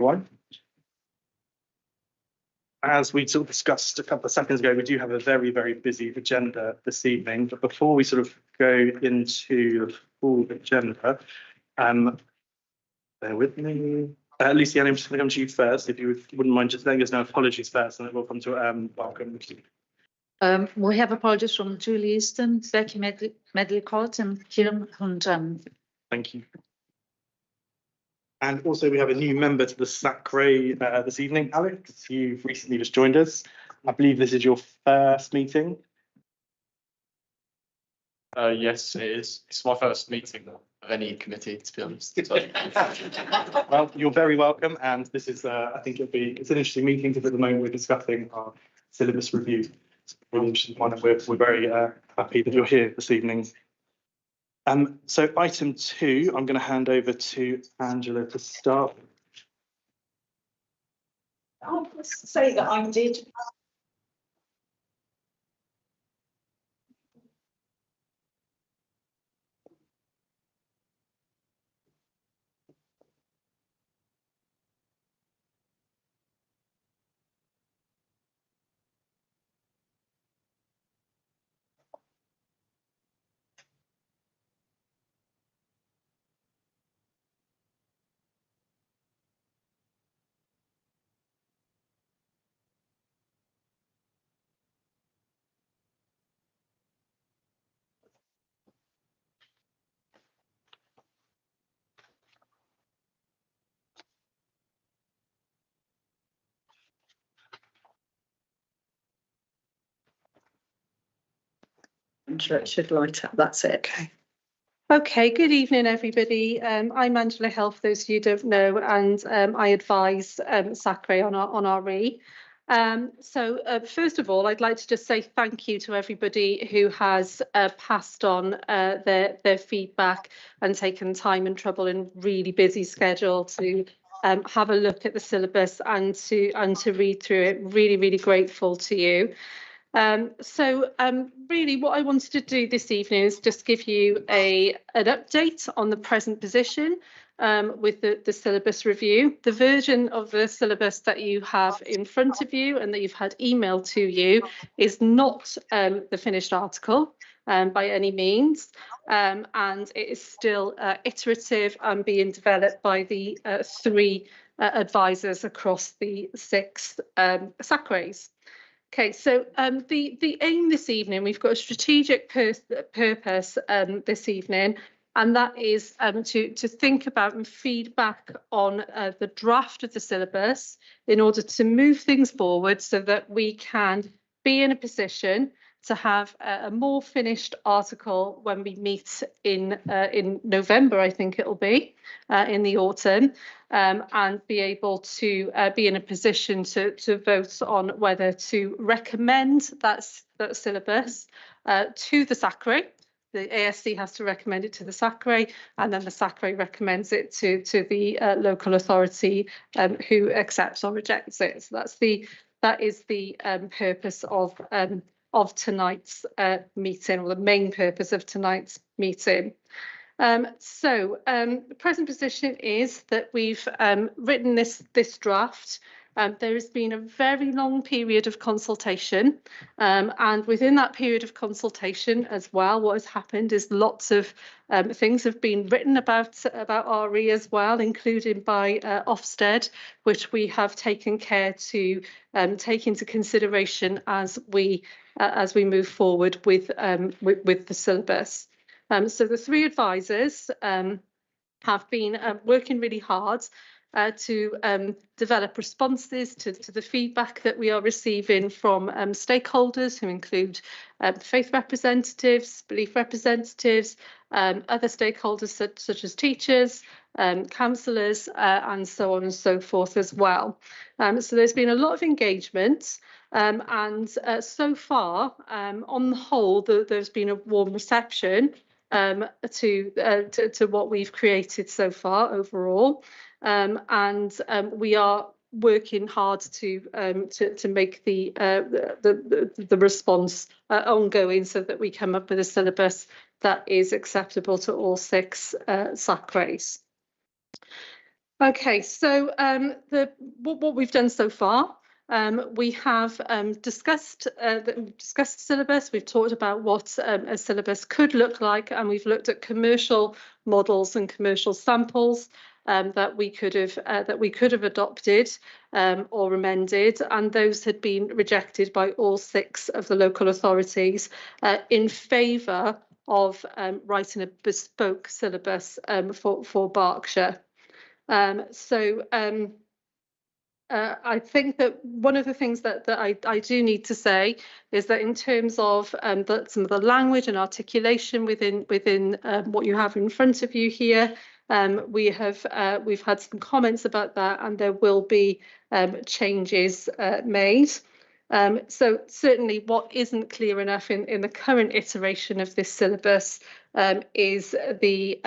Right. As we sort of discussed a couple of seconds ago, we do have a very, very busy agenda this evening. But before we sort of go into the full agenda, bear with me. Luciana, I'm just going to come to you first, if you wouldn't mind just letting us know apologies first, and then we'll come to welcome. We have apologies from Julie Easton, Becky Medley-Cott, and Kieran Hunjan. Thank you. And also we have a new member to the Sacre this evening. Alex, you've recently just joined us. I believe this is your first meeting. Yes, it is. It's my first meeting of any committee, to be honest. So. Well, you're very welcome. And this is, I think it's an interesting meeting because at the moment we're discussing our syllabus review. It's a really interesting one, and we're very happy that you're here this evening. So item 2, I'm going to hand over to Angela to start. I'll just say that I did. Should light up, that's it. Okay, good evening, everybody. I'm Angela Hill, for those of you who don't know, and I advise Sacre on our RE. First of all, I'd like to just say thank you to everybody who has passed on their feedback and taken time and trouble in really busy schedule to have a look at the syllabus and to read through it. Really, really grateful to you. Really what I wanted to do this evening is just give you an update on the present position with the syllabus review. The version of the syllabus that you have in front of you and that you've had emailed to you is not the finished article by any means, and it is still iterative and being developed by the 3 advisors across the 6 Sacres. Okay, so the aim this evening, we've got a strategic purpose this evening, and that is to think about and feedback on the draft of the syllabus in order to move things forward so that we can be in a position to have a more finished article when we meet in November, I think it'll be, in the autumn, and be able to be in a position to vote on whether to recommend that syllabus to the Sacre. The ASC has to recommend it to the Sacre, and then the Sacre recommends it to the local authority who accepts or rejects it. So that is the purpose of tonight's meeting, or the main purpose of tonight's meeting. The present position is that we've written this draft. There has been a very long period of consultation, and within that period of consultation as well, what has happened is lots of things have been written about RE as well, including by Ofsted, which we have taken care to take into consideration as we move forward with the syllabus. So the 3 advisors have been working really hard to develop responses to the feedback that we are receiving from stakeholders who include faith representatives, belief representatives, other stakeholders such as teachers, counsellors, and so on and so forth as well. So there's been a lot of engagement, and so far, on the whole, there's been a warm reception to what we've created so far overall. And we are working hard to make the response ongoing so that we come up with a syllabus that is acceptable to all 6 Sacres. Okay, so what we've done so far, we have discussed syllabus. We've talked about what a syllabus could look like, and we've looked at commercial models and commercial samples that we could have adopted or amended, and those had been rejected by all 6 of the local authorities in favour of writing a bespoke syllabus for Berkshire. I think that one of the things that I do need to say is that in terms of some of the language and articulation within what you have in front of you here, we've had some comments about that, and there will be changes made. So certainly what isn't clear enough in the current iteration of this syllabus is the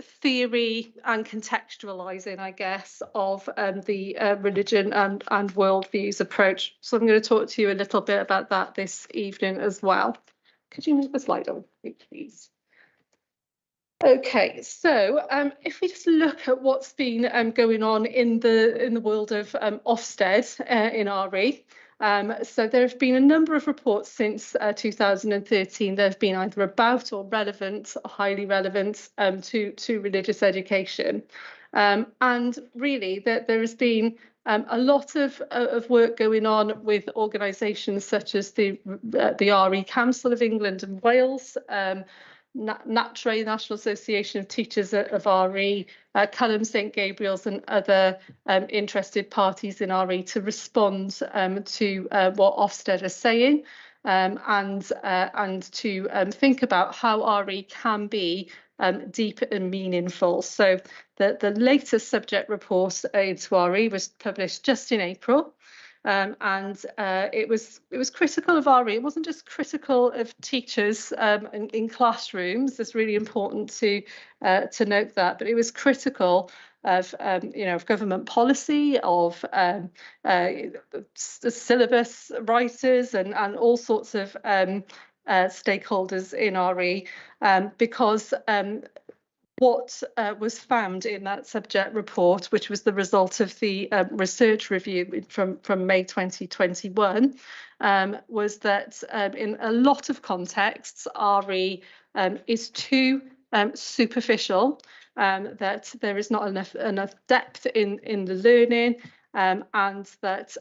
theory and contextualising, I guess, of the religion and worldviews approach. So I'm going to talk to you a little bit about that this evening as well. Could you move the slide on, please? Okay, so if we just look at what's been going on in the world of Ofsted in RE. So there have been a number of reports since 2013 that have been either about or relevant, or highly relevant to religious education. And really there has been a lot of work going on with organisations such as the RE Council of England and Wales, NATRE, National Association of Teachers of RE, Culham St Gabriel's and other interested parties in RE to respond to what Ofsted are saying and to think about how RE can be deep and meaningful. So the latest subject report into RE was published just in April. And it was critical of RE. It wasn't just critical of teachers in classrooms. It's really important to note that, but it was critical of of government policy, of syllabus writers, and all sorts of stakeholders in RE, because what was found in that subject report, which was the result of the research review from May 2021, was that in a lot of contexts, RE is too superficial, that there is not enough depth in the learning, and that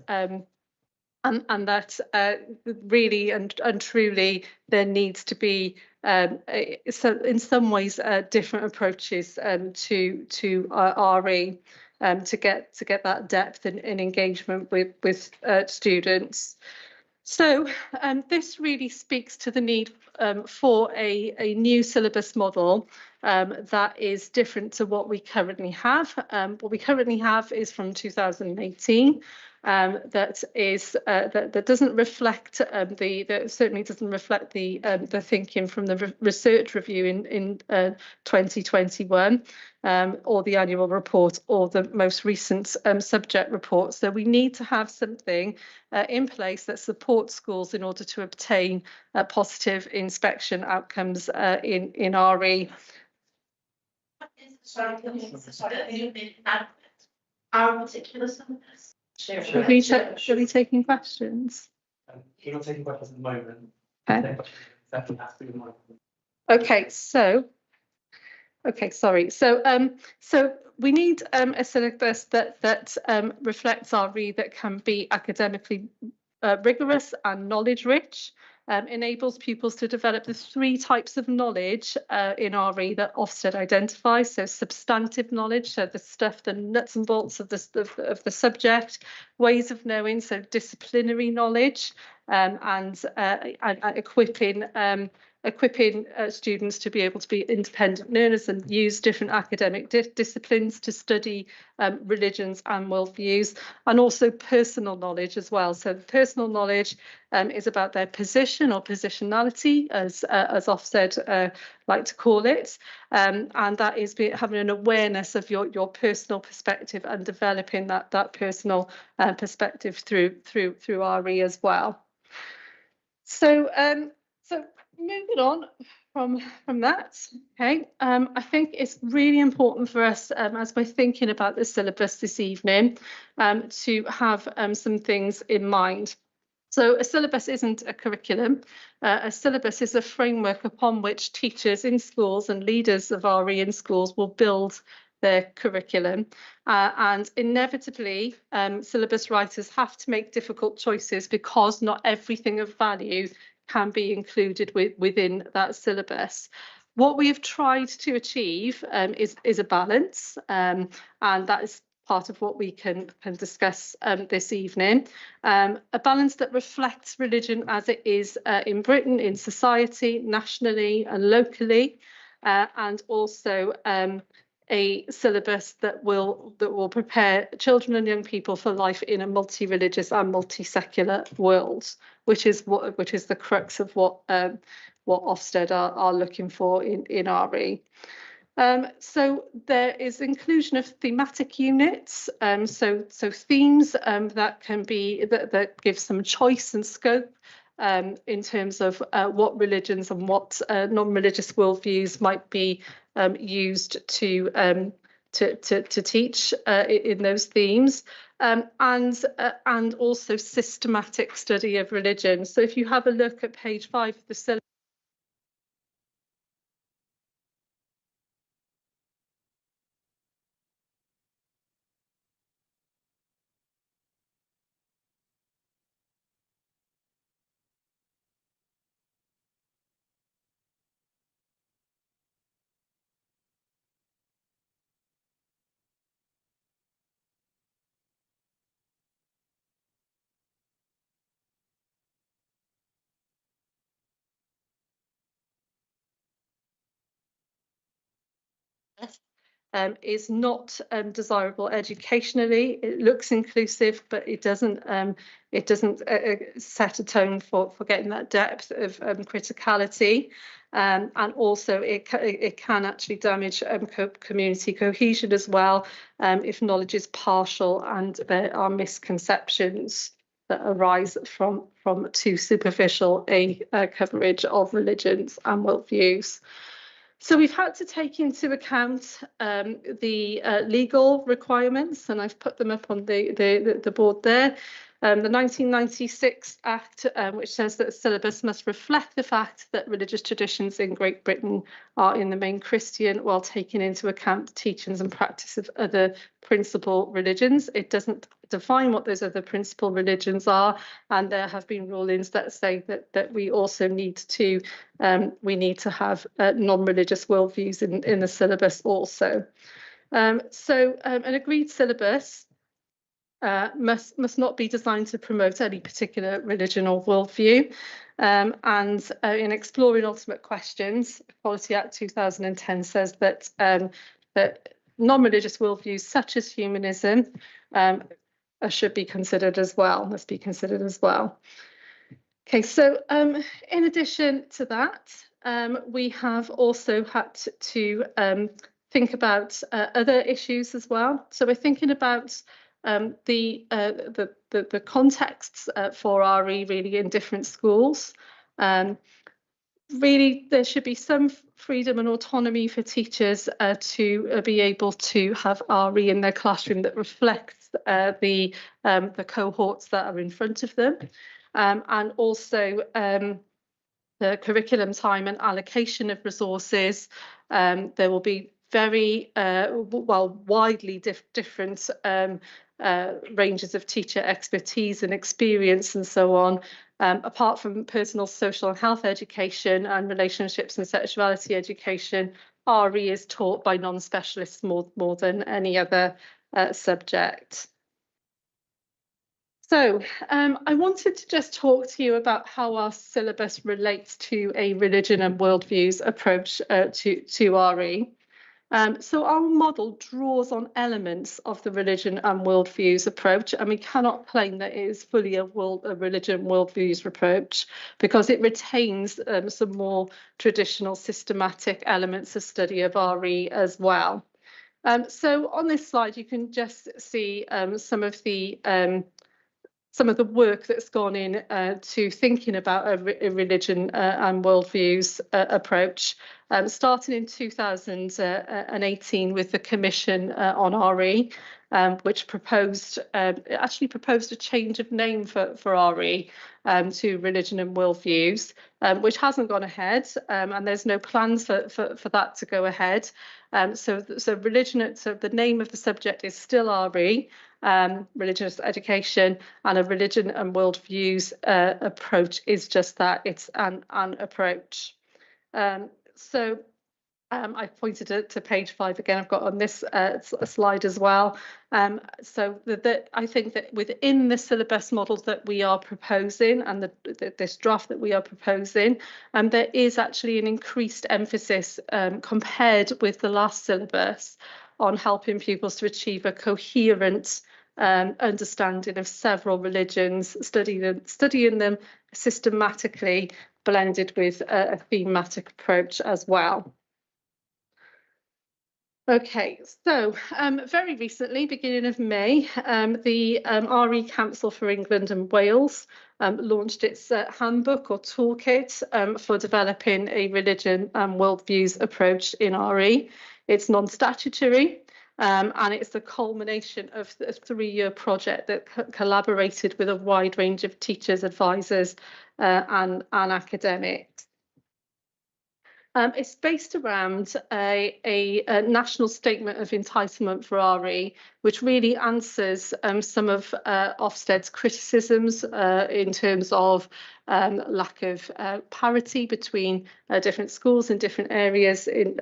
really and truly there needs to be so in some ways different approaches to RE to get that depth and engagement with students. So this really speaks to the need for a new syllabus model that is different to what we currently have. What we currently have is from 2018. That doesn't reflect that certainly doesn't reflect the thinking from the research review in 2021 or the annual report or the most recent subject report. So we need to have something in place that supports schools in order to obtain positive inspection outcomes in RE. Our particular syllabus. Should we taking questions? We're not taking questions at the moment. Okay, sorry. So we need a syllabus that reflects RE, that can be academically rigorous and knowledge rich, enables pupils to develop the 3 types of knowledge in RE that Ofsted identifies. So substantive knowledge, so the stuff, the nuts and bolts of the subject, ways of knowing, so disciplinary knowledge, and equipping students to be able to be independent learners and use different academic disciplines to study religions and worldviews, and also personal knowledge as well. So personal knowledge is about their position or positionality, as Ofsted like to call it, and that is having an awareness of your personal perspective and developing that personal perspective through RE as well. So moving on from that, okay, I think it's really important for us as we're thinking about the syllabus this evening to have some things in mind. So a syllabus isn't a curriculum. A syllabus is a framework upon which teachers in schools and leaders of RE in schools will build their curriculum. And inevitably, syllabus writers have to make difficult choices because not everything of value can be included within that syllabus. What we have tried to achieve is a balance, and that is part of what we can discuss this evening. A balance that reflects religion as it is in Britain, in society, nationally and locally, and also a syllabus that will prepare children and young people for life in a multi-religious and multi-secular world, which is the crux of what Ofsted are looking for in RE. So there is inclusion of thematic units, so themes that can be that give some choice and scope in terms of what religions and what non-religious worldviews might be used to teach in those themes, and also systematic study of religion. So if you have a look at page 5 of the syllabus. Is not desirable educationally. It looks inclusive, but it doesn't set a tone for getting that depth of criticality, and also it can actually damage community cohesion as well if knowledge is partial and there are misconceptions that arise from too superficial a coverage of religions and worldviews. So we've had to take into account the legal requirements, and I've put them up on the board there. The 1996 Act, which says that the syllabus must reflect the fact that religious traditions in Great Britain are in the main Christian, while taking into account the teachings and practice of other principal religions. It doesn't define what those other principal religions are, and there have been rulings that say that we also need to have non-religious worldviews in the syllabus also. So an agreed syllabus must not be designed to promote any particular religion or worldview. And in Exploring Ultimate Questions, Equality Act 2010 says that non-religious worldviews such as humanism should be considered as well, must be considered as well. Okay, so in addition to that, we have also had to think about other issues as well. So we're thinking about the contexts for RE really in different schools. Really, there should be some freedom and autonomy for teachers to be able to have RE in their classroom that reflects the cohorts that are in front of them, and also the curriculum time and allocation of resources. There will be very widely different ranges of teacher expertise and experience and so on. Apart from personal, social and health education and relationships and sexuality education, RE is taught by non-specialists more than any other subject. So I wanted to just talk to you about how our syllabus relates to a religion and worldviews approach to RE. So our model draws on elements of the religion and worldviews approach, and we cannot claim that it is fully a religion worldviews approach because it retains some more traditional systematic elements of study of RE as well. So on this slide, you can just see some of the some of the work that's gone in to thinking about a religion and worldviews approach, starting in 2018 with the Commission on RE, which actually proposed a change of name for RE to religion and worldviews, which hasn't gone ahead, and there's no plans for that to go ahead. So the name of the subject is still RE, religious education, and a religion and worldviews approach is just that, it's an approach. I pointed to page 5 again. I've got on this slide as well. So I think that within the syllabus model that we are proposing and this draft that we are proposing, there is actually an increased emphasis compared with the last syllabus on helping pupils to achieve a coherent understanding of several religions, studying them systematically, blended with a thematic approach as well. Okay, so very recently, beginning of May, the RE Council for England and Wales launched its handbook or toolkit for developing a religion and worldviews approach in RE. It's non-statutory, and it's the culmination of a 3-year project that collaborated with a wide range of teachers, advisors, and academics. It's based around a national statement of entitlement for RE, which really answers some of Ofsted's criticisms in terms of lack of parity between different schools in different areas in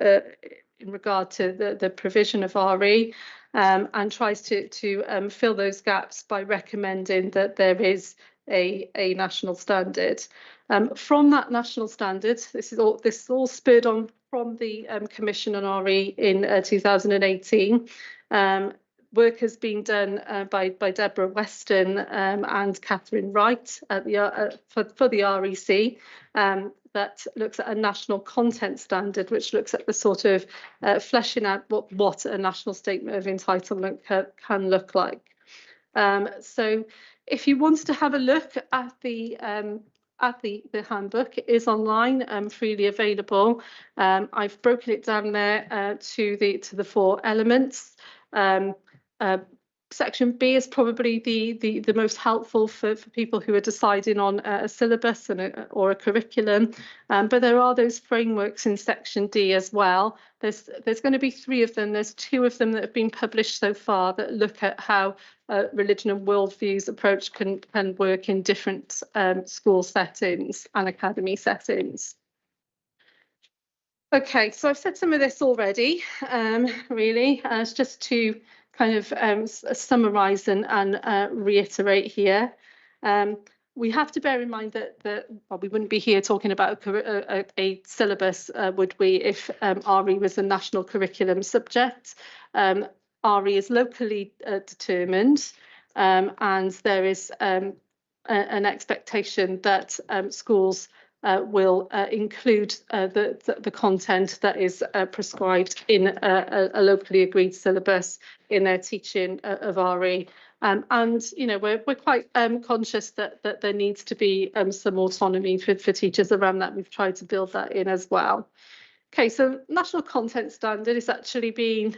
regard to the provision of RE, and tries to fill those gaps by recommending that there is a national standard. From that national standard, this is all spurred on from the Commission on RE in 2018. Work has been done by Deborah Weston and Catherine Wright at for the REC, that looks at a national content standard, which looks at the sort of fleshing out what a national statement of entitlement can look like. So if you wanted to have a look at the handbook, it is online, freely available. I've broken it down there to the 4 elements. Section B is probably the most helpful for people who are deciding on a syllabus or a curriculum, but there are those frameworks in section D as well. There's going to be 3 of them. There's 2 of them that have been published so far that look at how religion and worldviews approach can work in different school settings and academy settings. Okay, so I've said some of this already, really. It's just to kind of summarise and reiterate here. We have to bear in mind that well, we wouldn't be here talking about a syllabus, would we, if RE was a national curriculum subject. RE is locally determined, and there is an expectation that schools will include the content that is prescribed in a locally agreed syllabus in their teaching of RE. And you know, we're quite conscious that there needs to be some autonomy for teachers around that. We've tried to build that in as well. Okay, so national content standard is actually been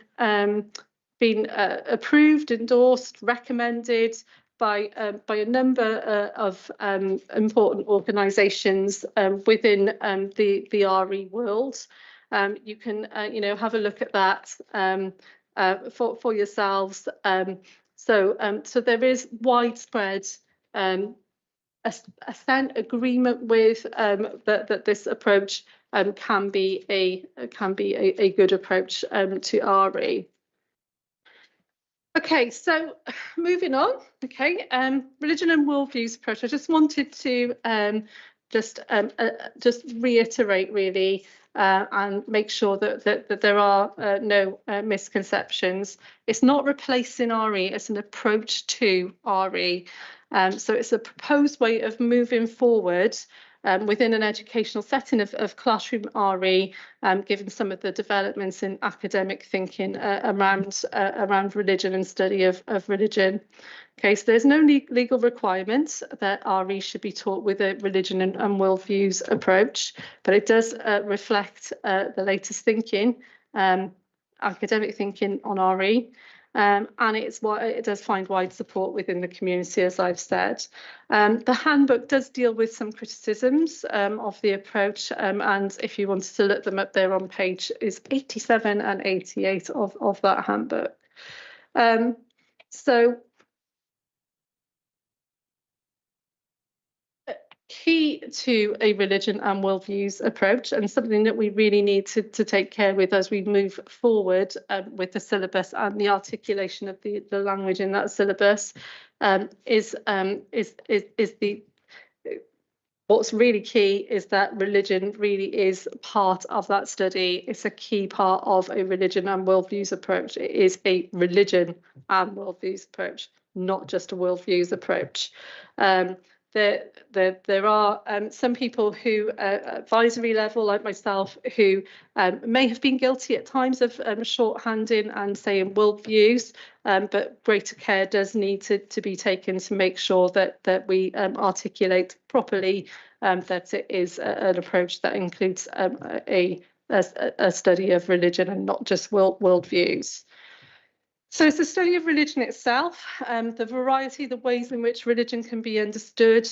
approved, endorsed, recommended by a number of important organisations within the RE world. You can you know, have a look at that for yourselves. So there is widespread assent, agreement with that this approach can be a good approach to RE. Okay, so moving on. Okay, religion and worldviews approach. I just wanted to just reiterate really and make sure that there are no misconceptions. It's not replacing RE, it's an approach to RE. So it's a proposed way of moving forward within an educational setting of classroom RE, given some of the developments in academic thinking around religion and study of religion. Okay, so there's no legal requirement that RE should be taught with a religion and worldviews approach, but it does reflect the latest thinking, academic thinking on RE. And it does find wide support within the community, as I've said. The handbook does deal with some criticisms of the approach, and if you wanted to look them up, they're on page 87 and 88 of that handbook. So key to a religion and worldviews approach, and something that we really need to take care with as we move forward with the syllabus and the articulation of the language in that syllabus, is what's really key is that religion really is part of that study. It's a key part of a religion and worldviews approach. It is a religion and worldviews approach, not just a worldviews approach. There are some people who advisory level, like myself, who may have been guilty at times of shorthanding and saying worldviews, but greater care does need to be taken to make sure that we articulate properly that it is an approach that includes a study of religion and not just worldviews. So it's the study of religion itself. The variety, the ways in which religion can be understood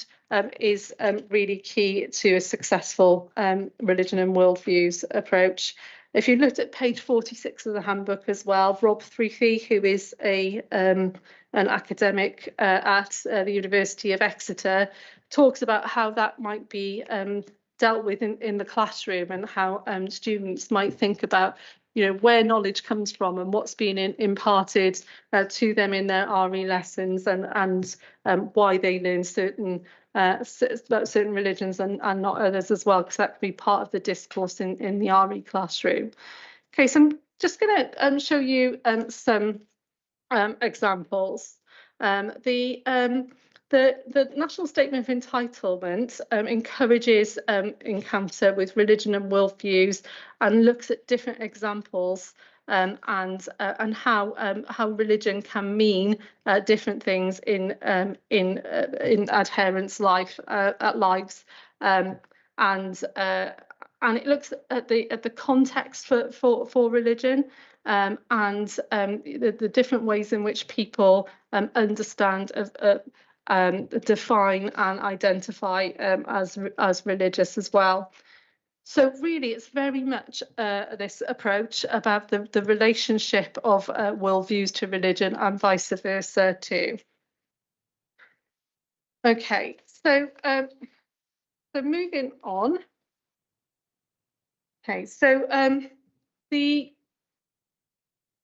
is really key to a successful religion and worldviews approach. If you looked at page 46 of the handbook as well, Rob Threethy, who is an academic at the University of Exeter, talks about how that might be dealt with in the classroom, and how students might think about where knowledge comes from and what's being imparted to them in their RE lessons, and why they learn about certain religions and not others as well, because that can be part of the discourse in the RE classroom. Okay, so I'm just going to show you some examples. The National Statement of Entitlement encourages encounter with religion and worldviews, and looks at different examples and how religion can mean different things in adherents' lives, and it looks at the context for religion. And the different ways in which people understand, define and identify as religious as well. So really, it's very much this approach about the relationship of worldviews to religion and vice versa too. Okay, so moving on. Okay, so the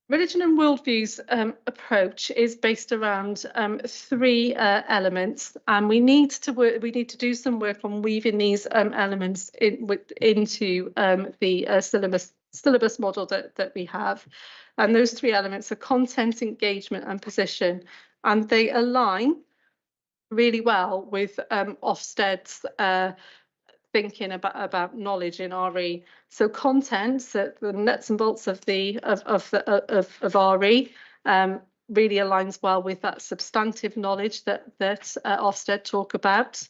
religion and worldviews approach is based around three elements, and we need to do some work on weaving these elements into the syllabus model that we have. And those three elements are content, engagement, and position, and they align really well with Ofsted's thinking about knowledge in RE. So content, so the nuts and bolts of RE, really aligns well with that substantive knowledge that Ofsted talk about.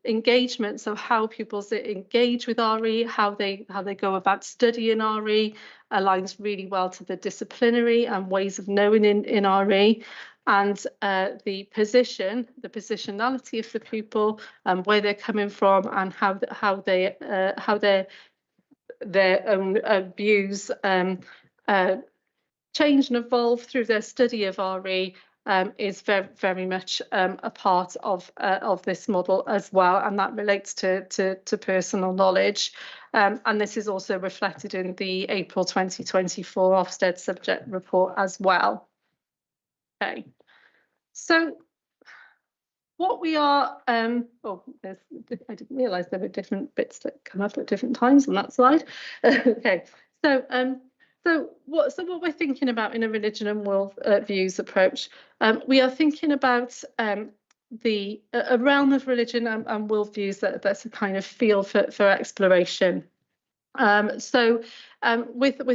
Engagement, so how pupils engage with RE, how they go about studying RE, aligns really well to the disciplinary and ways of knowing in RE. And the positionality of the pupil, where they're coming from, and how their own views change and evolve through their study of RE, is very, very much a part of this model as well, and that relates to personal knowledge. And this is also reflected in the April 2024 Ofsted subject report as well. Okay, so what we are, I didn't realise there were different bits that come up at different times on that slide. Okay, so what we're thinking about in a religion and world views approach, we are thinking about a realm of religion and worldviews that's a kind of field for exploration. With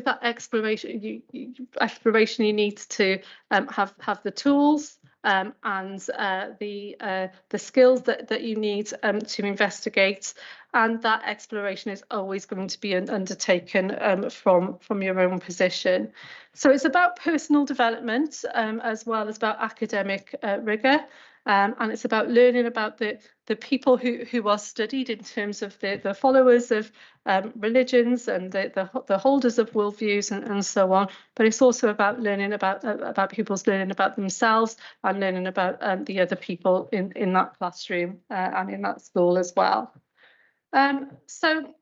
that exploration, you need to have the tools and the skills that you need to investigate, and that exploration is always going to be undertaken from your own position. So it's about personal development as well as about academic rigour. And it's about learning about the people who are studied in terms of the followers of religions and the holders of worldviews and so on. But it's also about learning about pupils learning about themselves and learning about the other people in that classroom and in that school as well. So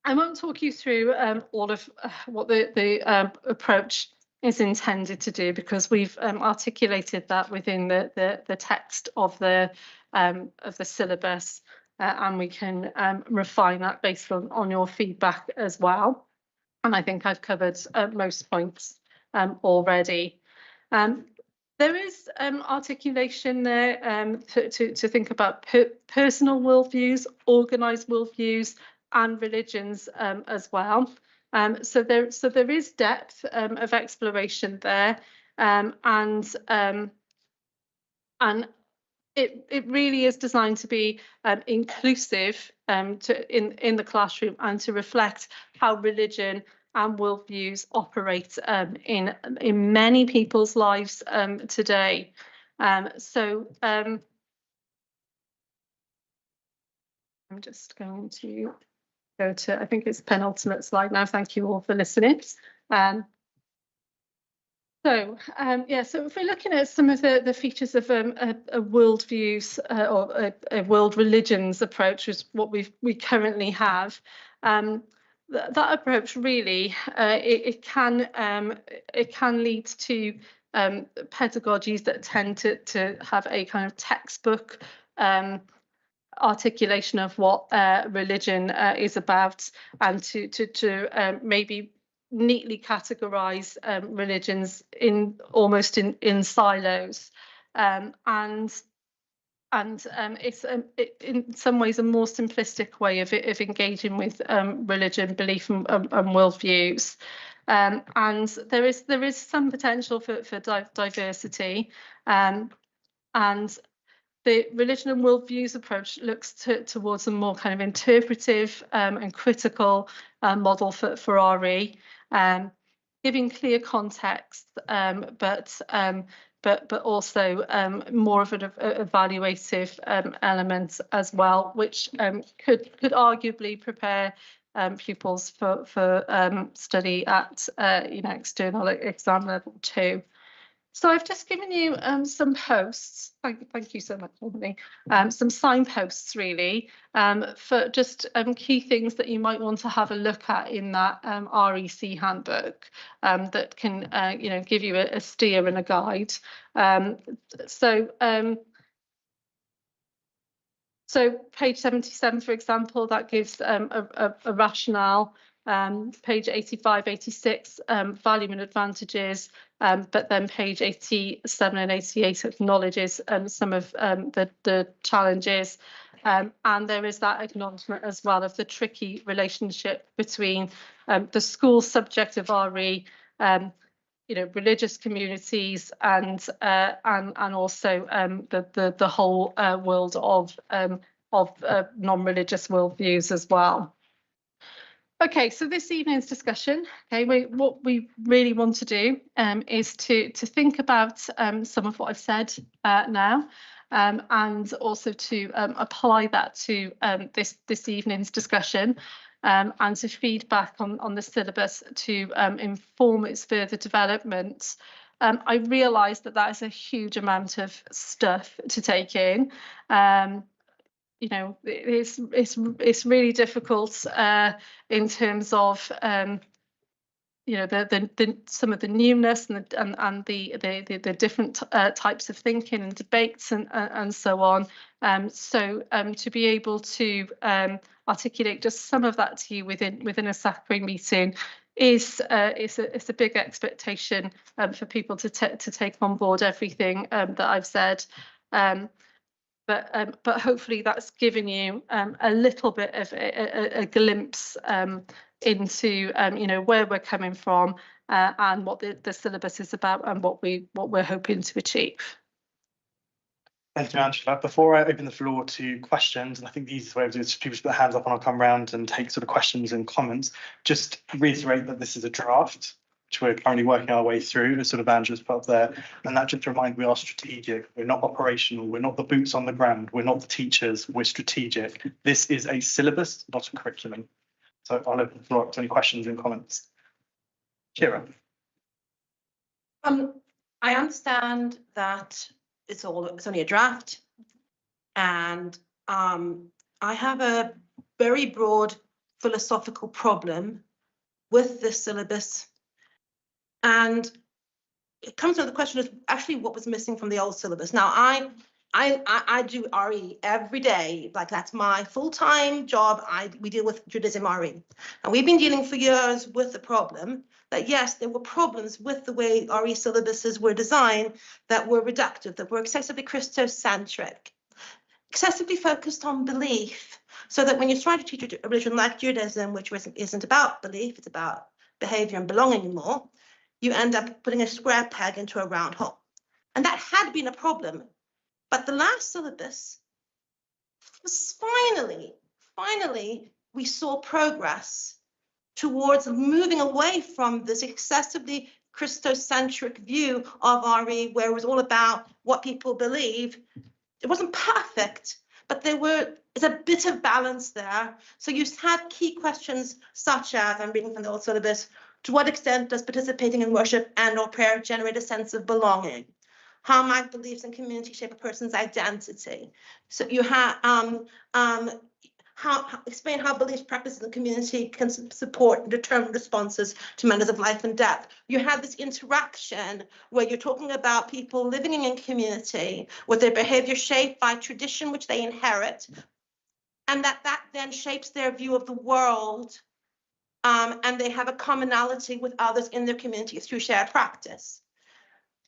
I won't talk you through all of what the approach is intended to do, because we've articulated that within the text of the syllabus, and we can refine that based on your feedback as well. And I think I've covered most points already. There is articulation there to think about personal worldviews, organised worldviews, and religions as well. So there is depth of exploration there, and it really is designed to be inclusive in the classroom and to reflect how religion and worldviews operate in many people's lives today. I'm just going to go to, I think it's penultimate slide now. Thank you all for listening. So if we're looking at some of the features of a worldviews or a world religions approach, which is what we currently have, that approach really it can lead to pedagogies that tend to have a kind of textbook articulation of what religion is about, and to maybe neatly categorize religions almost in silos, and it's in some ways a more simplistic way of engaging with religion, belief, and worldviews. And there is some potential for diversity, and the religion and worldviews approach looks towards a more kind of interpretive and critical model for RE, giving clear context, but also more of an evaluative element as well, which could arguably prepare pupils for study at external exam level 2. So I've just given you some posts. Thank you so much, Emily. Some signposts really for just key things that you might want to have a look at in that REC handbook that can give you a steer and a guide. So page 77, for example, that gives a rationale. Page 85, 86, value and advantages, but then page 87 and 88 acknowledges some of the challenges, and there is that acknowledgement as well of the tricky relationship between the school subject of RE, religious communities, and also the whole world of non-religious worldviews as well. Okay, so this evening's discussion, what we really want to do is to think about some of what I've said now, and also to apply that to this evening's discussion, and to feed back on the syllabus to inform its further development. I realise that is a huge amount of stuff to take in. It's really difficult in terms of some of the newness and the different types of thinking and debates and so on. So to be able to articulate just some of that to you within a Sacre meeting is a big expectation for people to take on board everything that I've said. but hopefully that's given you a little bit of a glimpse into where we're coming from and what the syllabus is about and what we're hoping to achieve. Thank you, Angela. Before I open the floor to questions, and I think the easiest way of doing it is people to put their hands up and I'll come round and take sort of questions and comments. Just reiterate that this is a draft, which we're currently working our way through, as sort of Angela's put up there. And that just to remind, we are strategic. We're not operational. We're not the boots on the ground. We're not the teachers. We're strategic. This is a syllabus, not a curriculum. So I'll open the floor up to any questions and comments. Kira. I understand that it's only a draft, and I have a very broad philosophical problem with this syllabus, and it comes to the question is actually what was missing from the old syllabus. Now I do RE every day, like that's my full-time job. We deal with Judaism RE, and we've been dealing for years with the problem that yes, there were problems with the way RE syllabuses were designed that were reductive, that were excessively Christocentric, excessively focused on belief, so that when you try to teach a religion like Judaism, which isn't about belief, it's about behavior and belonging more, you end up putting a square peg into a round hole. And that had been a problem. But the last syllabus was finally, we saw progress towards moving away from this excessively Christocentric view of RE, where it was all about what people believe. It wasn't perfect, but there's a bit of balance there. So you had key questions such as, I'm reading from the old syllabus, to what extent does participating in worship and/or prayer generate a sense of belonging? How might beliefs and community shape a person's identity? So you have explain how beliefs, practices, and community can support and determine responses to matters of life and death. You have this interaction where you're talking about people living in community with their behavior shaped by tradition which they inherit, and that then shapes their view of the world, and they have a commonality with others in their community through shared practice.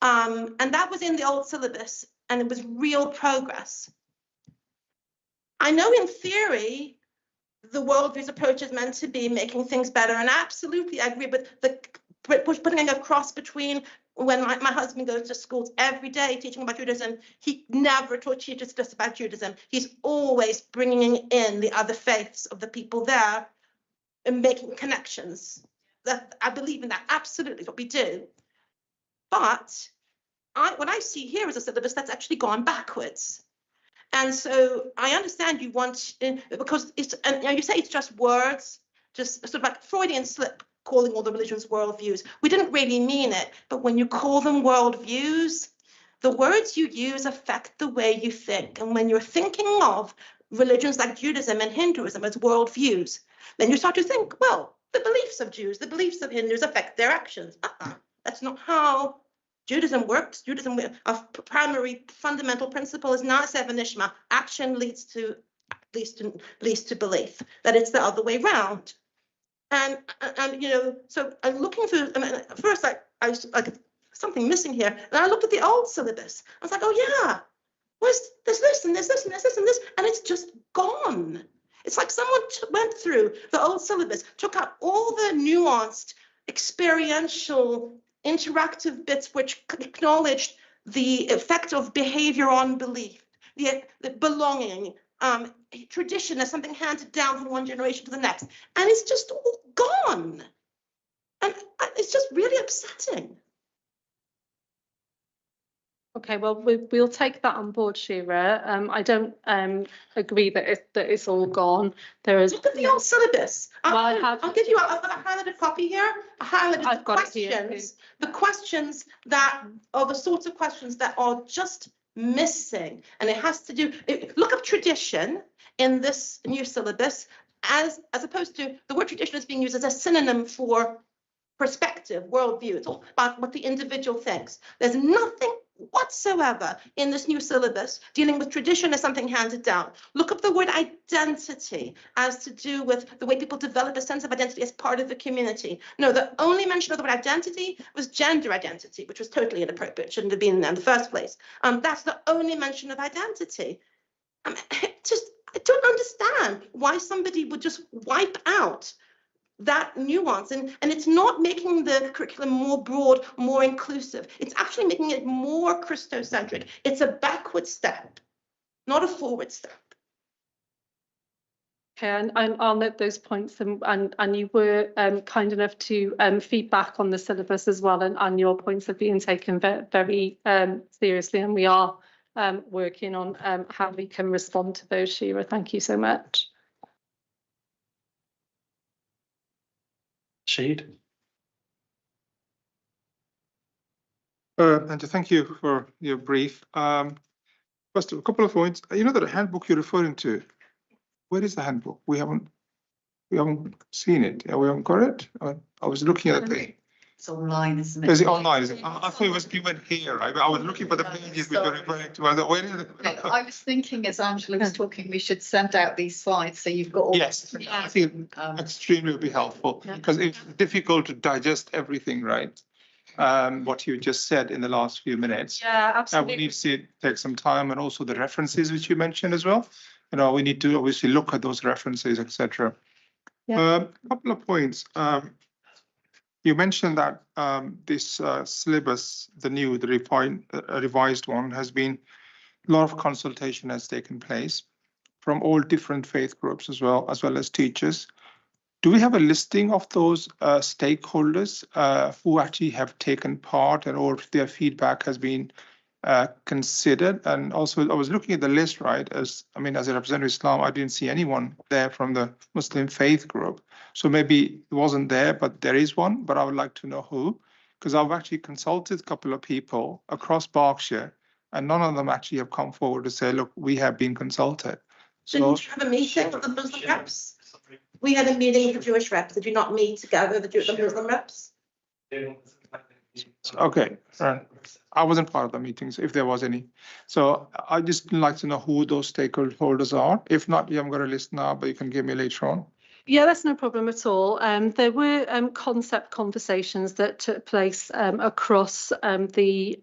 And that was in the old syllabus, and it was real progress. I know in theory, the worldview's approach is meant to be making things better, and absolutely I agree with putting a cross between when my husband goes to schools every day teaching about Judaism. He never teaches just about Judaism. He's always bringing in the other faiths of the people there and making connections. That I believe in that, absolutely what we do. But what I see here is a syllabus that's actually gone backwards. And so I understand you want, because it's, and you say it's just words, just sort of like Freudian slip, calling all the religions worldviews. We didn't really mean it, but when you call them worldviews, the words you use affect the way you think. And when you're thinking of religions like Judaism and Hinduism as worldviews, then you start to think, well, the beliefs of Jews, the beliefs of Hindus affect their actions. That's not how Judaism works. Judaism, a primary fundamental principle is Na'aseh v'nishma. Action leads to belief. That it's the other way around. And so I'm looking through. First, I was like something missing here, and I looked at the old syllabus. I was like, oh yeah, there's this and there's this and there's this and this, and it's just gone. It's like someone went through the old syllabus, took out all the nuanced, experiential, interactive bits which acknowledged the effect of behavior on belief, the belonging, tradition as something handed down from one generation to the next, and it's just all gone. And it's just really upsetting. Okay, well, we'll take that on board, Shira. I don't agree that it's all gone. There is. Look at the old syllabus. I'll give you. I've got a highlighted copy here. I highlighted the questions. The questions that are the sorts of questions that are just missing, and it has to do. Look up tradition in this new syllabus, as opposed to the word tradition is being used as a synonym for perspective, worldview. It's all about what the individual thinks. There's nothing whatsoever in this new syllabus dealing with tradition as something handed down. Look up the word identity as to do with the way people develop a sense of identity as part of the community. No, the only mention of the word identity was gender identity, which was totally inappropriate, shouldn't have been there in the first place. That's the only mention of identity. I don't understand why somebody would just wipe out that nuance. And it's not making the curriculum more broad, more inclusive. It's actually making it more Christocentric. It's a backward step, not a forward step. Okay, and I'll note those points, and you were kind enough to feedback on the syllabus as well, and your points have been taken very seriously, and we are working on how we can respond to those, Shira. Thank you so much. Sheed. And thank you for your brief. First, a couple of points. You know that handbook you're referring to. Where is the handbook? We haven't seen it. We haven't got it. I was looking at the. It's online, isn't it? Is it online? Is it? I thought it was given here. Right? I was looking for the pages we were referring to. I thought, where is it? I was thinking as Angela was talking, we should send out these slides so you've got all. Yes, I think extremely would be helpful because it's difficult to digest everything, right? What you just said in the last few minutes. Yeah, absolutely. And we need to take some time, and also the references which you mentioned as well. You know, we need to obviously look at those references, etc. Yeah. A couple of points. You mentioned that this syllabus, the revised one, has been a lot of consultation has taken place from all different faith groups as well as teachers. Do we have a listing of those stakeholders who actually have taken part, and or if their feedback has been considered? And also, I was looking at the list, right? As a representative of Islam, I didn't see anyone there from the Muslim faith group. So maybe it wasn't there, but there is one. But I would like to know who, because I've actually consulted a couple of people across Berkshire, and none of them actually have come forward to say, look, we have been consulted. Didn't you have a meeting with the Muslim reps? We had a meeting with the Jewish reps. Did you not meet together the Muslim reps? Okay, right. I wasn't part of the meetings, if there was any. So I just like to know who those stakeholders are. If not, you haven't got a list now, but you can give me later on. Yeah, that's no problem at all. There were concept conversations that took place across the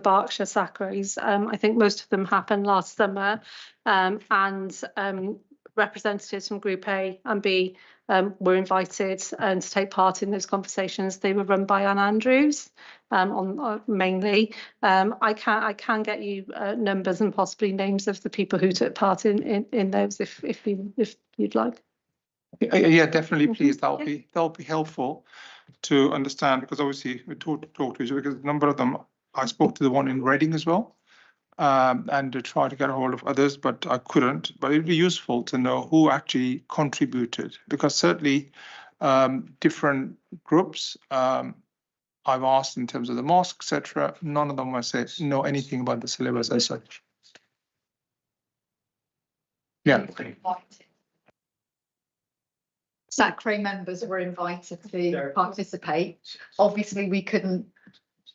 Berkshire Sacres. I think most of them happened last summer, and representatives from Group A and B were invited to take part in those conversations. They were run by Anne Andrews mainly. I can get you numbers and possibly names of the people who took part in those if you'd like. Yeah, definitely, please. That'll be helpful to understand, because obviously we talk to each other, because a number of them, I spoke to the one in Reading as well, and to try to get a hold of others, but I couldn't. But it'd be useful to know who actually contributed, because certainly different groups I've asked in terms of the mosque, etc. None of them I said know anything about the syllabus as such. Yeah. Sacre members were invited to participate. Obviously, we couldn't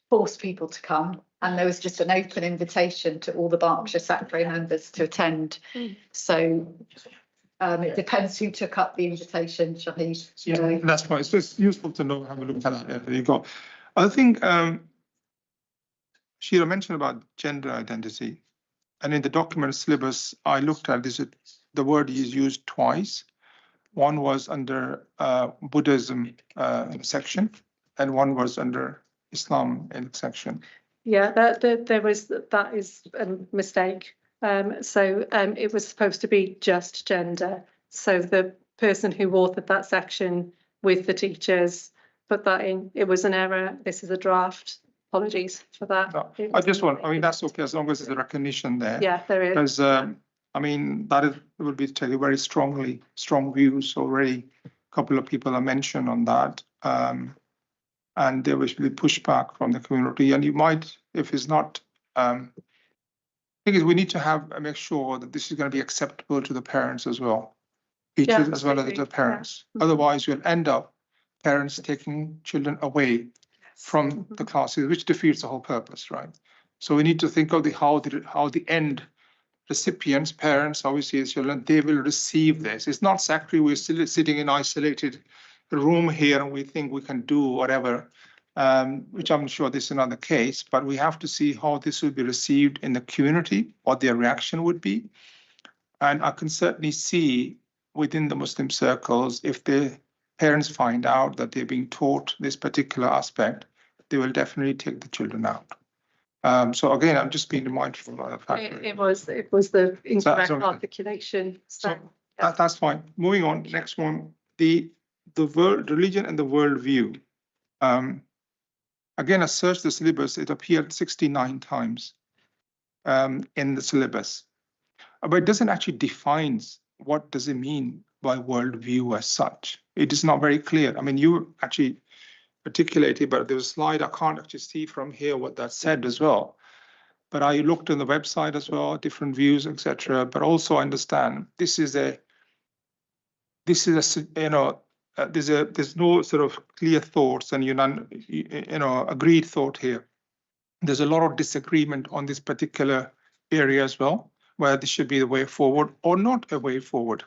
force people to come, and there was just an open invitation to all the Berkshire Sacre members to attend. So it depends who took up the invitation, Shahid. Yeah, that's fine. So it's useful to know, have a look at that. Yeah, there you go. I think Shira mentioned about gender identity, and in the document syllabus I looked at this, the word is used twice. One was under Buddhism section, and one was under Islam in section. Yeah, that is a mistake. So it was supposed to be just gender. So the person who authored that section with the teachers put that in. It was an error. This is a draft. Apologies for that. No, I mean, that's okay as long as there's a recognition there. Yeah, there is. Because I mean, that will be taken very strong views already. A couple of people are mentioned on that. And there will be pushback from the community. And you might, if it's not, the thing is, we need to make sure that this is going to be acceptable to the parents as well, teachers as well as the parents. Yeah. Otherwise, you'll end up parents taking children away from the classes, which defeats the whole purpose, right? So we need to think of how the end recipients, parents, obviously as children, they will receive this. It's not Sacre, we're still sitting in isolated room here and we think we can do whatever. which I'm sure this is another case, but we have to see how this will be received in the community, what their reaction would be. And I can certainly see within the Muslim circles, if the parents find out that they're being taught this particular aspect, they will definitely take the children out. So again, I'm just being mindful of the fact. It was the incorrect articulation. So, that's fine. Moving on, next one, the world religion and the worldview. Again, I searched the syllabus, it appeared 69 times in the syllabus. But it doesn't actually define what does it mean by worldview as such. It is not very clear. I mean, you actually articulated, but there was a slide I can't actually see from here what that said as well. But I looked on the website as well, different views, etc. But also understand there's no sort of clear thoughts and agreed thought here. There's a lot of disagreement on this particular area as well, where this should be the way forward or not a way forward.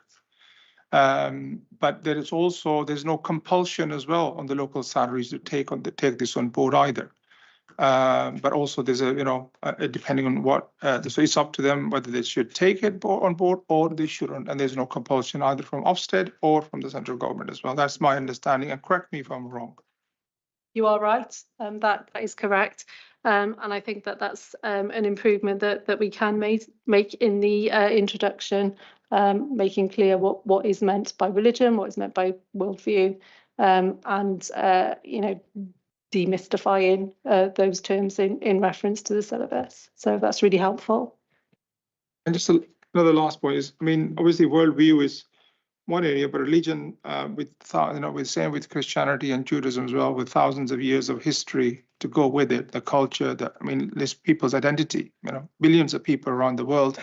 But there's no compulsion as well on the local salaries to take this on board either. But also there's depending on what, so it's up to them whether they should take it on board or they shouldn't. And there's no compulsion either from Ofsted or from the central government as well. That's my understanding, and correct me if I'm wrong. you are right. That is correct. And I think that's an improvement that we can make in the introduction, making clear what is meant by religion, what is meant by worldview, and demystifying those terms in reference to the syllabus. So that's really helpful. And just another last point is, I mean, obviously worldview is one area, but religion, with Christianity and Judaism as well, with thousands of years of history to go with it, the culture, this people's identity, billions of people around the world,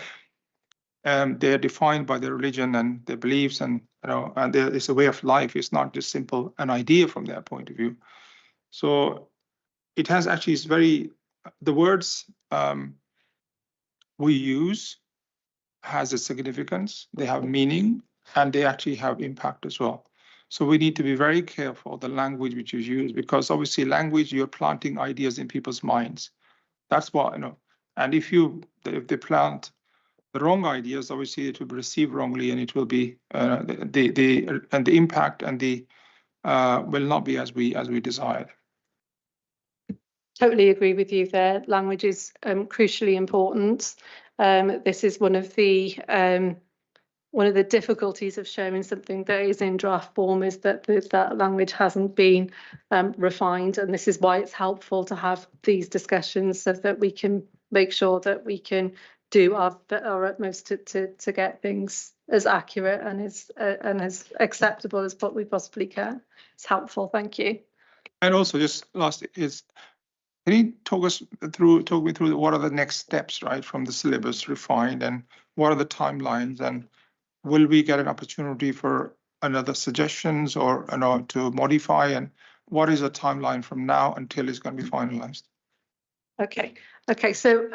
they are defined by their religion and their beliefs, and it's a way of life. It's not just simple an idea from their point of view. So it has actually, the words we use has a significance, they have meaning, and they actually have impact as well. So we need to be very careful the language which is used, because obviously language, you're planting ideas in people's minds. That's what, and if they plant the wrong ideas, obviously it will be received wrongly, and it will be the impact and the will not be as we desired. Totally agree with you there. Language is crucially important. This is one of the difficulties of showing something that is in draft form, is that that language hasn't been refined, and this is why it's helpful to have these discussions so that we can make sure that we can do our utmost to get things as accurate and as acceptable as what we possibly can. It's helpful. Thank you. And also, just last is, can you talk me through what are the next steps, right, from the syllabus refined, and what are the timelines, and will we get an opportunity for another suggestions or to modify, and what is the timeline from now until it's going to be finalized? Okay. So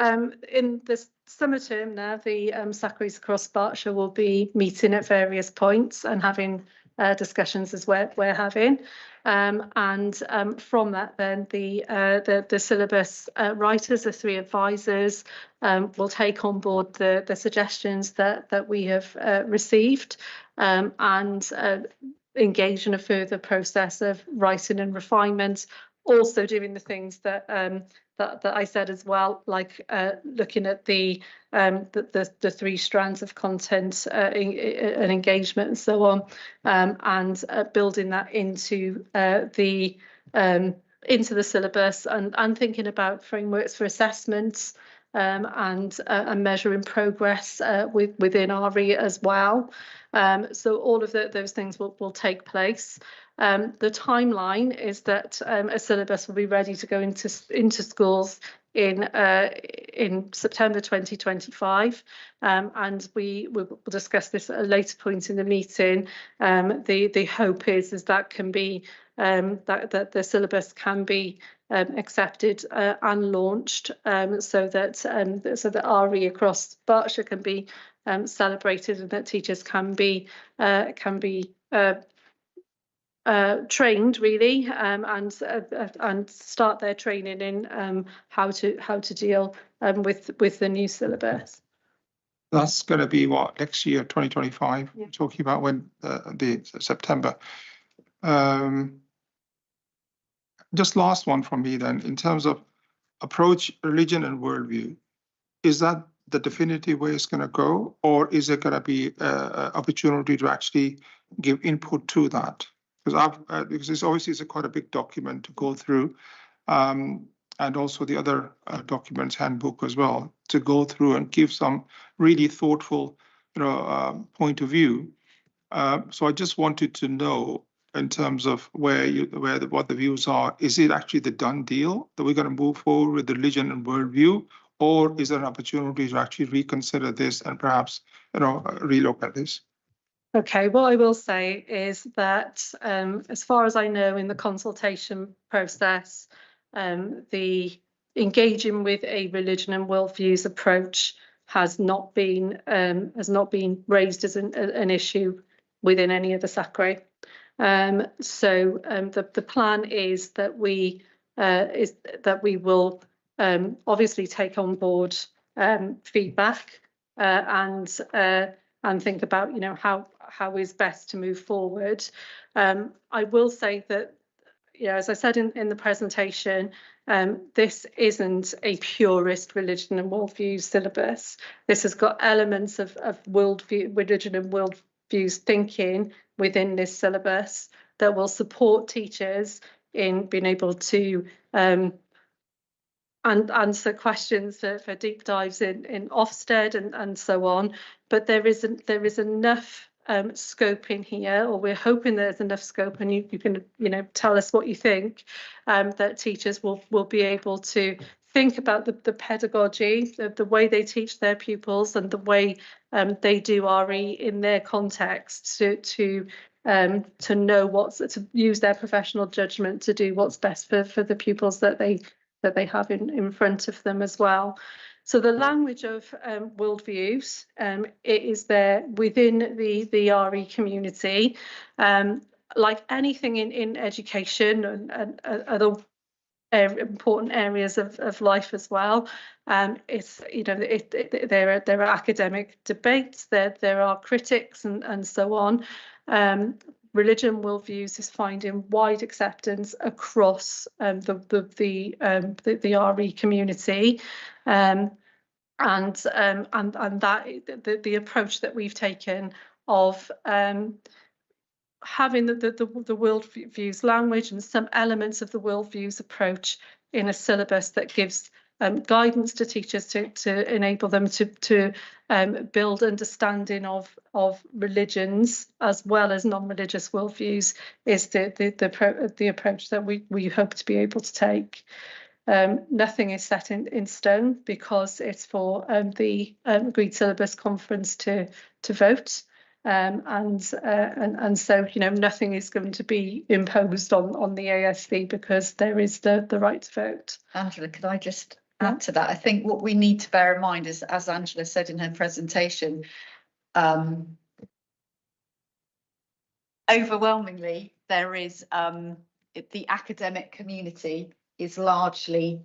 in this summer term now, the Sacres across Berkshire will be meeting at various points and having discussions as we're having. And from that, then the syllabus writers, the three advisors, will take on board the suggestions that we have received, and engage in a further process of writing and refinement. Also doing the things that I said as well, like looking at the three strands of content and engagement and so on, and building that into the syllabus, and thinking about frameworks for assessments, and measuring progress within RE as well. So all of those things will take place. The timeline is that a syllabus will be ready to go into schools in September 2025, and we will discuss this at a later point in the meeting. The hope is that can be that the syllabus can be accepted and launched, so that RE across Berkshire can be celebrated, and that teachers can be trained really, and start their training in how to deal with the new syllabus. That's going to be what, next year, 2025, Yeah. talking about when the September. Just last one from me then, in terms of approach, religion and worldview, is that the definitive way it's going to go, or is it going to be an opportunity to actually give input to that? Because it's obviously quite a big document to go through, and also the other documents, handbook as well, to go through and give some really thoughtful, point of view. So I just wanted to know, in terms of what the views are, is it actually the done deal that we're going to move forward with the religion and worldview, or is there an opportunity to actually reconsider this and perhaps, relook at this? Okay, what I will say is that as far as I know, in the consultation process, the engaging with a religion and worldviews approach has not been raised as an issue within any of the Sacre. So the plan is that we will obviously take on board feedback and think about how is best to move forward. I will say that, as I said in the presentation, this isn't a purist religion and worldview syllabus. This has got elements of religion and worldviews thinking within this syllabus that will support teachers in being able to answer questions for deep dives in Ofsted and so on. But there is enough scope in here, or we're hoping there's enough scope, and you can tell us what you think, that teachers will be able to think about the pedagogy, the way they teach their pupils, and the way they do RE in their context to know to use their professional judgment to do what's best for the pupils that they have in front of them as well. So the language of worldviews, it is there within the RE community. Like anything in education and other important areas of life as well, it's there are academic debates, there are critics and so on. Religion worldviews is finding wide acceptance across the RE community, and that the approach that we've taken of having the worldviews language and some elements of the worldviews approach in a syllabus that gives guidance to teachers to enable them to build understanding of religions as well as non-religious worldviews is the approach that we hope to be able to take. Nothing is set in stone because it's for the agreed syllabus conference to vote. And so nothing is going to be imposed on the ASB because there is the right to vote. Angela, could I just add to that? I think what we need to bear in mind is, as Angela said in her presentation, overwhelmingly there is the academic community is largely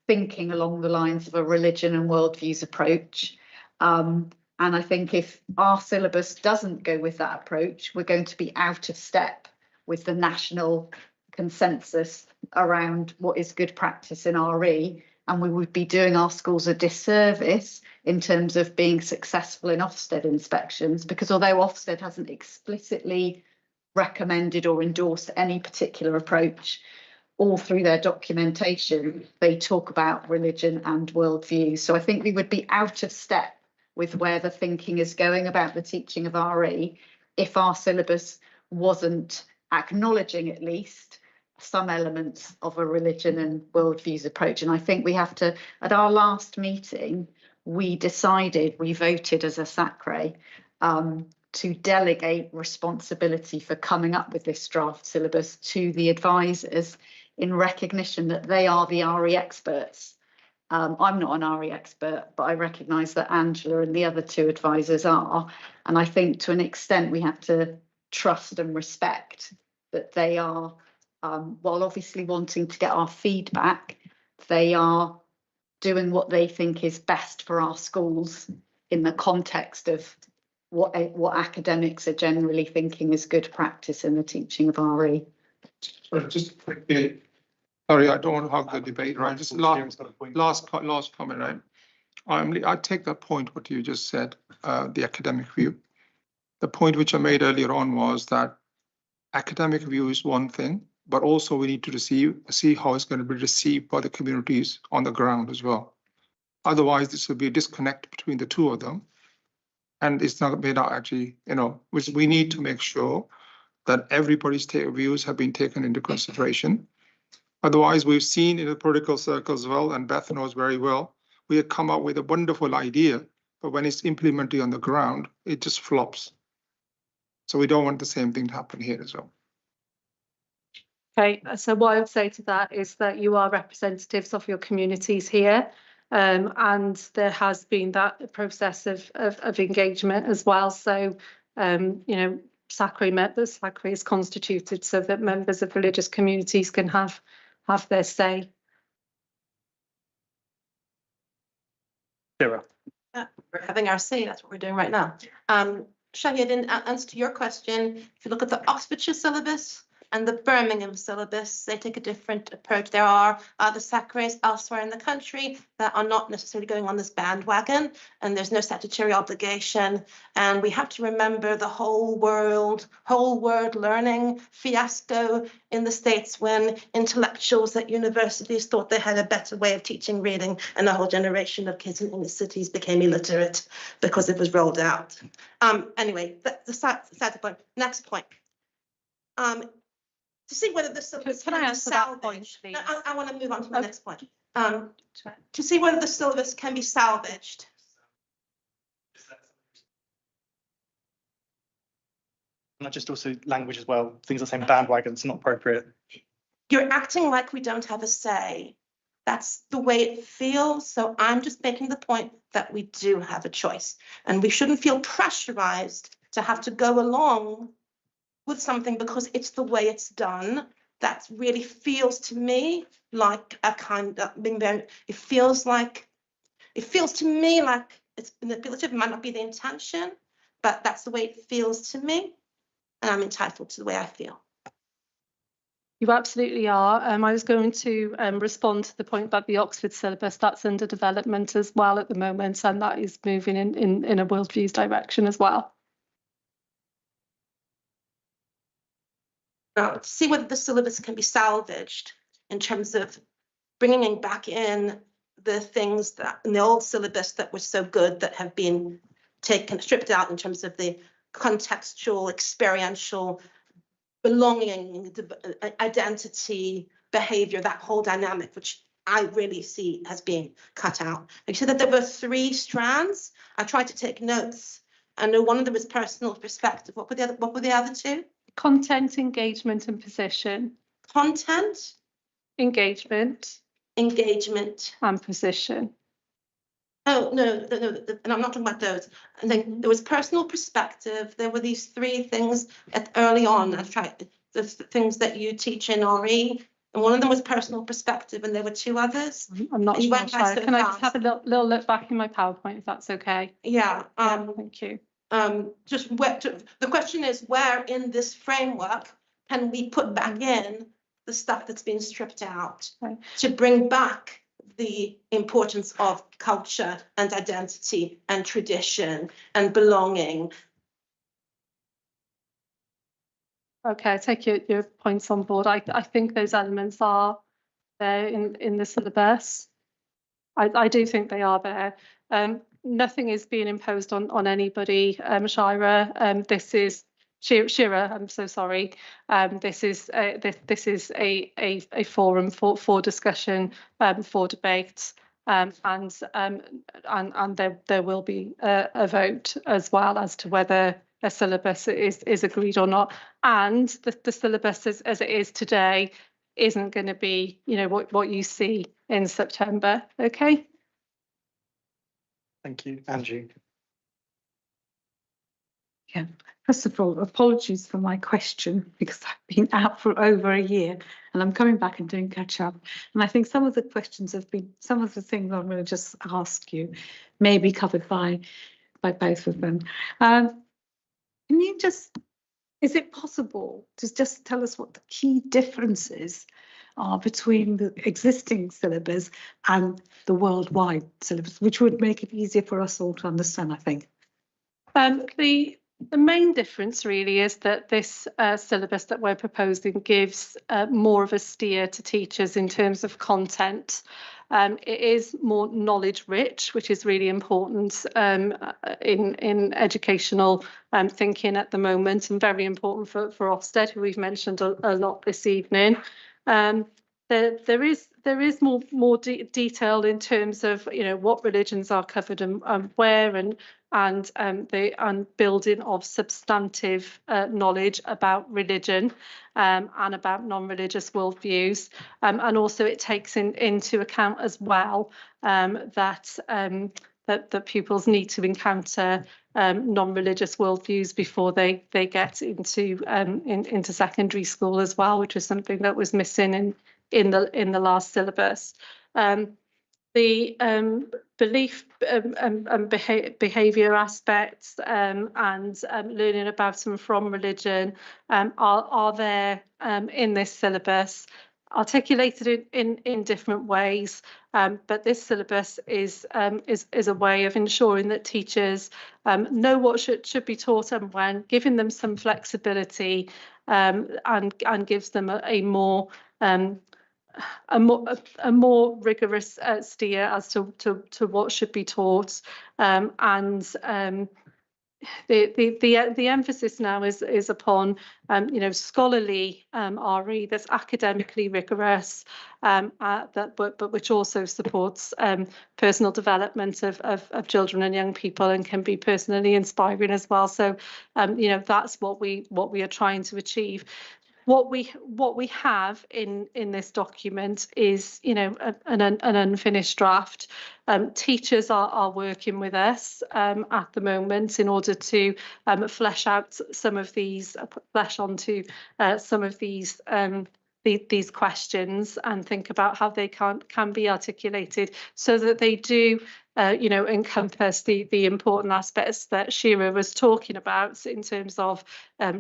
thinking along the lines of a religion and worldviews approach. And I think if our syllabus doesn't go with that approach, we're going to be out of step with the national consensus around what is good practice in RE. And we would be doing our schools a disservice in terms of being successful in Ofsted inspections, because although Ofsted hasn't explicitly recommended or endorsed any particular approach, all through their documentation, they talk about religion and worldview. So I think we would be out of step with where the thinking is going about the teaching of RE if our syllabus wasn't acknowledging at least some elements of a religion and worldviews approach. And I think we have to, at our last meeting, we voted as a Sacre to delegate responsibility for coming up with this draft syllabus to the advisors in recognition that they are the RE experts. I'm not an RE expert, but I recognise that Angela and the other two advisors are. And I think to an extent we have to trust and respect that they are, while obviously wanting to get our feedback, they are doing what they think is best for our schools in the context of what academics are generally thinking is good practice in the teaching of RE. Sorry, just quickly. Sorry, I don't want to hog the debate, right? Just last comment, right? I take that point, what you just said, the academic view. The point which I made earlier on was that academic view is one thing, but also we need to see how it's going to be received by the communities on the ground as well. Otherwise, this will be a disconnect between the two of them. And it's not may not actually, which we need to make sure that everybody's views have been taken into consideration. Otherwise, we've seen in the political circles as well, and Beth knows very well, we have come up with a wonderful idea, but when it's implemented on the ground, it just flops. So we don't want the same thing to happen here as well. Okay, so what I would say to that is that you are representatives of your communities here, and there has been that process of engagement as well. So, Sacre is constituted so that members of religious communities can have their say. Sarah. We're having our say, that's what we're doing right now. Shahid, in answer to your question, if you look at the Oxfordshire syllabus and the Birmingham syllabus, they take a different approach. There are other Sacres elsewhere in the country that are not necessarily going on this bandwagon, and there's no statutory obligation. And we have to remember the whole word learning fiasco in the States when intellectuals at universities thought they had a better way of teaching reading, and a whole generation of kids in inner cities became illiterate because it was rolled out. Anyway, the side point. Next point. To see whether the syllabus Can I answer that point, salvaged. please? No, I want to move on to the next point. To see whether the syllabus can be salvaged. Not just also language as well. Things are saying bandwagon's not appropriate. You're acting like we don't have a say. That's the way it feels. So I'm just making the point that we do have a choice, and we shouldn't feel pressurized to have to go along with something because it's the way it's done. That really feels to me like a kind of being very, it feels to me like it's manipulative. It might not be the intention, but that's the way it feels to me, and I'm entitled to the way I feel. You absolutely are. I was going to respond to the point about the Oxford syllabus. That's under development as well at the moment, and that is moving in a worldviews direction as well. Now, to see whether the syllabus can be salvaged in terms of bringing back in the things that in the old syllabus that were so good that have been stripped out in terms of the contextual, experiential, belonging, identity, behavior, that whole dynamic, which I really see has been cut out. You said that there were 3 strands. I tried to take notes. I know one of them is personal perspective. What were the other 2? Content, engagement, and position. Content, Engagement, and position. Oh, no, and I'm not talking about those. And then there was personal perspective. There were these 3 things early on. I tried the things that you teach in RE, and one of them was personal perspective, and there were 2 others. I'm not You sure. went by so Can I just fast. have a little look back in my PowerPoint if that's okay? Yeah. Thank you. The question is, where in this framework can we put back in the stuff that's been stripped out Right. to bring back the importance of culture and identity and tradition and belonging? Okay, I take your points on board. I think those elements are there in the syllabus. I do think they are there. Nothing is being imposed on anybody, Shira. This is Shira. I'm so sorry. This is a forum for discussion, for debate, and there will be a vote as well as to whether a syllabus is agreed or not. And the syllabus as it is today isn't going to be, what you see in September. Okay. Thank you, Angie. First of all, apologies for my question because I've been out for over a year and I'm coming back and doing catch up. And I think some of the questions have been, some of the things I'm going to just ask you may be covered by both of them. Can you just, is it possible to just tell us what the key differences are between the existing syllabus and the worldwide syllabus, which would make it easier for us all to understand, I think? The main difference really is that this syllabus that we're proposing gives more of a steer to teachers in terms of content. It is more knowledge rich, which is really important in educational thinking at the moment, and very important for Ofsted, who we've mentioned a lot this evening. There is more detail in terms of what religions are covered and where, and building of substantive knowledge about religion and about non-religious worldviews, and also it takes into account as well that pupils need to encounter non-religious worldviews before they get into secondary school as well, which was something that was missing in the last syllabus. The belief and behaviour aspects and learning about and from religion are there in this syllabus, articulated in different ways, but this syllabus is a way of ensuring that teachers know what should be taught and when, giving them some flexibility, and gives them a more rigorous steer as to what should be taught, and the emphasis now is upon scholarly RE that's academically rigorous, but which also supports personal development of children and young people and can be personally inspiring as well. So that's what we are trying to achieve. What we have in this document is an unfinished draft. Teachers are working with us at the moment in order to flesh onto some of these these questions and think about how they can be articulated so that they do encompass the important aspects that Shira was talking about in terms of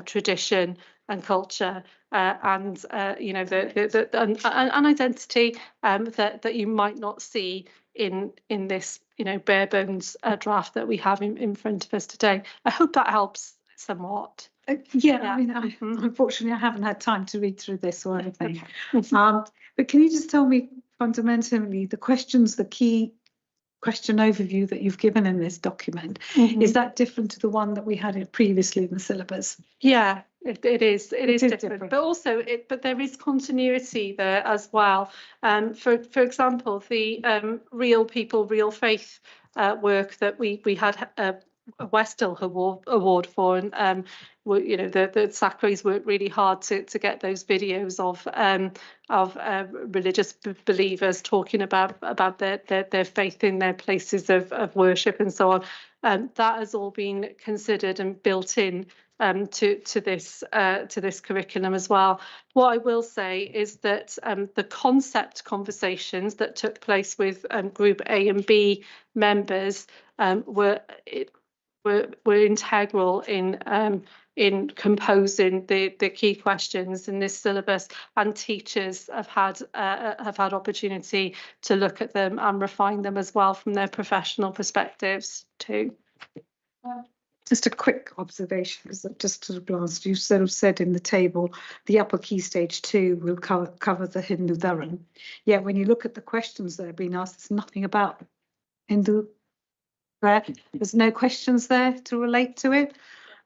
tradition and culture, and an identity that you might not see in this bare bones draft that we have in front of us today. I hope that helps somewhat. Yeah, I mean, unfortunately, I haven't had time to read through this or anything. But can you just tell me fundamentally the questions, the key question overview that you've given in this document, is that different to the one that we had previously in the syllabus? Yeah, it is different, but also but there is continuity there as well. For example, the Real People, Real Faith work that we had a Westhill award for, and the Sacres worked really hard to get those videos of religious believers talking about their faith in their places of worship and so on. That has all been considered and built in to this curriculum as well. What I will say is that the concept conversations that took place with Group A and B members were integral in composing the key questions in this syllabus, and teachers have had opportunity to look at them and refine them as well from their professional perspectives too. Just a quick observation, because just at a glance, you sort of said in the table, the upper key stage 2 will cover the Hindu Dharam. Yet when you look at the questions that have been asked, there's nothing about Hindu there. There's no questions there to relate to it.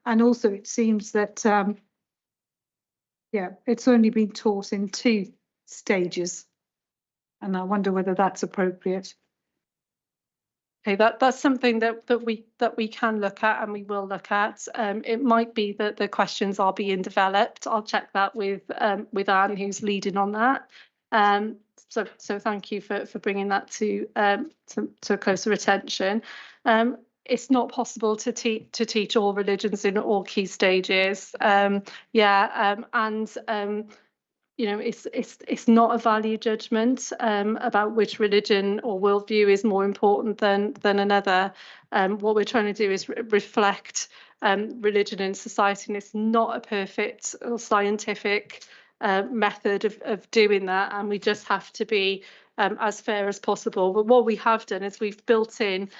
And also it seems that, it's only been taught in 2 stages. And I wonder whether that's appropriate. Okay, that's something that we can look at and we will look at. It might be that the questions are being developed. I'll check that with Anne, who's leading on that. So thank you for bringing that to closer attention. it's not possible to teach all religions in all key stages. You know, it's not a value judgment about which religion or worldview is more important than another. What we're trying to do is reflect religion in society, and it's not a perfect or scientific method of doing that, and we just have to be as fair as possible. But what we have done is we've built in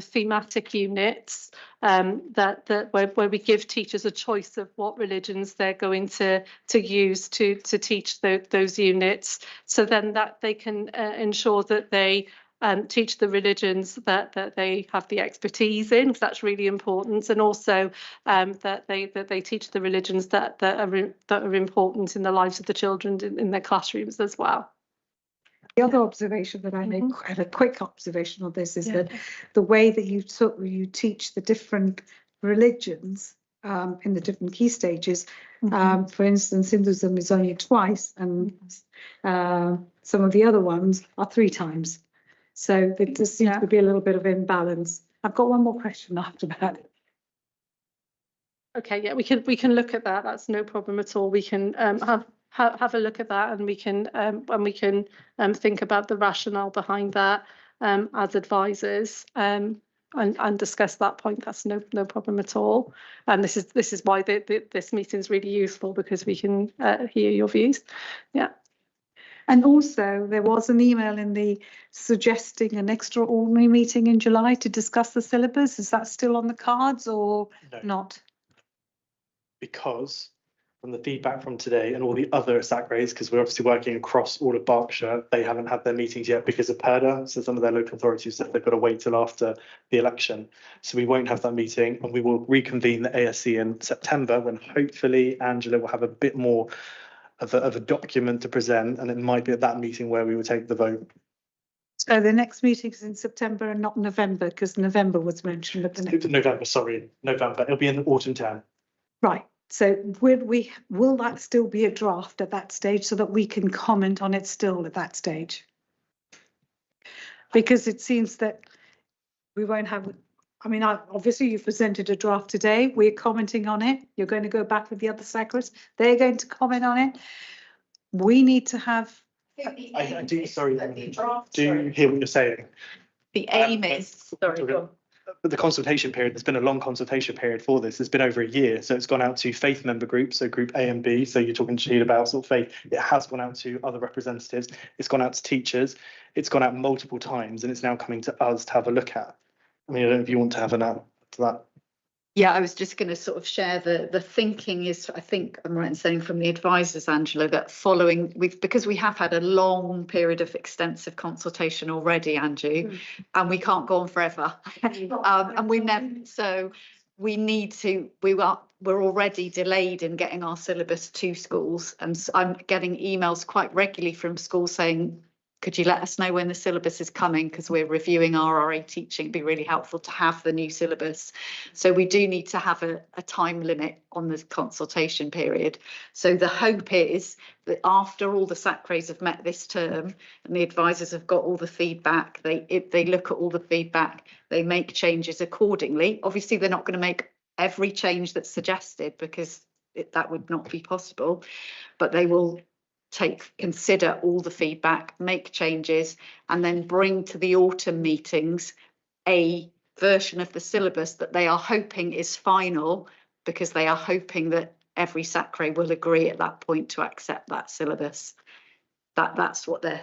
thematic units where we give teachers a choice of what religions they're going to use to teach those units, so then that they can ensure that they teach the religions that they have the expertise in, because that's really important, and also that they teach the religions that are important in the lives of the children in their classrooms as well. The other observation that I make, and a quick observation on this, is that the way that you teach the different religions in the different key stages, for instance, Hinduism is only twice, and some of the other ones are 3 times. So there just seems to be a little bit of imbalance. I've got one more question after that. Okay, yeah, we can look at that. That's no problem at all. We can have a look at that, and we can think about the rationale behind that as advisors, and discuss that point. That's no problem at all. And this is why this meeting is really useful, because we can hear your views. Yeah. And also, there was an email in the suggesting an extraordinary meeting in July to discuss the syllabus. Is that still on the cards or not? Because from the feedback from today and all the other Sacres, because we're obviously working across all of Berkshire, they haven't had their meetings yet because of PERDA. So some of their local authorities said they've got to wait till after the election. So we won't have that meeting, and we will reconvene the ASC in September, when hopefully Angela will have a bit more of a document to present, and it might be at that meeting where we will take the vote. So the next meeting is in September and not November, because November was mentioned at the next. November. It'll be in the autumn term. Right. So will that still be a draft at that stage, so that we can comment on it still at that stage? Because it seems that we won't have. I mean, obviously you've presented a draft today. We're commenting on it. You're going to go back with the other Sacres. They're going to comment on it. We need to have. I do. Sorry. Do you hear what you're saying? The aim is, sorry, go on. But the consultation period, there's been a long consultation period for this. It's been over a year. So it's gone out to faith member groups, so group A and B. So you're talking to about sort of faith. It has gone out to other representatives. It's gone out to teachers. It's gone out multiple times, and it's now coming to us to have a look at. I mean, I don't know if you want to have an out to that. Yeah, I was just going to sort of share the thinking is, I think I'm right in saying from the advisors, Angela, that because we have had a long period of extensive consultation already, Andrew, and we can't go on forever. And we never, so we need to, we're already delayed in getting our syllabus to schools. And so I'm getting emails quite regularly from schools saying, could you let us know when the syllabus is coming, because we're reviewing our RA teaching. It'd be really helpful to have the new syllabus. So we do need to have a time limit on the consultation period. So the hope is that after all the Sacres have met this term and the advisors have got all the feedback, they look at all the feedback, they make changes accordingly. Obviously, they're not going to make every change that's suggested, because that would not be possible, but they will consider all the feedback, make changes, and then bring to the autumn meetings a version of the syllabus that they are hoping is final, because they are hoping that every Sacre will agree at that point to accept that syllabus. That's what the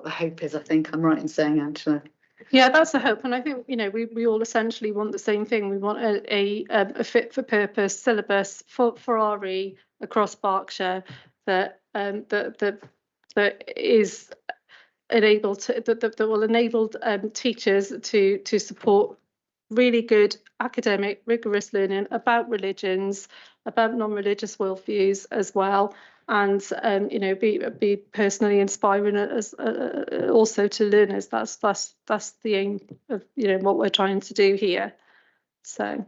hope is. I think I'm right in saying, Angela. Yeah, that's the hope, and I think we all essentially want the same thing. We want a fit for purpose syllabus for RE across Berkshire that is enabled to that will enable teachers to support really good academic rigorous learning about religions, about non-religious worldviews as well, and be personally inspiring as also to learners. That's the aim of what we're trying to do here. So.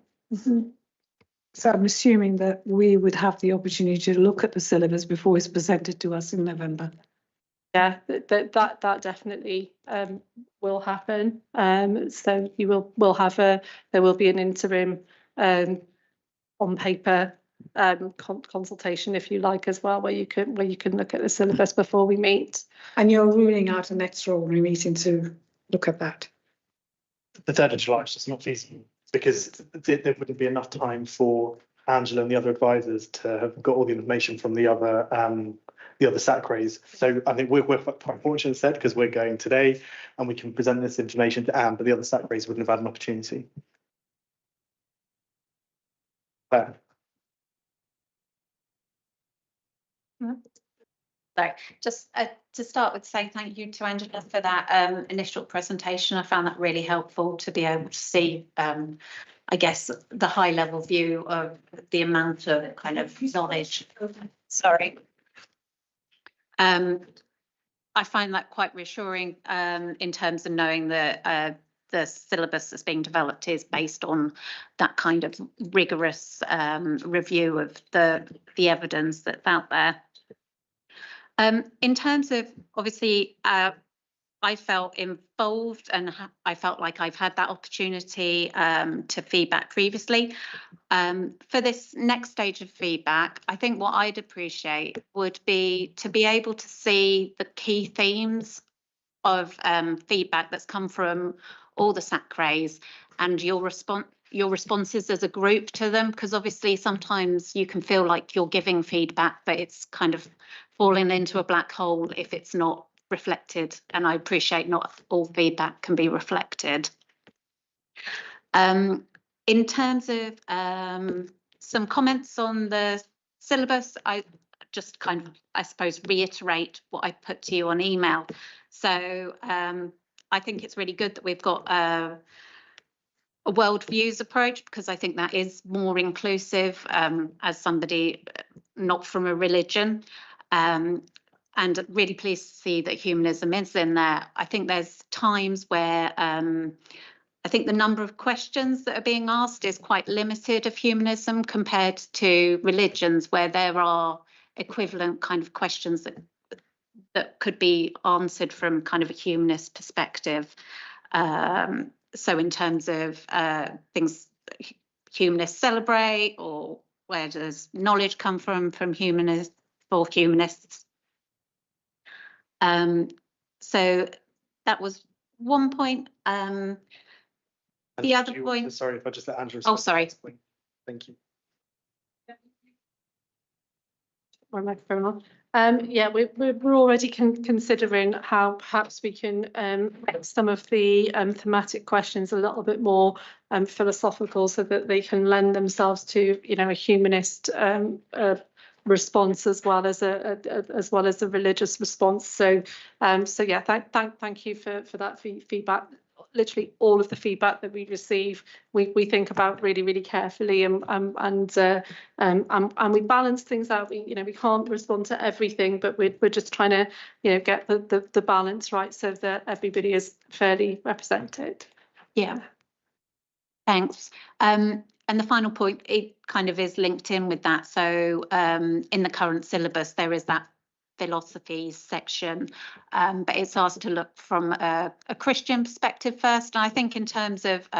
So I'm assuming that we would have the opportunity to look at the syllabus before it's presented to us in November. yeah, that definitely will happen. So you will have there will be an interim on paper consultation, if you like, as well, where you can look at the syllabus before we meet. And you're ruling out an extraordinary meeting to look at that? The 3rd of July is just not feasible because there wouldn't be enough time for Angela and the other advisors to have got all the information from the other Sacres. So I think we're quite fortunate instead because we're going today and we can present this information to Anne, but the other Sacres wouldn't have had an opportunity. So just to start with, say thank you to Angela for that initial presentation. I found that really helpful to be able to see, I guess, the high level view of the amount of kind of knowledge. Sorry. I find that quite reassuring in terms of knowing that the syllabus that's being developed is based on that kind of rigorous review of the evidence that's out there. In terms of, obviously, I felt involved and I felt like I've had that opportunity to feedback previously. For this next stage of feedback, I think what I'd appreciate would be to be able to see the key themes of feedback that's come from all the Sacres and your responses as a group to them, because obviously sometimes you can feel like you're giving feedback, but it's kind of falling into a black hole if it's not reflected. And I appreciate not all feedback can be reflected. In terms of some comments on the syllabus, I just kind of, I suppose, reiterate what I put to you on email. So I think it's really good that we've got a worldviews approach, because I think that is more inclusive as somebody not from a religion. And really pleased to see that humanism is in there. I think there's times where I think the number of questions that are being asked is quite limited of humanism compared to religions, where there are equivalent kind of questions that could be answered from kind of a humanist perspective. So in terms of things humanists celebrate, or where does knowledge come from humanists, for humanists. So that was one point. The other point. Sorry if I just let Andrew. Oh, sorry. Thank you. My microphone on. Yeah, we're already considering how perhaps we can make some of the thematic questions a little bit more philosophical, so that they can lend themselves to, you know, a humanist response as well as a religious response. So so yeah, thank you for that feedback. Literally all of the feedback that we receive, we think about really carefully, and we balance things out. We can't respond to everything, but we're just trying to, you know, get the balance right so that everybody is fairly represented. Yeah, thanks. And the final point, it kind of is linked in with that. So in the current syllabus, there is that philosophy section, but it's asked to look from a Christian perspective first. And I think in terms of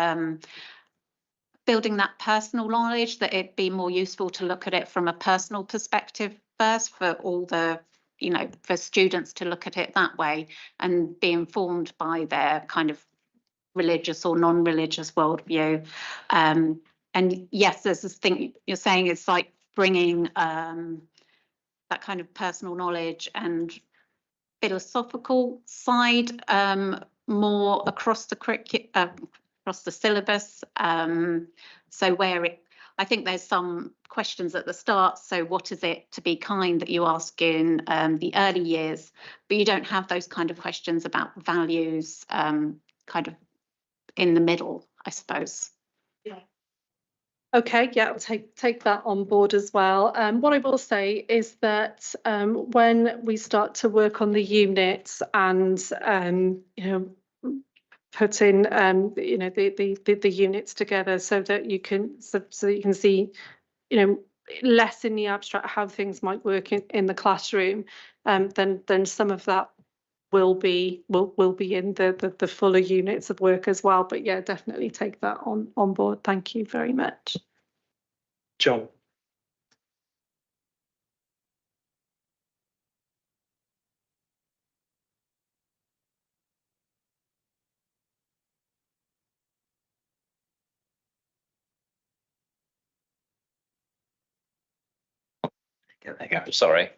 building that personal knowledge, that it'd be more useful to look at it from a personal perspective first, for all the, you know, for students to look at it that way and be informed by their kind of religious or non-religious worldview. And yes, there's this thing you're saying, it's like bringing that kind of personal knowledge and philosophical side more across the across the syllabus. So where I think there's some questions at the start. So what is it to be kind that you ask in the early years, but you don't have those kind of questions about values kind of in the middle, I suppose. Yeah. Okay, yeah, I'll take that on board as well. What I will say is that when we start to work on the units and you know, put in you know, the units together, so that you can see, you know, less in the abstract how things might work in the classroom, then some of that will be in the fuller units of work as well. But yeah, definitely take that on board. Thank you very much. John. There you go. Sorry.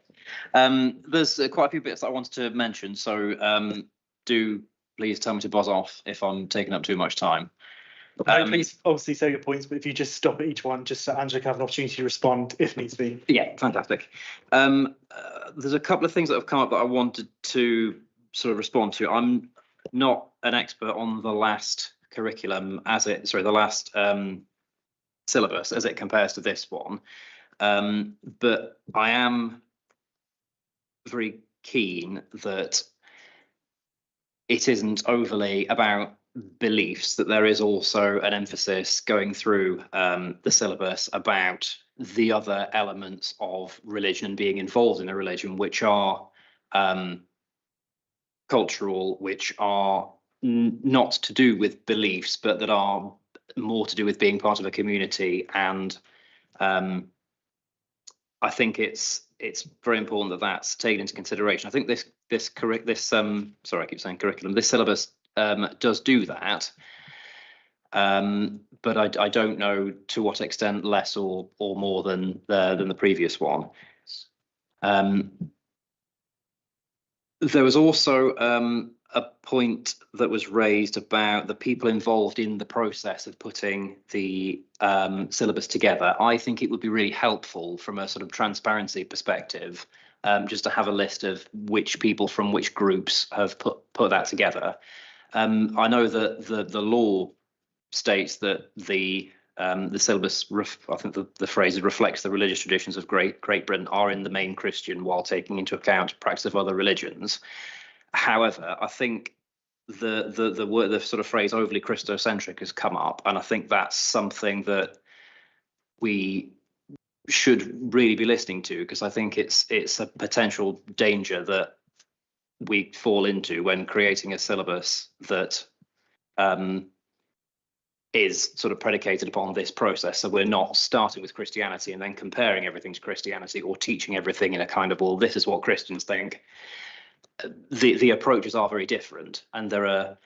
There's quite a few bits I wanted to mention, so do please tell me to buzz off if I'm taking up too much time. Please obviously say your points, but if you just stop at each one, just so Angela can have an opportunity to respond if needs be. Yeah, fantastic. There's a couple of things that have come up that I wanted to sort of respond to. I'm not an expert on the last curriculum the last syllabus as it compares to this one. But I am very keen that it isn't overly about beliefs, that there is also an emphasis going through the syllabus about the other elements of religion and being involved in a religion, which are cultural, which are not to do with beliefs, but that are more to do with being part of a community. And I think it's very important that that's taken into consideration. I think this syllabus does do that, but I don't know to what extent less or more than the previous one. There was also a point that was raised about the people involved in the process of putting the syllabus together. I think it would be really helpful from a sort of transparency perspective, just to have a list of which people from which groups have put that together. I know that the law states that the syllabus, I think the phrase is, reflects the religious traditions of Great Britain are in the main Christian while taking into account practice of other religions. However, I think the word, the sort of phrase overly Christocentric has come up, and I think that's something that we should really be listening to, because I think it's a potential danger that we fall into when creating a syllabus that is sort of predicated upon this process. So we're not starting with Christianity and then comparing everything to Christianity, or teaching everything in a kind of, well, this is what Christians think. The approaches are very different, and there are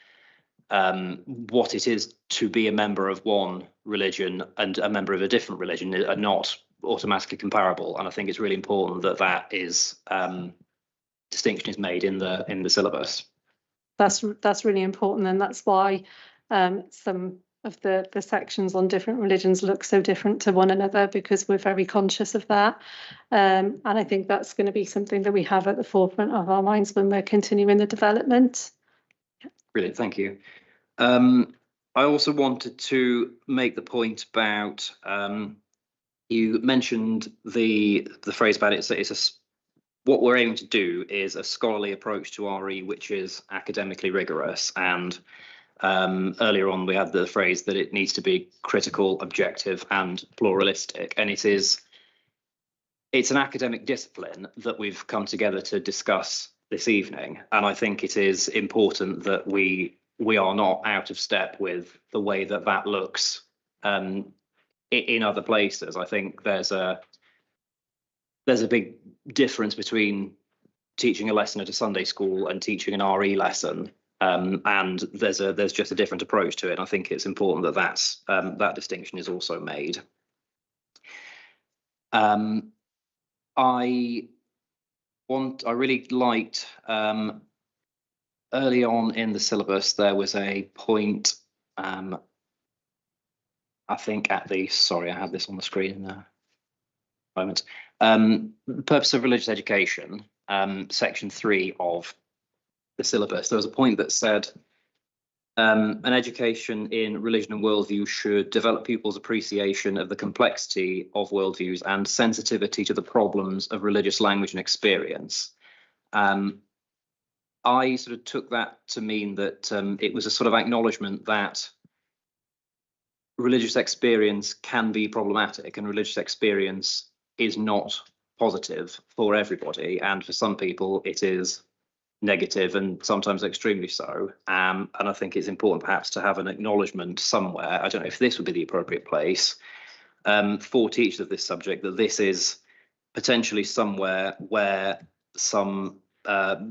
what it is to be a member of one religion and a member of a different religion are not automatically comparable. And I think it's really important that that is distinction is made in the syllabus. That's really important, and that's why some of the sections on different religions look so different to one another, because we're very conscious of that. And I think that's going to be something that we have at the forefront of our minds when we're continuing the development. Brilliant, thank you. I also wanted to make the point about, you mentioned the phrase about what we're aiming to do is a scholarly approach to RE, which is academically rigorous. And earlier on, we had the phrase that it needs to be critical, objective, and pluralistic. And it's an academic discipline that we've come together to discuss this evening. And I think it is important that we are not out of step with the way that looks in other places. I think there's a big difference between teaching a lesson at a Sunday school and teaching an RE lesson. And there's just a different approach to it. And I think it's important that that distinction is also made. I really liked early on in the syllabus, there was a point, I think sorry, I have this on the screen in a moment. The purpose of religious education, section 3 of the syllabus, there was a point that said an education in religion and worldview should develop pupils' appreciation of the complexity of worldviews and sensitivity to the problems of religious language and experience. I sort of took that to mean that it was a sort of acknowledgement that religious experience can be problematic, and religious experience is not positive for everybody, and for some people it is negative and sometimes extremely so. And I think it's important perhaps to have an acknowledgement somewhere, I don't know if this would be the appropriate place, for teachers of this subject, that this is potentially somewhere where some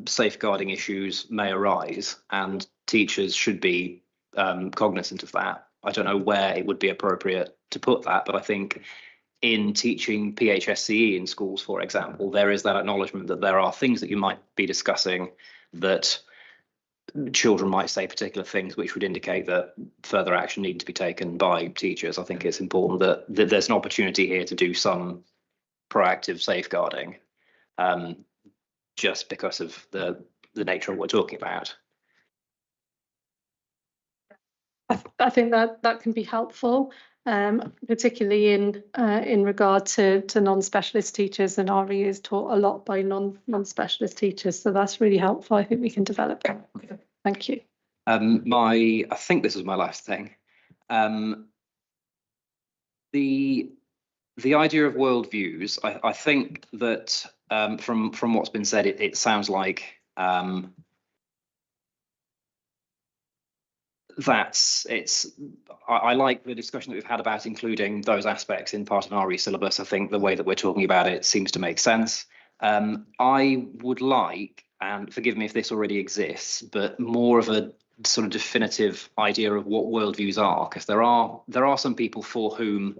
safeguarding issues may arise, and teachers should be cognizant of that. I don't know where it would be appropriate to put that, but I think in teaching PHSCE in schools, for example, there is that acknowledgement that there are things that you might be discussing that children might say particular things which would indicate that further action needs to be taken by teachers. I think it's important that there's an opportunity here to do some proactive safeguarding, just because of the nature of what we're talking about. I think that can be helpful, particularly in regard to non-specialist teachers, and RE is taught a lot by non-specialist teachers, so that's really helpful. I think we can develop that. Thank you. I think this is my last thing. The idea of worldviews, I think that from what's been said, it sounds like I like the discussion that we've had about including those aspects in part of an RE syllabus. I think the way that we're talking about it seems to make sense. I would like, and forgive me if this already exists, but more of a sort of definitive idea of what worldviews are, because there are some people for whom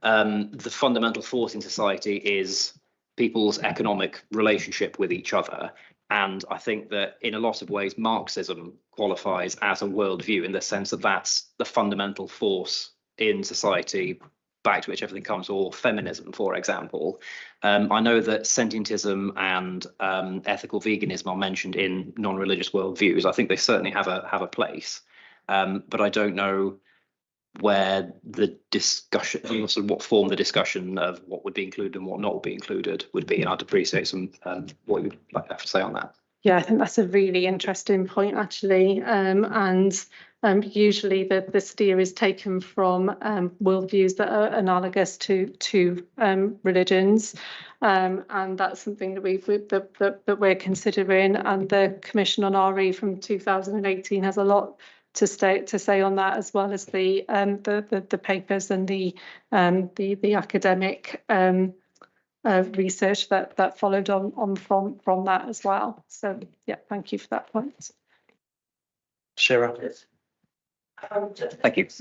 the fundamental force in society is people's economic relationship with each other. And I think that in a lot of ways, Marxism qualifies as a worldview in the sense that that's the fundamental force in society, back to which everything comes, or feminism, for example. I know that sentientism and ethical veganism are mentioned in non-religious worldviews. I think they certainly have a place, but I don't know where the discussion, sort of what form the discussion of what would be included and what not would be included would be. And I'd appreciate some what you'd like to have to say on that. Yeah, I think that's a really interesting point, actually. Usually the steer is taken from worldviews that are analogous to religions, and that's something that we're considering. And the Commission on RE from 2018 has a lot to say on that, as well as the papers and the academic research that followed on from that as well. So yeah, thank you for that point. Shira. Thank you. Just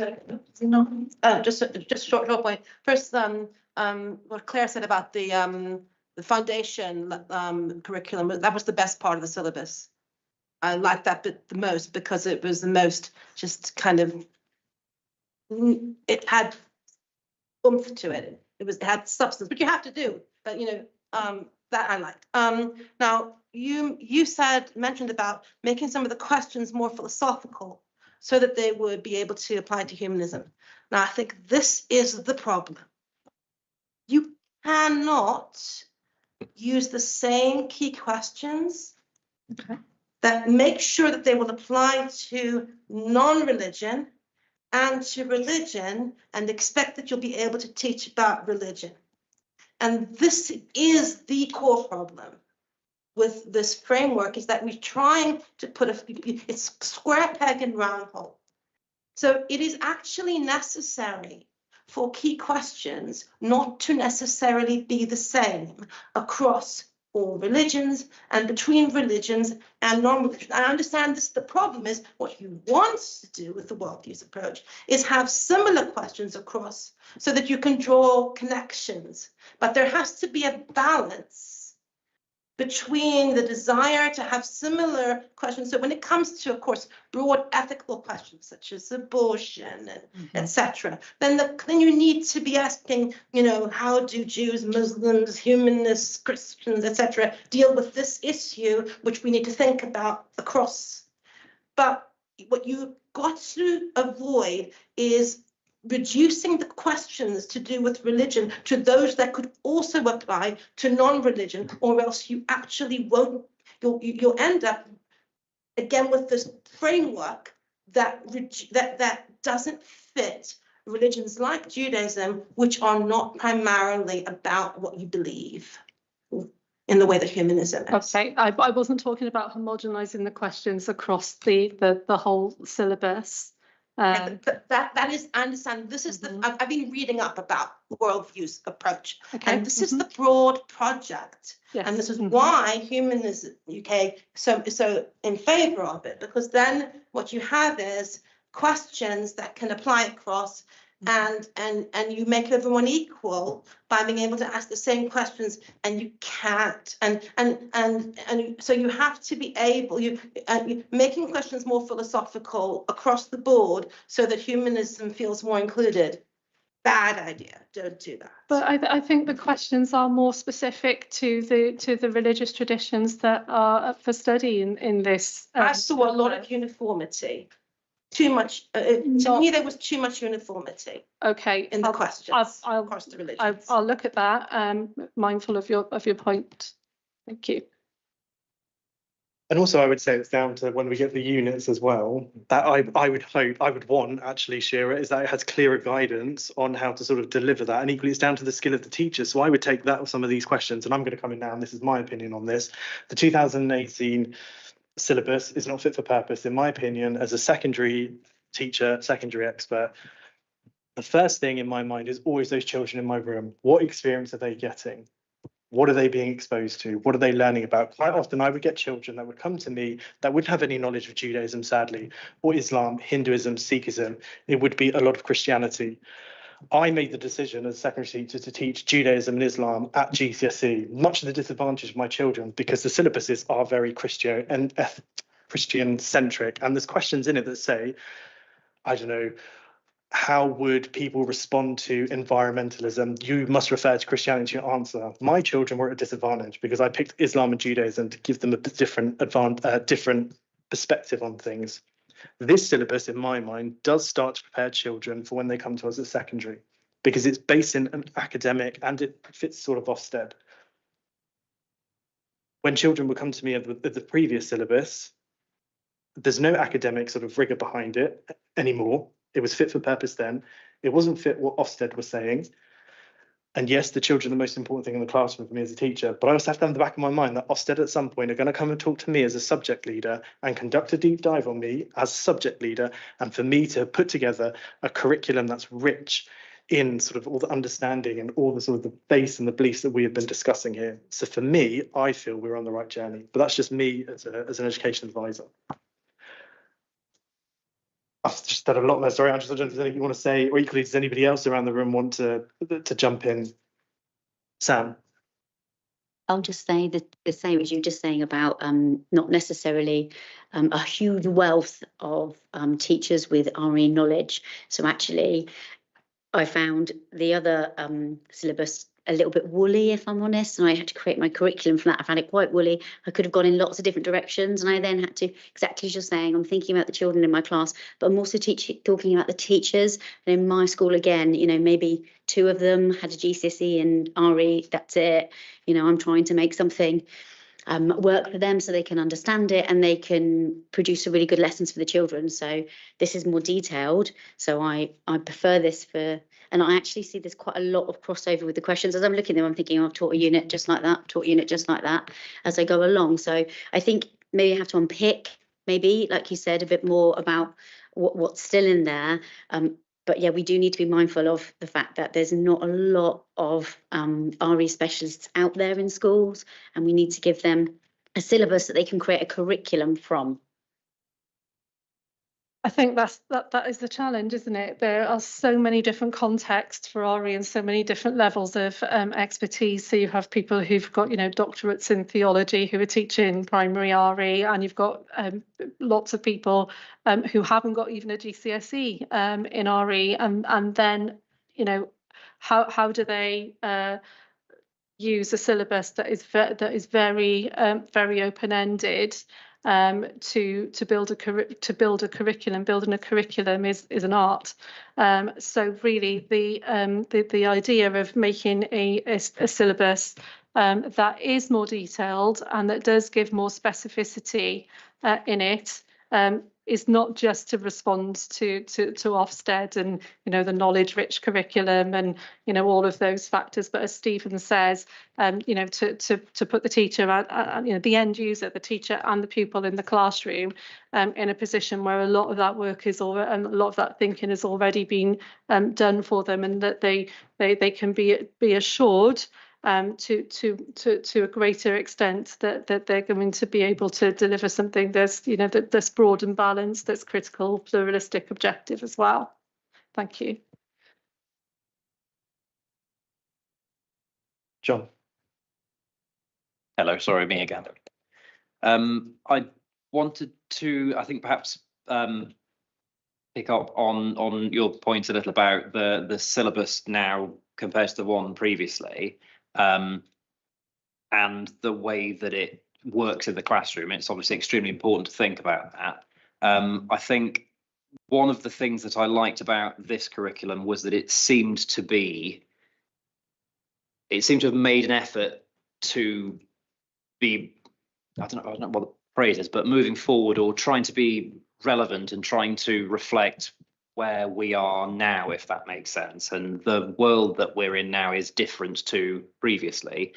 a short point. First, what Claire said about the foundation curriculum, that was the best part of the syllabus. I liked that bit the most because it was the most just kind of, it had oomph to it. It had substance, which you have to do, but that I liked. Now you mentioned about making some of the questions more philosophical so that they would be able to apply to humanism. Now I think this is the problem. You cannot use the same key questions that make sure that they will apply to non-religion and to religion and expect that you'll be able to teach about religion. And this is the core problem with this framework, is that we're trying to put it's square peg and round hole. So it is actually necessary for key questions not to necessarily be the same across all religions and between religions and non-religions. I understand this. The problem is what you want to do with the worldviews approach is have similar questions across so that you can draw connections. But there has to be a balance between the desire to have similar questions. So when it comes to, of course, broad ethical questions such as abortion and etc., then you need to be asking, how do Jews, Muslims, humanists, Christians, etc., deal with this issue, which we need to think about across. But what you've got to avoid is reducing the questions to do with religion to those that could also apply to non-religion, or else you actually won't, you'll end up again with this framework that doesn't fit religions like Judaism, which are not primarily about what you believe. in the way that humanism is. Okay, I wasn't talking about homogenising the questions across the whole syllabus. That is, I understand. This is the, I've been reading up about worldviews approach, and this is the broad project. Yes. And this is why Humanism UK so in favour of it, because then what you have is questions that can apply across, and you make everyone equal by being able to ask the same questions, and you can't, and so you have to be able, making questions more philosophical across the board so that humanism feels more included. Bad idea. Don't do that. But I think the questions are more specific to the religious traditions that are up for study in this. I saw a lot of uniformity. Too much. To me, there was too much uniformity. Okay. In the questions I'll across the religions. I'll look at that. Mindful of your point. Thank you. And also, I would say it's down to when we get the units as well, that I would hope, I would want actually, Shira, is that it has clearer guidance on how to sort of deliver that. And equally, it's down to the skill of the teacher. So I would take that with some of these questions, and I'm going to come in now, and this is my opinion on this. The 2018 syllabus is not fit for purpose, in my opinion, as a secondary teacher, secondary expert. The first thing in my mind is always those children in my room. What experience are they getting? What are they being exposed to? What are they learning about? Quite often I would get children that would come to me that wouldn't have any knowledge of Judaism, sadly, or Islam, Hinduism, Sikhism. It would be a lot of Christianity. I made the decision as a secondary teacher to teach Judaism and Islam at GCSE, much to the disadvantage of my children, because the syllabuses are very Christian and Christian-centric. And there's questions in it that say, I don't know, how would people respond to environmentalism? You must refer to Christianity to answer. My children were at a disadvantage because I picked Islam and Judaism to give them a different perspective on things. This syllabus, in my mind, does start to prepare children for when they come to us at secondary, because it's based in an academic and it fits sort of Ofsted. When children would come to me at the previous syllabus, there's no academic sort of rigor behind it anymore. It was fit for purpose then. It wasn't fit what Ofsted was saying. And yes, the children are the most important thing in the classroom for me as a teacher, but I also have to have in the back of my mind that Ofsted at some point are going to come and talk to me as a subject leader and conduct a deep dive on me as a subject leader, and for me to put together a curriculum that's rich in sort of all the understanding and all the sort of the base and the beliefs that we have been discussing here. So for me, I feel we're on the right journey, but that's just me as an education advisor. I've just said a lot there. Sorry, I don't know if there's anything you want to say, or equally, does anybody else around the room want to jump in? Sam? I'll just say the same as you just saying about not necessarily a huge wealth of teachers with RE knowledge. So actually, I found the other syllabus a little bit woolly, if I'm honest, and I had to create my curriculum from that. I found it quite woolly. I could have gone in lots of different directions, and I then had to, exactly as you're saying, I'm thinking about the children in my class, but I'm also talking about the teachers. And in my school, again, you know, maybe 2 of them had a GCSE and RE, that's it. You know, I'm trying to make something work for them so they can understand it and they can produce a really good lessons for the children. So this is more detailed. So I prefer this for, and I actually see there's quite a lot of crossover with the questions. As I'm looking at them, I'm thinking, oh, I've taught a unit just like that, taught a unit just like that as I go along. So I think maybe I have to unpick, maybe, like you said, a bit more about what's still in there. But yeah, we do need to be mindful of the fact that there's not a lot of RE specialists out there in schools, and we need to give them a syllabus that they can create a curriculum from. I think that is the challenge, isn't it? There are so many different contexts for RE and so many different levels of expertise. So you have people who've got, you know, doctorates in theology who are teaching primary RE, and you've got lots of people who haven't got even a GCSE in RE, and then, you know, how do they use a syllabus that is very open-ended? To build a curriculum. Building a curriculum is an art. So really, the idea of making a syllabus that is more detailed and that does give more specificity in it is not just to respond to Ofsted and, you know, the knowledge-rich curriculum and, you know, all of those factors, but as Stephen says, you know, to put the teacher, you know, the end user, the teacher and the pupil in the classroom in a position where a lot of that work is already, and a lot of that thinking has already been done for them, and that they can be assured to a greater extent that they're going to be able to deliver something that's, you know, that's broad and balanced, that's critical, pluralistic, objective as well. Thank you. John. Hello, sorry, me again. I wanted to, I think perhaps pick up on your point a little about the syllabus now compared to the one previously. And the way that it works in the classroom. It's obviously extremely important to think about that. I think one of the things that I liked about this curriculum was that it seemed to have made an effort to be, I don't know what the phrase is, but moving forward or trying to be relevant and trying to reflect where we are now, if that makes sense. And the world that we're in now is different to previously.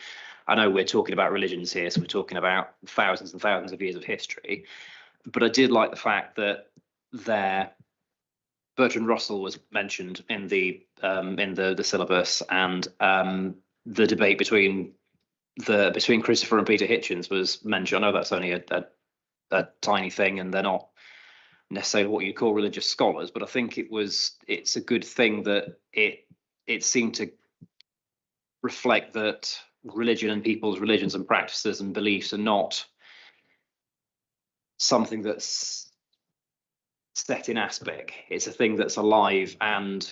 I know we're talking about religions here, so we're talking about thousands and thousands of years of history. But I did like the fact that Bertrand Russell was mentioned in the syllabus, and the debate between Christopher and Peter Hitchens was mentioned. I know that's only a tiny thing, and they're not necessarily what you call religious scholars, but I think it's a good thing that it seemed to reflect that religion and people's religions and practices and beliefs are not something that's set in aspect. It's a thing that's alive and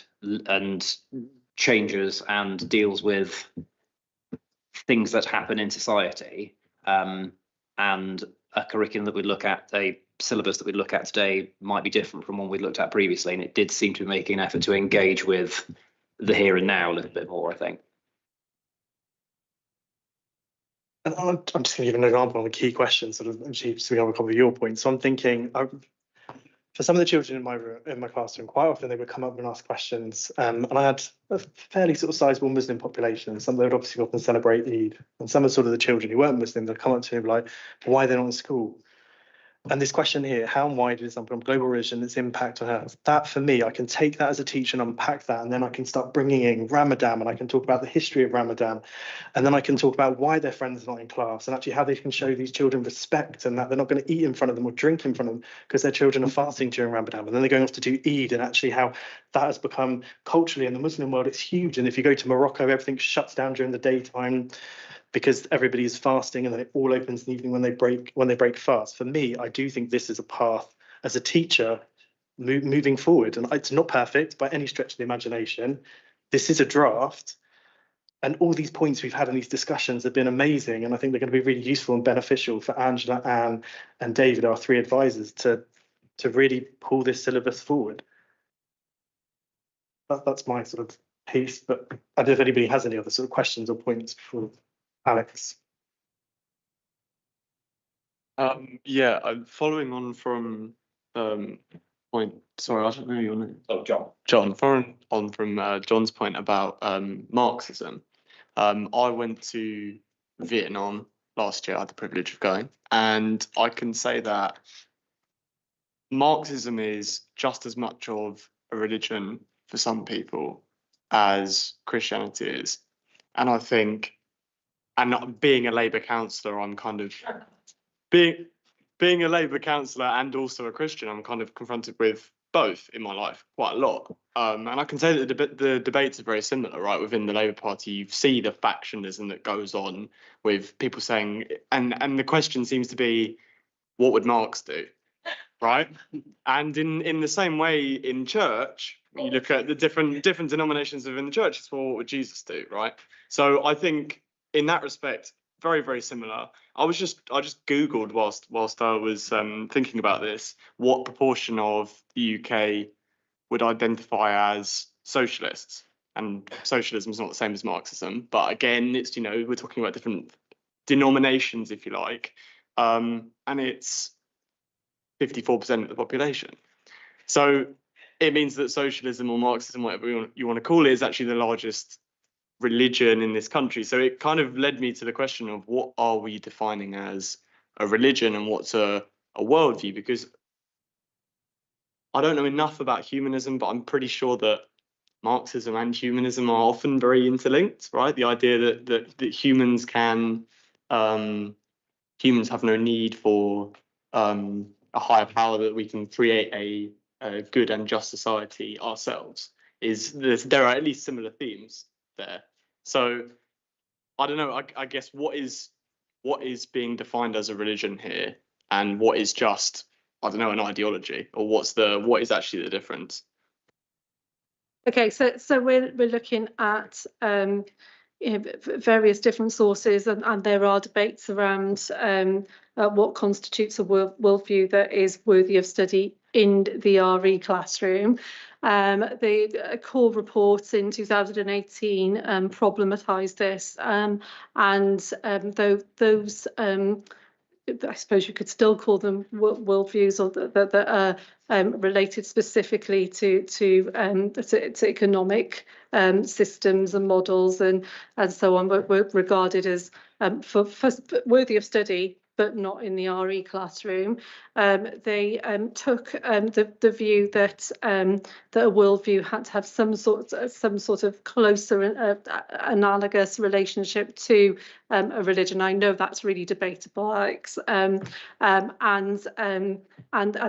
changes and deals with things that happen in society. And a curriculum that we look at, a syllabus that we look at today might be different from one we looked at previously. And it did seem to be making an effort to engage with the here and now a little bit more, I think. And I'm just going to give an example on a key question, sort of, actually, so we have a couple of your points. So I'm thinking, for some of the children in my classroom, quite often they would come up and ask questions. And I had a fairly sort of sizable Muslim population. Some they would obviously often celebrate Eid. And some of sort of the children who weren't Muslim, they'd come up to me and be like, why they're not in school? And this question here, how and why did Islam become global religion, its impact on health? That, for me, I can take that as a teacher and unpack that, and then I can start bringing in Ramadan, and I can talk about the history of Ramadan, and then I can talk about why their friends are not in class, and actually how they can show these children respect, and that they're not going to eat in front of them or drink in front of them because their children are fasting during Ramadan, and then they're going off to do Eid, and actually how that has become culturally in the Muslim world, it's huge. And if you go to Morocco, everything shuts down during the daytime because everybody is fasting, and then it all opens in the evening when they break fast. For me, I do think this is a path as a teacher moving forward, and it's not perfect by any stretch of the imagination. This is a draft, and all these points we've had in these discussions have been amazing, and I think they're going to be really useful and beneficial for Angela, Anne, and David, our three advisors, to really pull this syllabus forward. That's my sort of piece, but I don't know if anybody has any other sort of questions or points for Alex. Yeah, following on from point. Sorry, I don't know your name. Oh, John. John. Following on from John's point about Marxism. I went to Vietnam last year. I had the privilege of going, and I can say that Marxism is just as much of a religion for some people as Christianity is, and I think. And not being a Labour councillor, I'm kind of being a Labour councillor and also a Christian. I'm kind of confronted with both in my life quite a lot. And I can say that the debates are very similar, right? Within the Labour Party, you see the factionalism that goes on with people saying, and the question seems to be, what would Marx do, right? And in the same way in church, you look at the different denominations within the church. It's well, what would Jesus do, right? So I think. In that respect, very, very similar. I just Googled whilst I was thinking about this, what proportion of the UK would identify as socialists. And socialism is not the same as Marxism, but again, it's, you know, we're talking about different denominations, if you like. And it's 54% of the population. So it means that socialism or Marxism, whatever you want to call it, is actually the largest religion in this country. So it kind of led me to the question of what are we defining as a religion and what's a worldview? Because I don't know enough about humanism, but I'm pretty sure that Marxism and humanism are often very interlinked, right? The idea that humans can humans have no need for a higher power, that we can create a good and just society ourselves. There are at least similar themes there. So I don't know. I guess what is being defined as a religion here, and what is just, I don't know, an ideology, or what is actually the difference? Okay, so we're looking at various different sources, and there are debates around what constitutes a worldview that is worthy of study in the RE classroom. The core report in 2018 problematised this, and those I suppose you could still call them worldviews, or that are related specifically to economic systems and models and so on, but were regarded as for worthy of study, but not in the RE classroom. They took the view that that a worldview had to have some sort of closer analogous relationship to a religion. I know that's really debatable, Alex, and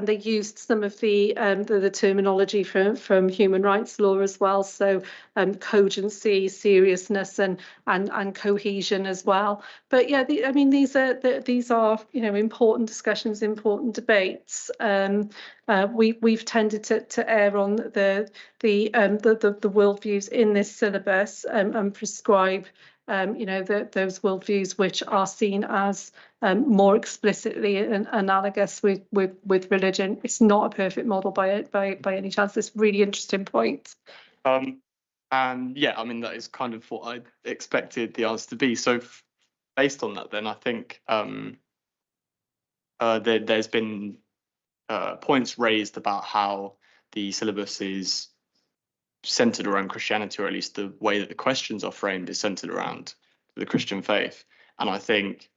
they used some of the terminology from human rights law as well. So cogency, seriousness, and cohesion as well. But yeah, I mean, these are important discussions, important debates. We've tended to err on the worldviews in this syllabus and prescribe those worldviews which are seen as more explicitly analogous with religion. It's not a perfect model by any chance. It's a really interesting point. And yeah, I mean, that is kind of what I expected the answer to be. So based on that, then I think there's been points raised about how the syllabus is centered around Christianity, or at least the way that the questions are framed is centered around the Christian faith. And I think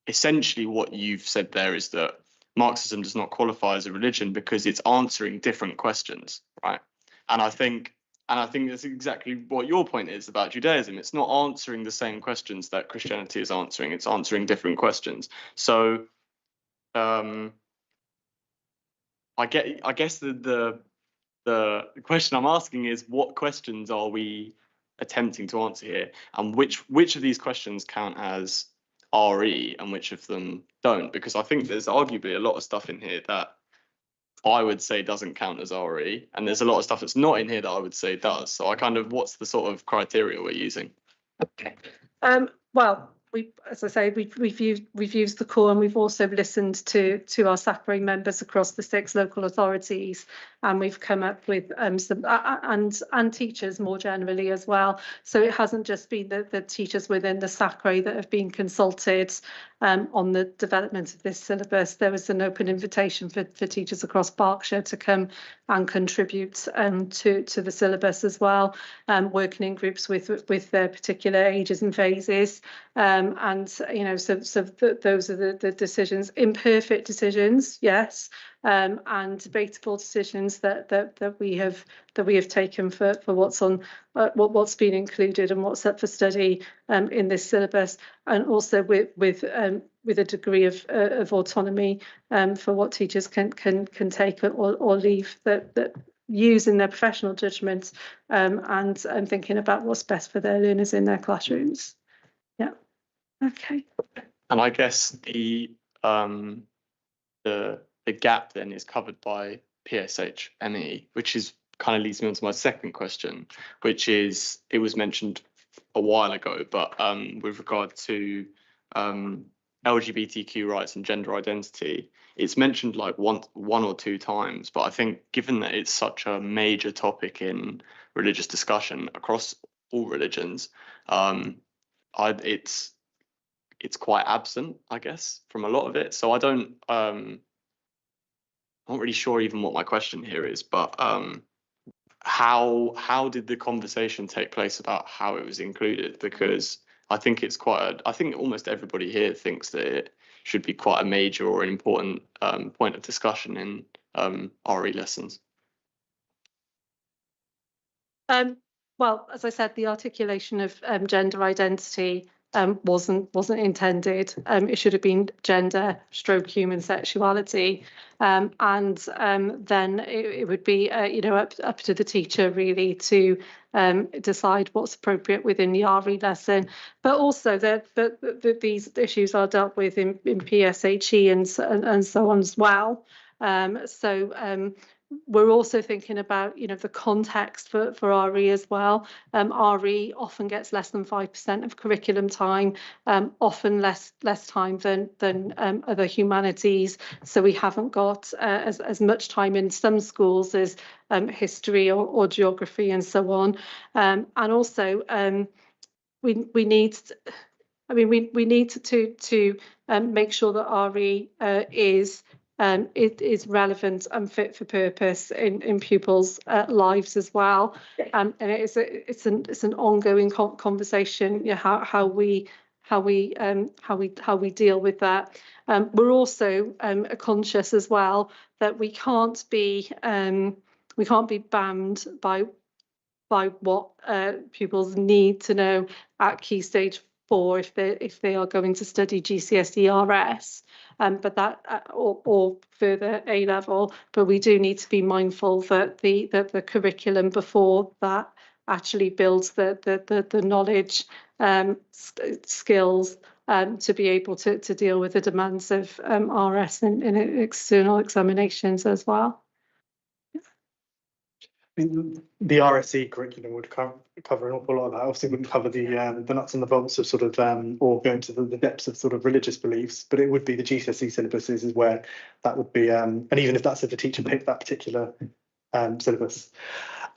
essentially what you've said there is that Marxism does not qualify as a religion because it's answering different questions, right? And I think that's exactly what your point is about Judaism. It's not answering the same questions that Christianity is answering. It's answering different questions. So I guess the question I'm asking is, what questions are we attempting to answer here, and which of these questions count as RE and which of them don't? Because I think there's arguably a lot of stuff in here that I would say doesn't count as RE, and there's a lot of stuff that's not in here that I would say does. So what's the sort of criteria we're using? Okay. Well, as I say, we've used the core, and we've also listened to our Sacre members across the 6 local authorities, and we've come up with some and teachers more generally as well. So it hasn't just been the teachers within the Sacre that have been consulted on the development of this syllabus. There was an open invitation for teachers across Berkshire to come and contribute to the syllabus as well, working in groups with their particular ages and phases. And so those are the decisions, imperfect decisions, yes, and debatable decisions that we have taken for what's on what's been included and what's up for study in this syllabus, and also with a degree of autonomy for what teachers can take or leave, that use in their professional judgment, and thinking about what's best for their learners in their classrooms. Yeah. Okay. And I guess the gap then is covered by PSHME, which is kind of leads me on to my second question, which is, it was mentioned a while ago, but with regard to LGBTQ rights and gender identity, it's mentioned like one or two times, but I think given that it's such a major topic in religious discussion across all religions, it's quite absent, I guess, from a lot of it. So I don't not really sure even what my question here is, but how did the conversation take place about how it was included? Because I think it's I think almost everybody here thinks that it should be quite a major or an important point of discussion in RE lessons. Well, as I said, the articulation of gender identity wasn't intended. It should have been gender stroke human sexuality, and then it would be up to the teacher really to decide what's appropriate within the RE lesson. But also that these issues are dealt with in PSHE and so on as well. We're also thinking about, the context for RE as well. RE often gets less than 5% of curriculum time, often less time than other humanities. So we haven't got as much time in some schools as history or geography and so on. And also we need. We need to make sure that RE is relevant and fit for purpose in pupils' lives as well, and it's an ongoing conversation. How we deal with that. We're also conscious as well that we can't be bound by what pupils need to know at Key Stage 4 if they are going to study GCSE RS, but that or further A level. But we do need to be mindful that the curriculum before that actually builds the knowledge, skills to be able to deal with the demands of RS in external examinations as well. The RSE curriculum would cover an awful lot of that. Obviously, wouldn't cover the nuts and the bolts of sort of or go into the depths of sort of religious beliefs, but it would be the GCSE syllabuses is where that would be. And even if that's if the teacher picked that particular syllabus.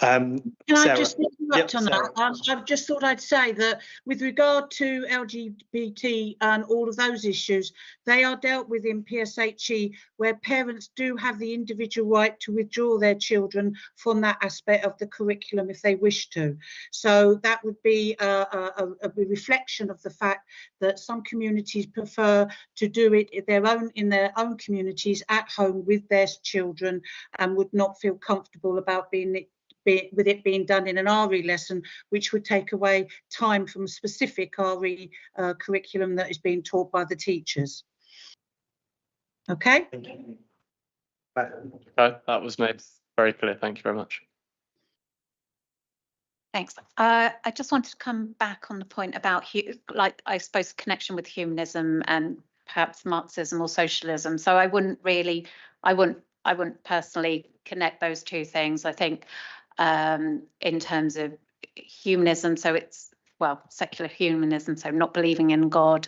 Can Sarah. I just interrupt on Sarah. that? I just thought I'd say that with regard to LGBT and all of those issues, they are dealt with in PSHE, where parents do have the individual right to withdraw their children from that aspect of the curriculum if they wish to. So that would be a reflection of the fact that some communities prefer to do it in their own communities at home with their children and would not feel comfortable about with it being done in an RE lesson, which would take away time from specific RE curriculum that is being taught by the teachers. Okay? Okay, that was made very clear. Thank you very much. Thanks. I just wanted to come back on the point about, I suppose, connection with humanism and perhaps Marxism or socialism. So I wouldn't personally connect those two things. I think in terms of humanism, so it's, well, secular humanism, so not believing in God,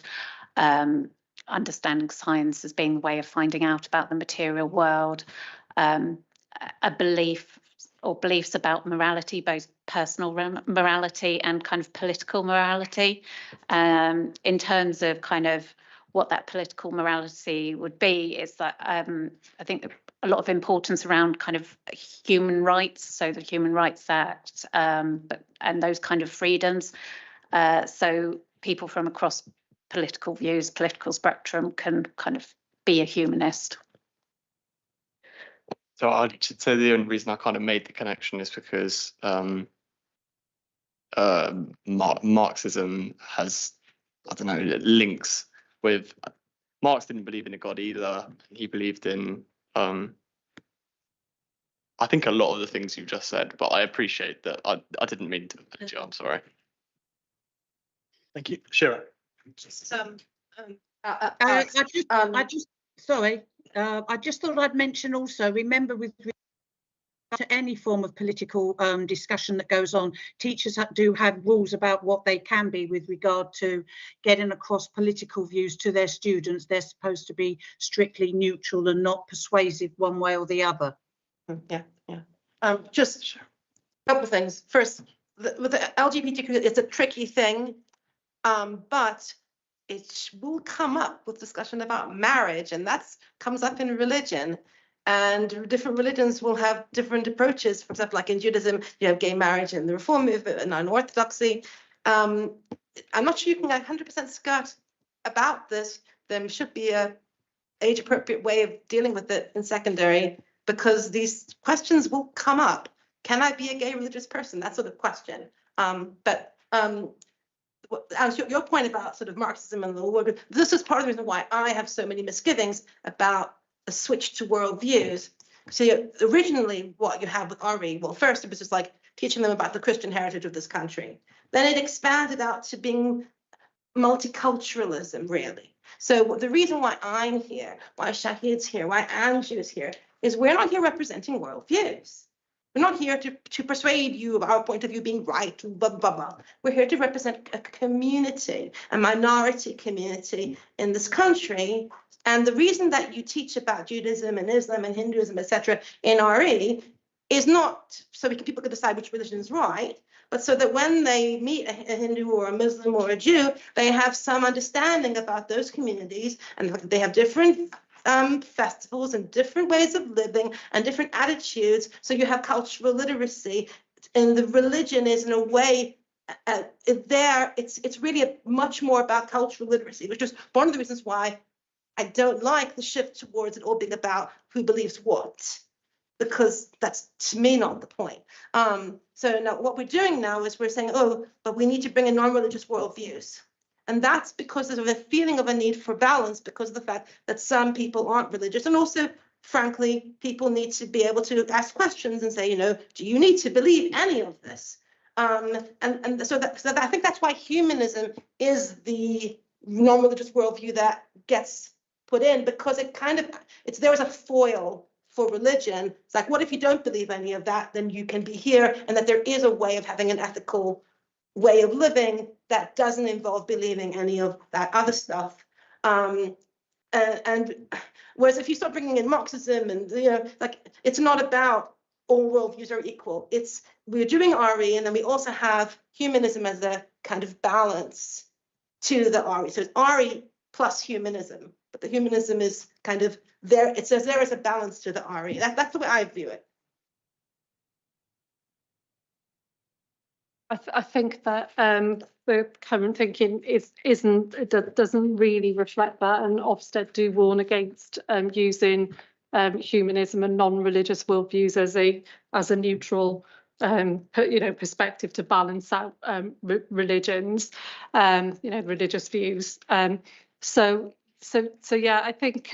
understanding science as being a way of finding out about the material world, a belief or beliefs about morality, both personal morality and kind of political morality, in terms of kind of what that political morality would be, is that I think a lot of importance around kind of human rights, so the Human Rights Act, and those kind of freedoms. So people from across political views, political spectrum can kind of be a humanist. So I'd say the only reason I kind of made the connection is because Marxism has, I don't know, links with, Marx didn't believe in a God either. He believed in, I think, a lot of the things you just said, but I appreciate that. I didn't mean to offend you, I'm sorry. Thank you. Shira. I just thought I'd mention also, remember with to any form of political discussion that goes on, teachers do have rules about what they can be with regard to getting across political views to their students. They're supposed to be strictly neutral and not persuasive one way or the other. Yeah. Just a couple of things. First, with the LGBTQ, it's a tricky thing, but it will come up with discussion about marriage, and that comes up in religion. and different religions will have different approaches. For example, like in Judaism, you have gay marriage and the Reform movement and non-Orthodoxy. I'm not sure you can get 100% skirt about this. There should be a age-appropriate way of dealing with it in secondary, because these questions will come up. Can I be a gay religious person? That sort of question. As your point about sort of Marxism and the world, this is part of the reason why I have so many misgivings about a switch to worldviews. So originally what you have with RE, well, first it was just like teaching them about the Christian heritage of this country. Then it expanded out to being multiculturalism, really. So the reason why I'm here, why Shahid's here, why Anju's here, is we're not here representing worldviews. We're not here to persuade you of our point of view being right, blah, blah, blah. We're here to represent a community, a minority community in this country. And the reason that you teach about Judaism and Islam and Hinduism, etc., in RE is not so people can decide which religion is right, but so that when they meet a Hindu or a Muslim or a Jew, they have some understanding about those communities, and they have different festivals and different ways of living and different attitudes. So you have cultural literacy, and the religion is in a way it's really much more about cultural literacy, which is one of the reasons why I don't like the shift towards it all being about who believes what, because that's, to me, not the point. So now what we're doing now is we're saying, oh, but we need to bring in non-religious worldviews. And that's because of a feeling of a need for balance, because of the fact that some people aren't religious. And also, frankly, people need to be able to ask questions and say, you know, do you need to believe any of this? So I think that's why humanism is the non-religious worldview that gets put in, because it's there as a foil for religion. It's like, what if you don't believe any of that? Then you can be here, and that there is a way of having an ethical way of living that doesn't involve believing any of that other stuff. And whereas if you start bringing in Marxism and, you know, like, it's not about all worldviews are equal. We're doing RE, and then we also have humanism as a kind of balance to the RE. So it's RE plus humanism, but the humanism is kind of there. It says there is a balance to the RE. That's the way I view it. I think that the current thinking doesn't really reflect that, and Ofsted do warn against using humanism and non-religious worldviews as a neutral perspective to balance out religions, religious views. So yeah, I think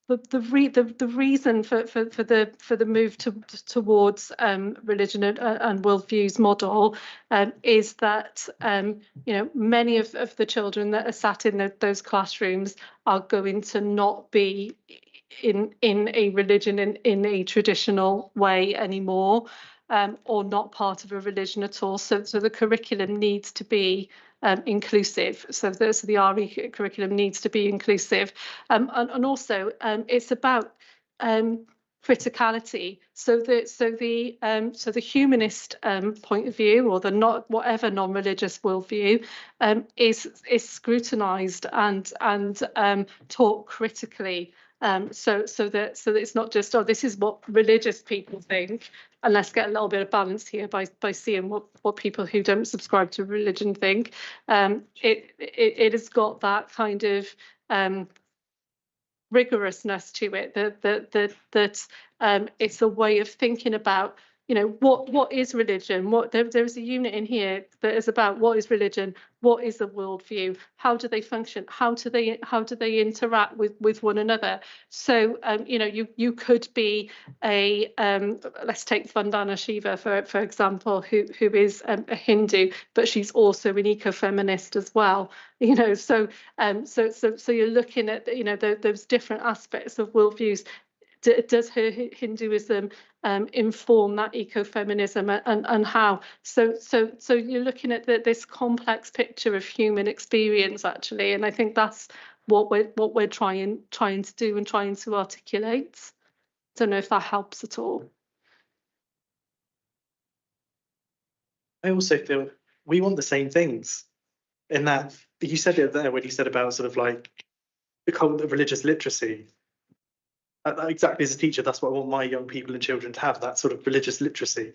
the reason for the move towards religion and worldviews model is that many of the children that are sat in those classrooms are going to not be in a religion in a traditional way anymore, or not part of a religion at all. So the curriculum needs to be inclusive. So the RE curriculum needs to be inclusive, and also it's about criticality. So the humanist point of view, or the whatever non-religious worldview, is scrutinised and taught critically. So that it's not just, oh, this is what religious people think, and let's get a little bit of balance here by seeing what people who don't subscribe to religion think. It has got that kind of rigorousness to it, that it's a way of thinking about, what is religion? There's a unit in here that is about what is religion, what is a worldview, how do they function, how do they interact with one another. So you could be a let's take Vandana Shiva for example, who is a Hindu, but she's also an ecofeminist as well. So you're looking at those different aspects of worldviews. Does her Hinduism inform that ecofeminism, and how? So you're looking at this complex picture of human experience, actually, and I think that's what we're trying to do and trying to articulate. Don't know if that helps at all. I also feel we want the same things, in that you said it there when you said about sort of like religious literacy. Exactly, as a teacher, that's what I want my young people and children to have, that sort of religious literacy.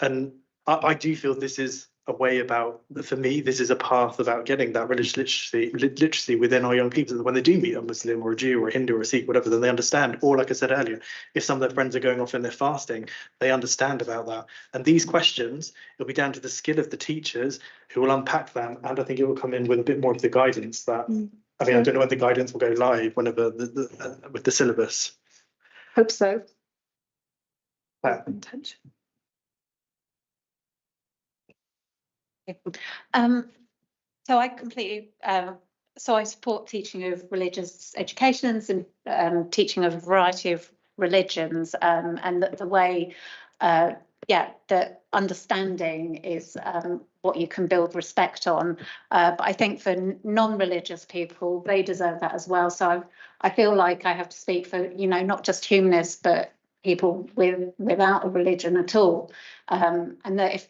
And I do feel this is a way about, for me, this is a path about getting that religious literacy within our young people. When they do meet a Muslim or a Jew or a Hindu or a Sikh, whatever, then they understand. Or like I said earlier, if some of their friends are going off and they're fasting, they understand about that. And these questions, it'll be down to the skill of the teachers who will unpack them. And I think it will come in with a bit more of the guidance that, I mean, I don't know when the guidance will go live, whenever with the syllabus. Hope so. Intention. So I completely, so I support teaching of religious educations and teaching of a variety of religions, and the way, that understanding is what you can build respect on. But I think for non-religious people, they deserve that as well. So I feel like I have to speak for, not just humanists, but people without a religion at all. And that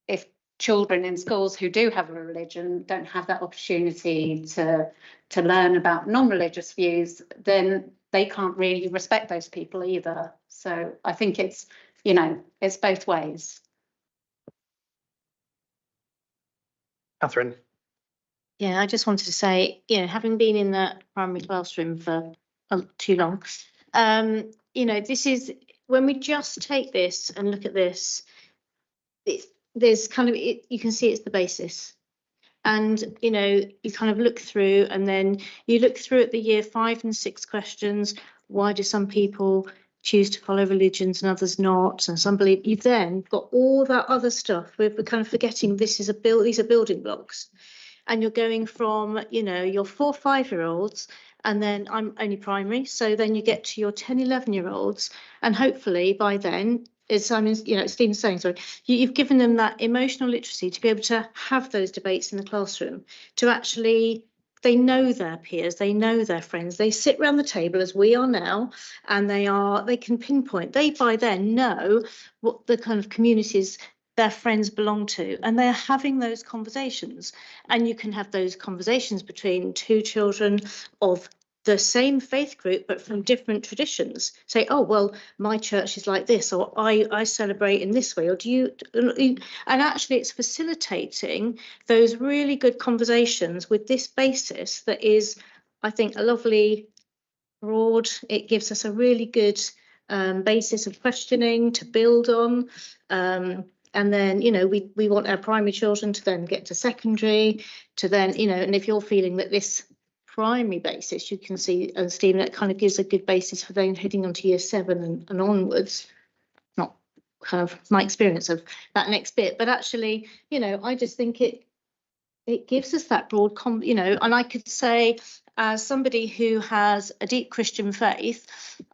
if children in schools who do have a religion don't have that opportunity to learn about non-religious views, then they can't really respect those people either. So I think it's both ways. Catherine. Yeah, I just wanted to say, having been in that primary classroom for too long, this is when we just take this and look at this, there's kind of, you can see it's the basis. And, you kind of look through, and then you look through at the year 5 and 6 questions. Why do some people choose to follow religions and others not? And some believe. You've then got all that other stuff. We're kind of forgetting these are building blocks. And you're going from, your 4 5-year-olds, and then I'm only primary. So then you get to your 10, 11-year-olds. And hopefully by then, Stephen's saying, sorry, you've given them that emotional literacy to be able to have those debates in the classroom, to actually, they know their peers, they know their friends, they sit around the table as we are now, and they can pinpoint, they by then know what the kind of communities their friends belong to, and they're having those conversations. And you can have those conversations between two children of the same faith group but from different traditions. Say, oh well, my church is like this, or I celebrate in this way, or do you? And actually it's facilitating those really good conversations with this basis that is, I think, a lovely broad. It gives us a really good basis of questioning to build on. And then, we want our primary children to then get to secondary, to then, and if you're feeling that this primary basis, you can see, and Stephen, that kind of gives a good basis for then heading on to year 7 and onwards. Not kind of my experience of that next bit, but actually, I just think it gives us that broad, and I could say, as somebody who has a deep Christian faith,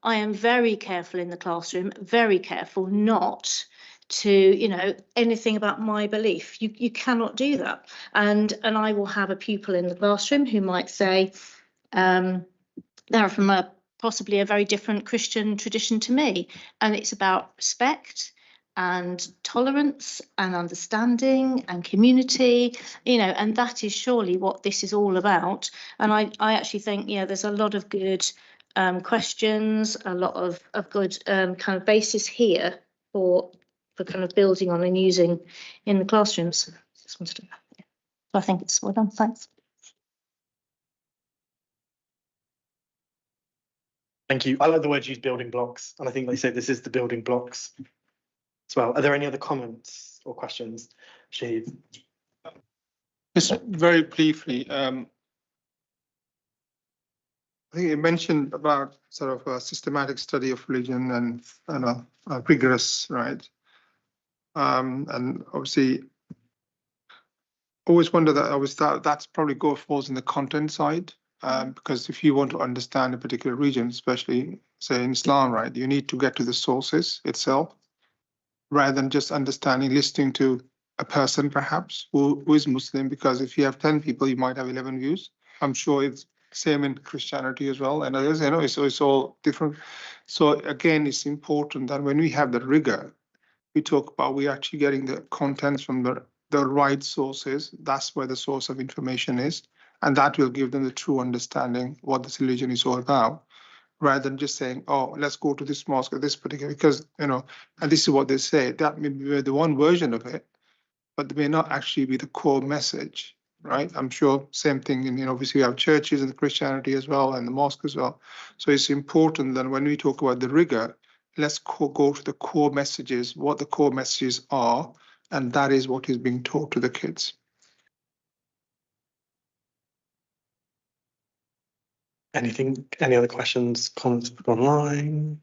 I am very careful in the classroom, very careful not to anything about my belief. You cannot do that. And I will have a pupil in the classroom who might say they're from possibly a very different Christian tradition to me, and it's about respect and tolerance and understanding and community, and that is surely what this is all about. And I actually think there's a lot of good questions, a lot of good kind of basis here for kind of building on and using in the classrooms. Just wanted to, so I think it's well done. Thanks. Thank you. I like the word used, building blocks, and I think they say this is the building blocks as well. Are there any other comments or questions? Shahid? Just very briefly, I think you mentioned about sort of a systematic study of religion and rigorous, right? And obviously, always wonder that that's probably falls in the content side, because if you want to understand a particular region, especially say in Islam, right, you need to get to the sources itself, rather than just understanding, listening to a person perhaps who is Muslim, because if you have 10 people, you might have 11 views. I'm sure it's same in Christianity as well, and others, it's all different. So again, it's important that when we have the rigor, we talk about we actually getting the contents from the right sources. That's where the source of information is. And that will give them the true understanding what this religion is all about, rather than just saying, oh, let's go to this mosque or this particular, because, you know, and this is what they say, that may be the one version of it, but it may not actually be the core message, right? I'm sure same thing, and obviously we have churches and Christianity as well, and the mosque as well. So it's important that when we talk about the rigor, let's go to the core messages, what the core messages are, and that is what is being taught to the kids. Any other questions, comments online?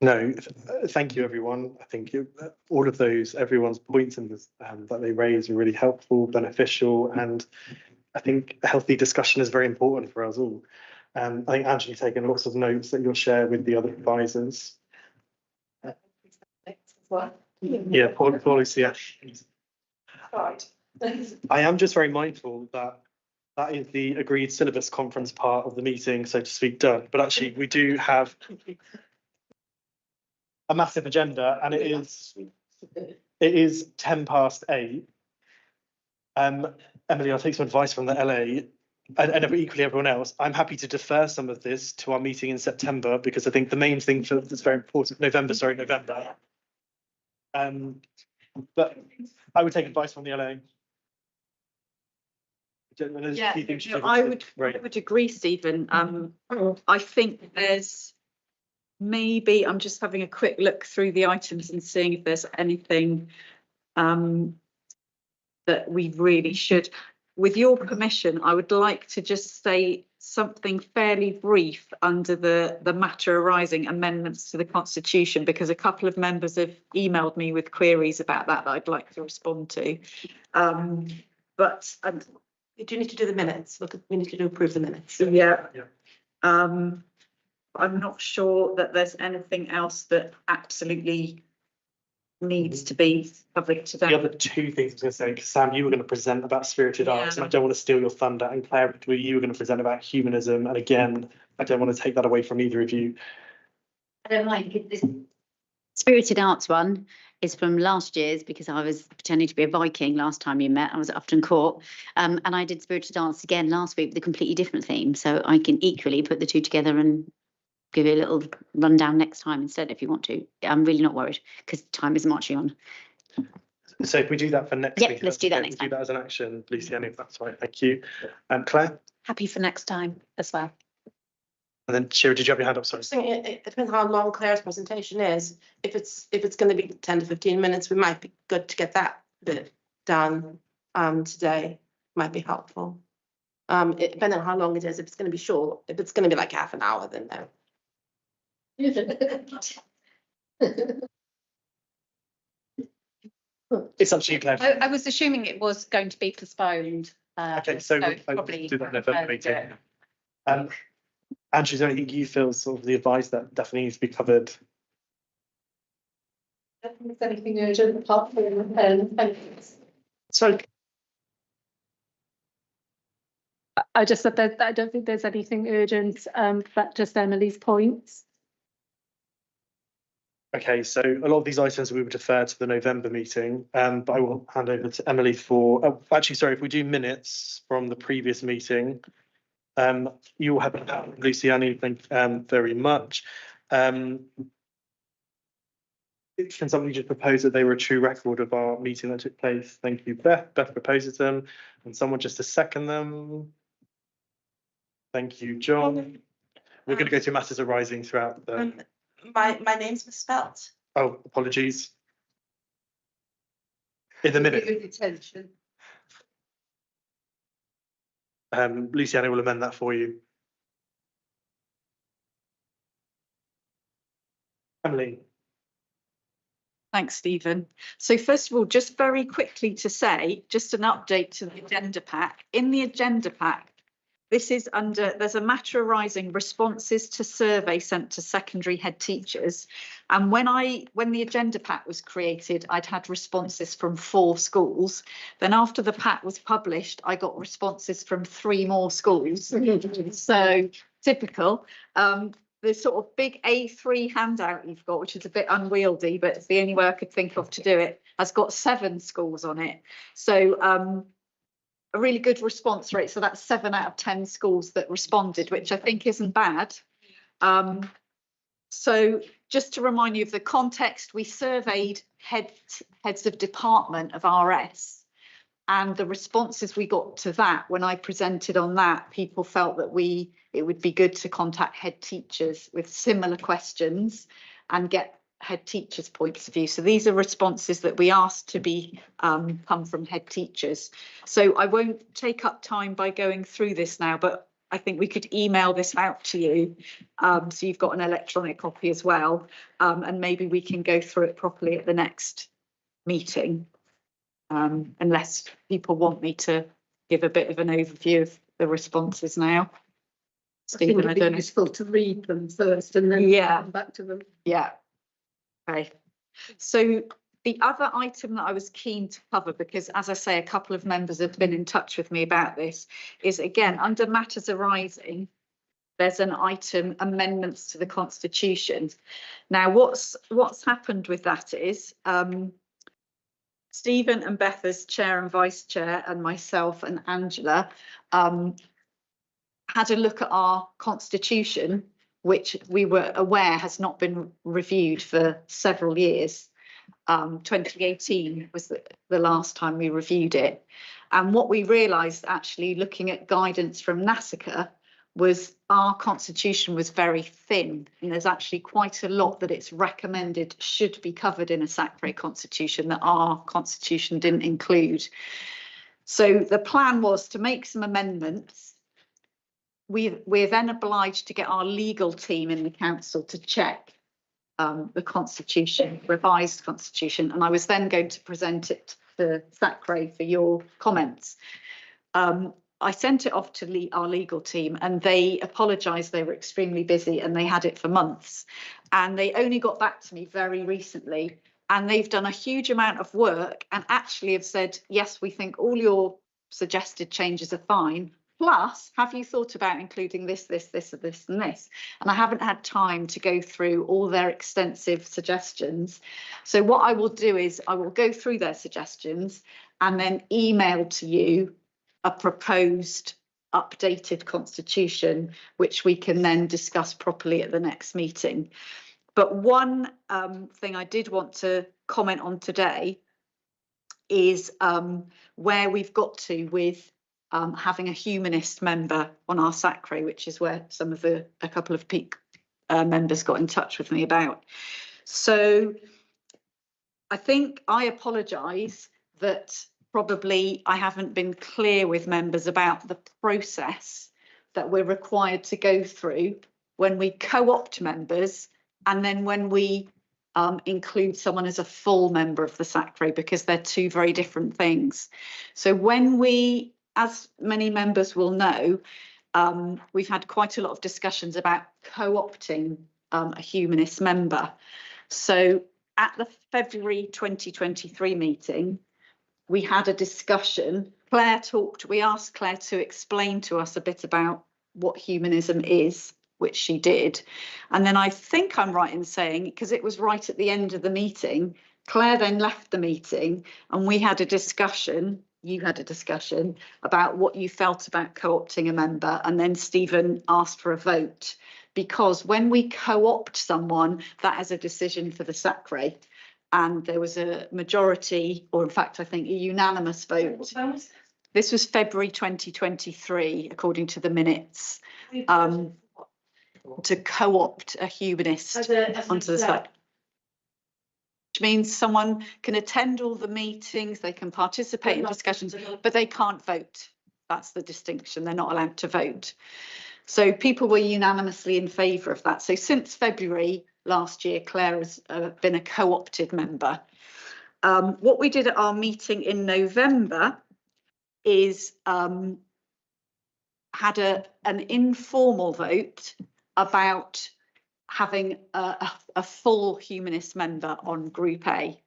No, thank you, everyone. I think all of those, everyone's points in this, that they raise are really helpful, beneficial, and I think a healthy discussion is very important for us all. I think Angela's taken lots of notes that you'll share with the other advisors. Yeah, policy. Right. I am just very mindful that that is the agreed syllabus conference part of the meeting, so to speak, done. But actually, we do have a massive agenda, and it is 8:10. Emily, I'll take some advice from the LA, and equally everyone else. I'm happy to defer some of this to our meeting in September, because I think the main thing that's very important, November. But I would take advice from the LA. Yeah, I would agree, Stephen. I think there's maybe, I'm just having a quick look through the items and seeing if there's anything that we really should. With your permission, I would like to just say something fairly brief under the matter arising amendments to the Constitution, because a couple of members have emailed me with queries about that I'd like to respond to. But you do need to do the minutes. Look, we need to approve the minutes. Yeah. I'm not sure that there's anything else that absolutely needs to be covered today. The other two things I was going to say, because Sam, you were going to present about spirited arts, and I don't want to steal your thunder. And Claire, you were going to present about humanism, and again, I don't want to take that away from either of you. I don't mind. This spirited arts one is from last year's, because I was pretending to be a Viking last time you met. I was at Upton Court, and I did spirited arts again last week with a completely different theme. So I can equally put the two together and give you a little rundown next time instead if you want to. I'm really not worried because time is marching on. So if we do that for next week, let's do that next time. Do that as an action, Luciana, if that's right. Thank you. Claire? Happy for next time as well. And then Shira, did you have your hand up? Sorry. It depends how long Claire's presentation is. If it's going to be 10 to 15 minutes, we might be good to get that bit done today. Might be helpful. Depending on how long it is. If it's going to be short, if it's going to be like half an hour, then no. It's up to you, Claire. I was assuming it was going to be postponed. Okay, so we'll probably do that in November meeting. Andrew, is there anything you feel sort of the advice that definitely needs to be covered? Anything urgent apart from Sorry. I just said that I don't think there's anything urgent, but just Emily's points. Okay, so a lot of these items we would defer to the November meeting, but I will hand over to Emily for, actually, sorry, if we do minutes from the previous meeting, you will have that, Luciana, thank you very much. Can somebody just propose that they were a true record of our meeting that took place? Thank you, Beth. Beth proposes them, and someone just to second them. Thank you, John. We're going to go through matters arising throughout the... My name's misspelled. Oh, apologies. In the minute. Attention. Luciana will amend that for you. Emily. Thanks, Stephen. So first of all, just very quickly to say, just an update to the agenda pack. In the agenda pack, this is under, there's a matter arising responses to survey sent to secondary head teachers. And when the agenda pack was created, I'd had responses from 4 schools. Then after the pack was published, I got responses from 3 more schools. So typical. The sort of big A3 handout you've got, which is a bit unwieldy, but it's the only way I could think of to do it, has got 7 schools on it. So a really good response rate. So that's 7 out of 10 schools that responded, which I think isn't bad. So just to remind you of the context, we surveyed heads of department of RS, and the responses we got to that, when I presented on that, people felt that it would be good to contact head teachers with similar questions and get head teachers' points of view. So these are responses that we asked to be come from head teachers. So I won't take up time by going through this now, but I think we could email this out to you, so you've got an electronic copy as well, and maybe we can go through it properly at the next meeting, unless people want me to give a bit of an overview of the responses now. Stephen, I don't know. Useful to read them first and then come back to them. Yeah. Okay. So the other item that I was keen to cover, because as I say, a couple of members have been in touch with me about this, is again, under matters arising, there's an item, amendments to the Constitution. Now, what's happened with that is Stephen and Beth as chair and vice chair, and myself and Angela had a look at our Constitution, which we were aware has not been reviewed for several years. 2018 was the last time we reviewed it. And what we realised, actually looking at guidance from Sacre, was our Constitution was very thin, and there's actually quite a lot that it's recommended should be covered in a Sacre Constitution that our Constitution didn't include. So the plan was to make some amendments. We're then obliged to get our legal team in the council to check the Constitution, revised Constitution, and I was then going to present it to Sacre for your comments. I sent it off to our legal team, and they apologised. They were extremely busy and they had it for months, and they only got back to me very recently, and they've done a huge amount of work and actually have said, yes, we think all your suggested changes are fine. Plus, have you thought about including this, this, this, and this, and this? And I haven't had time to go through all their extensive suggestions. So what I will do is I will go through their suggestions and then email to you a proposed updated Constitution, which we can then discuss properly at the next meeting. But one thing I did want to comment on today is where we've got to with having a humanist member on our Sacre, which is where a couple of peak members got in touch with me about. So I think I apologise that probably I haven't been clear with members about the process that we're required to go through when we co-opt members and then when we include someone as a full member of the Sacre, because they're two very different things. So when we, as many members will know, we've had quite a lot of discussions about co-opting a humanist member. So at the February 2023 meeting, we had a discussion. We asked Claire to explain to us a bit about what humanism is, which she did. And then I think I'm right in saying, because it was right at the end of the meeting, Claire then left the meeting and we had a discussion. You had a discussion about what you felt about co-opting a member, and then Stephen asked for a vote, because when we co-opt someone, that is a decision for the Sacre, and there was a majority, or in fact I think a unanimous vote. This was February 2023 according to the minutes, to co-opt a humanist onto the Sacre. Which means someone can attend all the meetings, they can participate in discussions, but they can't vote. That's the distinction. They're not allowed to vote. So people were unanimously in favour of that. So since February last year, Claire has been a co-opted member. What we did at our meeting in November is had an informal vote about having a full humanist member on Group A.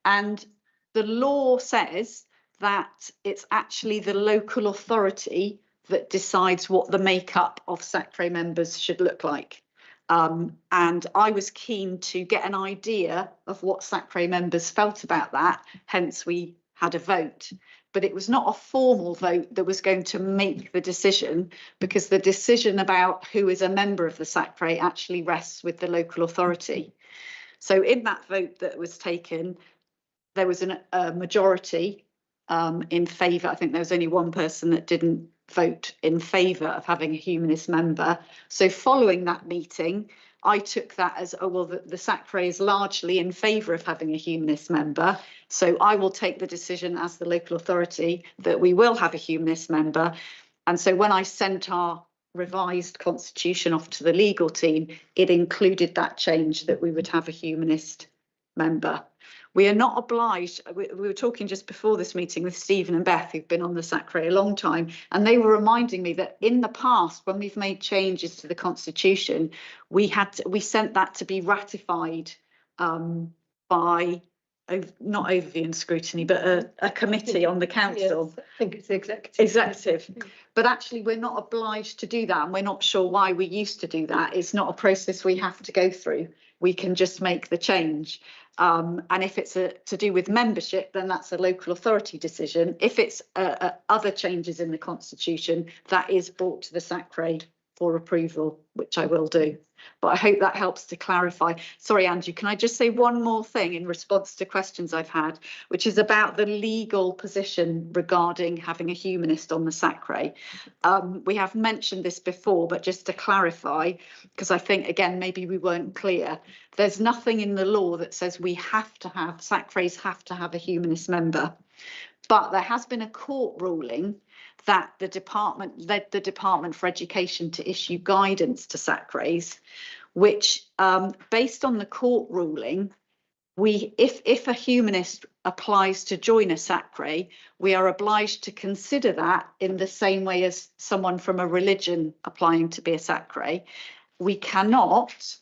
And the law says that it's actually the local authority that decides what the makeup of Sacre members should look like. And I was keen to get an idea of what Sacre members felt about that, hence we had a vote. but it was not a formal vote that was going to make the decision, because the decision about who is a member of the Sacre actually rests with the local authority. So in that vote that was taken, there was a majority in favour. I think there was only one person that didn't vote in favour of having a humanist member. So following that meeting, I took that as, oh, well, the Sacre is largely in favour of having a humanist member. So I will take the decision as the local authority that we will have a humanist member. And so when I sent our revised constitution off to the legal team, it included that change that we would have a humanist member. We are not obliged. We were talking just before this meeting with Stephen and Beth, who've been on the Sacre a long time, and they were reminding me that in the past, when we've made changes to the constitution, we sent that to be ratified by not overview and scrutiny, but a committee on the council. Yes, I think it's the executive. But actually, we're not obliged to do that, and we're not sure why we used to do that. It's not a process we have to go through. We can just make the change. And if it's to do with membership, then that's a local authority decision. If it's other changes in the constitution, that is brought to the Sacre for approval, which I will do. But I hope that helps to clarify. Sorry, Andrew, can I just say one more thing in response to questions I've had, which is about the legal position regarding having a humanist on the Sacre. We have mentioned this before, but just to clarify, because I think, again, maybe we weren't clear, there's nothing in the law that says we have to have, Sacres have to have a humanist member. But there has been a court ruling that the department led the Department for Education to issue guidance to Sacres, which, based on the court ruling, if a humanist applies to join a Sacre, we are obliged to consider that in the same way as someone from a religion applying to be a Sacre. We cannot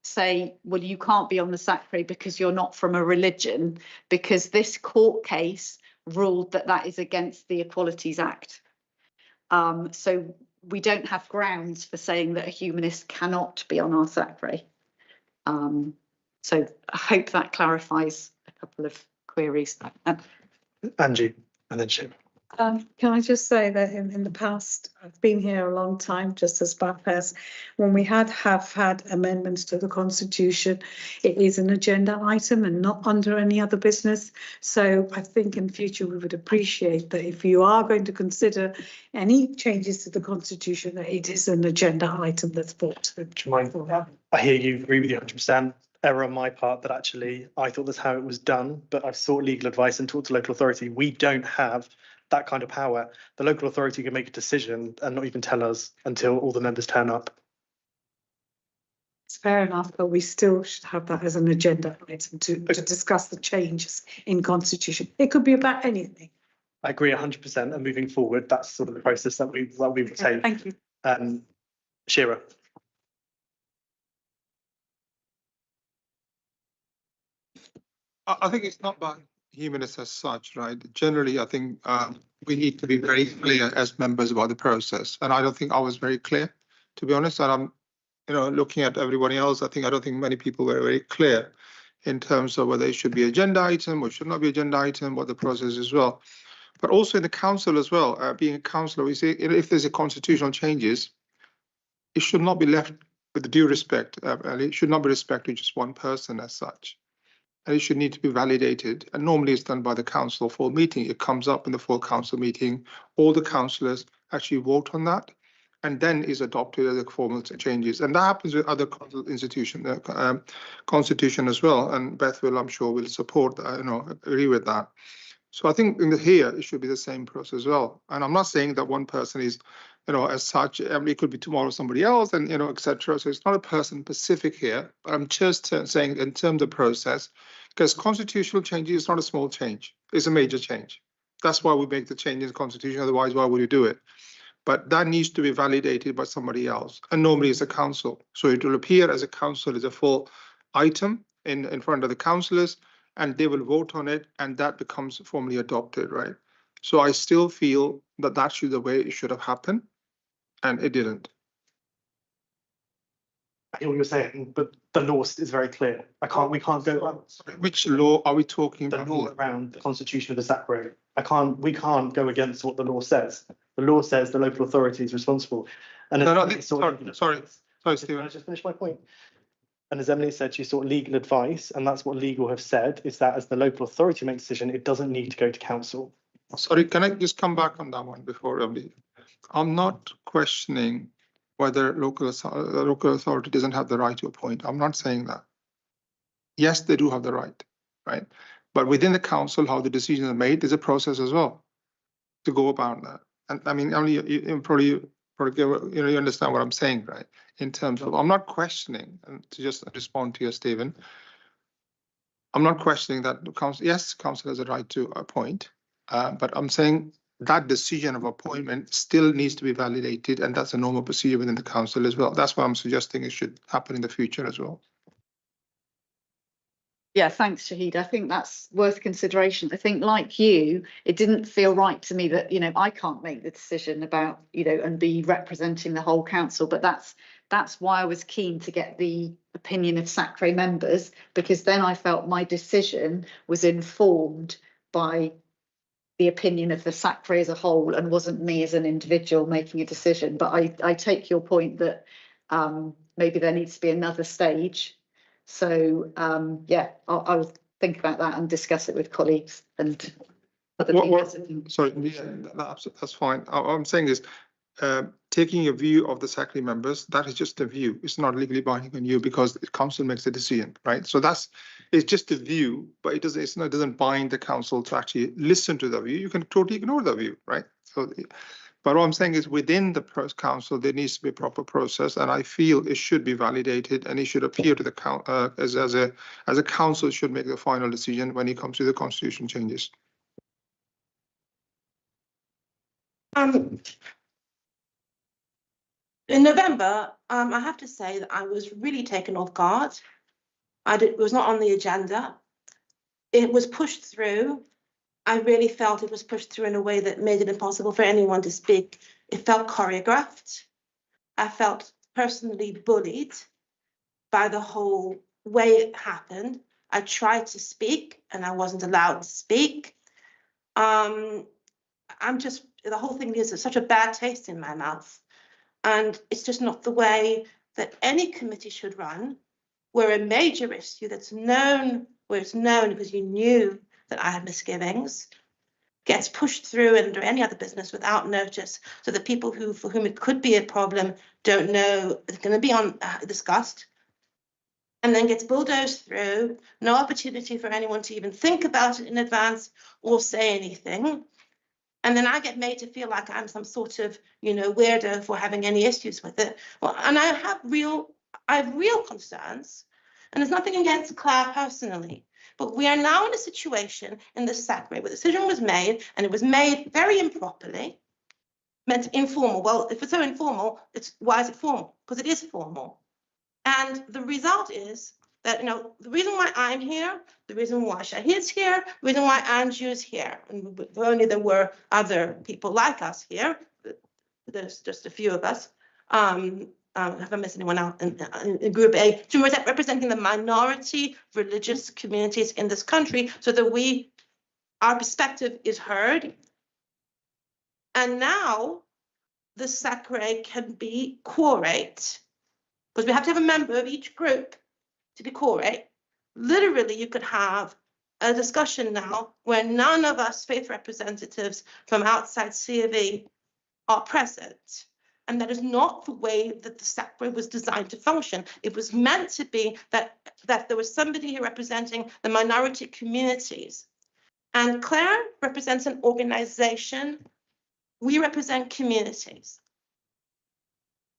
say, well, you can't be on the Sacre because you're not from a religion, because this court case ruled that that is against the Equalities Act. So we don't have grounds for saying that a humanist cannot be on our Sacre. So I hope that clarifies a couple of queries. Angie, and then Shim. Can I just say that in the past, I've been here a long time, just as Beth has, when we have had amendments to the Constitution, it is an agenda item and not under any other business. So I think in future we would appreciate that if you are going to consider any changes to the Constitution, that it is an agenda item that's brought to the. Do you mind? I hear you, agree with you 100%. Error on my part that actually I thought that's how it was done, but I've sought legal advice and talked to local authority. We don't have that kind of power. The local authority can make a decision and not even tell us until all the members turn up. It's fair enough, but we still should have that as an agenda item to discuss the changes in Constitution. It could be about anything. I agree 100%, and moving forward, that's sort of the process that we will take. Thank you. Shira. I think it's not about humanists as such, right? Generally, I think we need to be very clear as members about the process. And I don't think I was very clear, to be honest. And I'm, looking at everybody else, I don't think many people were very clear in terms of whether it should be agenda item or should not be agenda item, what the process is as well. But also in the council as well, being a councillor, we say if there's a constitutional changes, it should not be left with due respect. And it should not be respected to just one person as such. And it should need to be validated. And normally it's done by the council full meeting. It comes up in the full council meeting. All the councillors actually vote on that and then is adopted as a formal changes. And that happens with other institutions, constitution as well. And Beth will, I'm sure, will support that, agree with that. So I think here it should be the same process as well. And I'm not saying that one person is, as such, it could be tomorrow somebody else and, etc. So it's not a person specific here, but I'm just saying in terms of the process, because constitutional change is not a small change, it's a major change. That's why we make the change in the constitution, otherwise why would you do it? But that needs to be validated by somebody else, and normally it's a council. So it will appear as a council as a full item in front of the councillors, and they will vote on it, and that becomes formally adopted, right? So I still feel that that's the way it should have happened, and it didn't. I hear what you're saying, but the law is very clear. We can't go. Sorry, which law are we talking The about? law here? around the constitution of the Sacre. We can't go against what the law says. The law says the local authority is responsible. And Sorry, Stephen. Can I just finish my point? And as Emily said, she sought legal advice, and that's what legal have said, is that as the local authority makes a decision, it doesn't need to go to council. Sorry, can I just come back on that one before Emily? I'm not questioning whether local authority doesn't have the right to appoint. I'm not saying that. Yes, they do have the right, right? But within the council, how the decisions are made, there's a process as well to go about that. And I mean, Emily, you probably you understand what I'm saying, right? In terms of, I'm not questioning, and to just respond to you, Stephen, I'm not questioning that the council, yes, council has a right to appoint, but I'm saying that decision of appointment still needs to be validated, and that's a normal procedure within the council as well. That's what I'm suggesting it should happen in the future as well. Yeah, thanks, Shahid. I think that's worth consideration. I think, like you, it didn't feel right to me that, I can't make the decision about, and be representing the whole council. But that's why I was keen to get the opinion of Sacre members, because then I felt my decision was informed by the opinion of the Sacre as a whole and wasn't me as an individual making a decision. But I take your point that maybe there needs to be another stage. So yeah, I'll think about that and discuss it with colleagues and other people. Sorry, that's fine. I'm saying is taking a view of the Sacre members, that is just a view. It's not legally binding on you because the council makes a decision, right? So it's just a view, but it doesn't bind the council to actually listen to the view. You can totally ignore the view, right? So, but what I'm saying is within the council, there needs to be a proper process, and I feel it should be validated and it should appear to the as a council should make the final decision when it comes to the constitution changes. In November, I have to say that I was really taken off guard. It was not on the agenda. It was pushed through. I really felt it was pushed through in a way that made it impossible for anyone to speak. It felt choreographed. I felt personally bullied by the whole way it happened. I tried to speak and I wasn't allowed to speak. The whole thing is such a bad taste in my mouth. And it's just not the way that any committee should run, where a major issue that's known, where it's known because you knew that I had misgivings, gets pushed through under any other business without notice, so that people for whom it could be a problem don't know it's going to be discussed, and then gets bulldozed through, no opportunity for anyone to even think about it in advance or say anything. And then I get made to feel like I'm some sort of, weirdo for having any issues with it. Well, and I have real concerns, and there's nothing against Claire personally. But we are now in a situation in the Sacre where the decision was made, and it was made very improperly, meant informal. Well, if it's so informal, why is it formal? Because it is formal. And the result is that, the reason why I'm here, the reason why Shahid's here, the reason why Anju's here, and if only there were other people like us here, there's just a few of us, have I missed anyone out in Group A, to representing the minority religious communities in this country, so that our perspective is heard. And now the Sacre can be quorate, because we have to have a member of each group to be quorate. Literally, you could have a discussion now where none of us faith representatives from outside C of E are present. And that is not the way that the Sacre was designed to function. It was meant to be that there was somebody here representing the minority communities. And Claire represents an organization. We represent communities.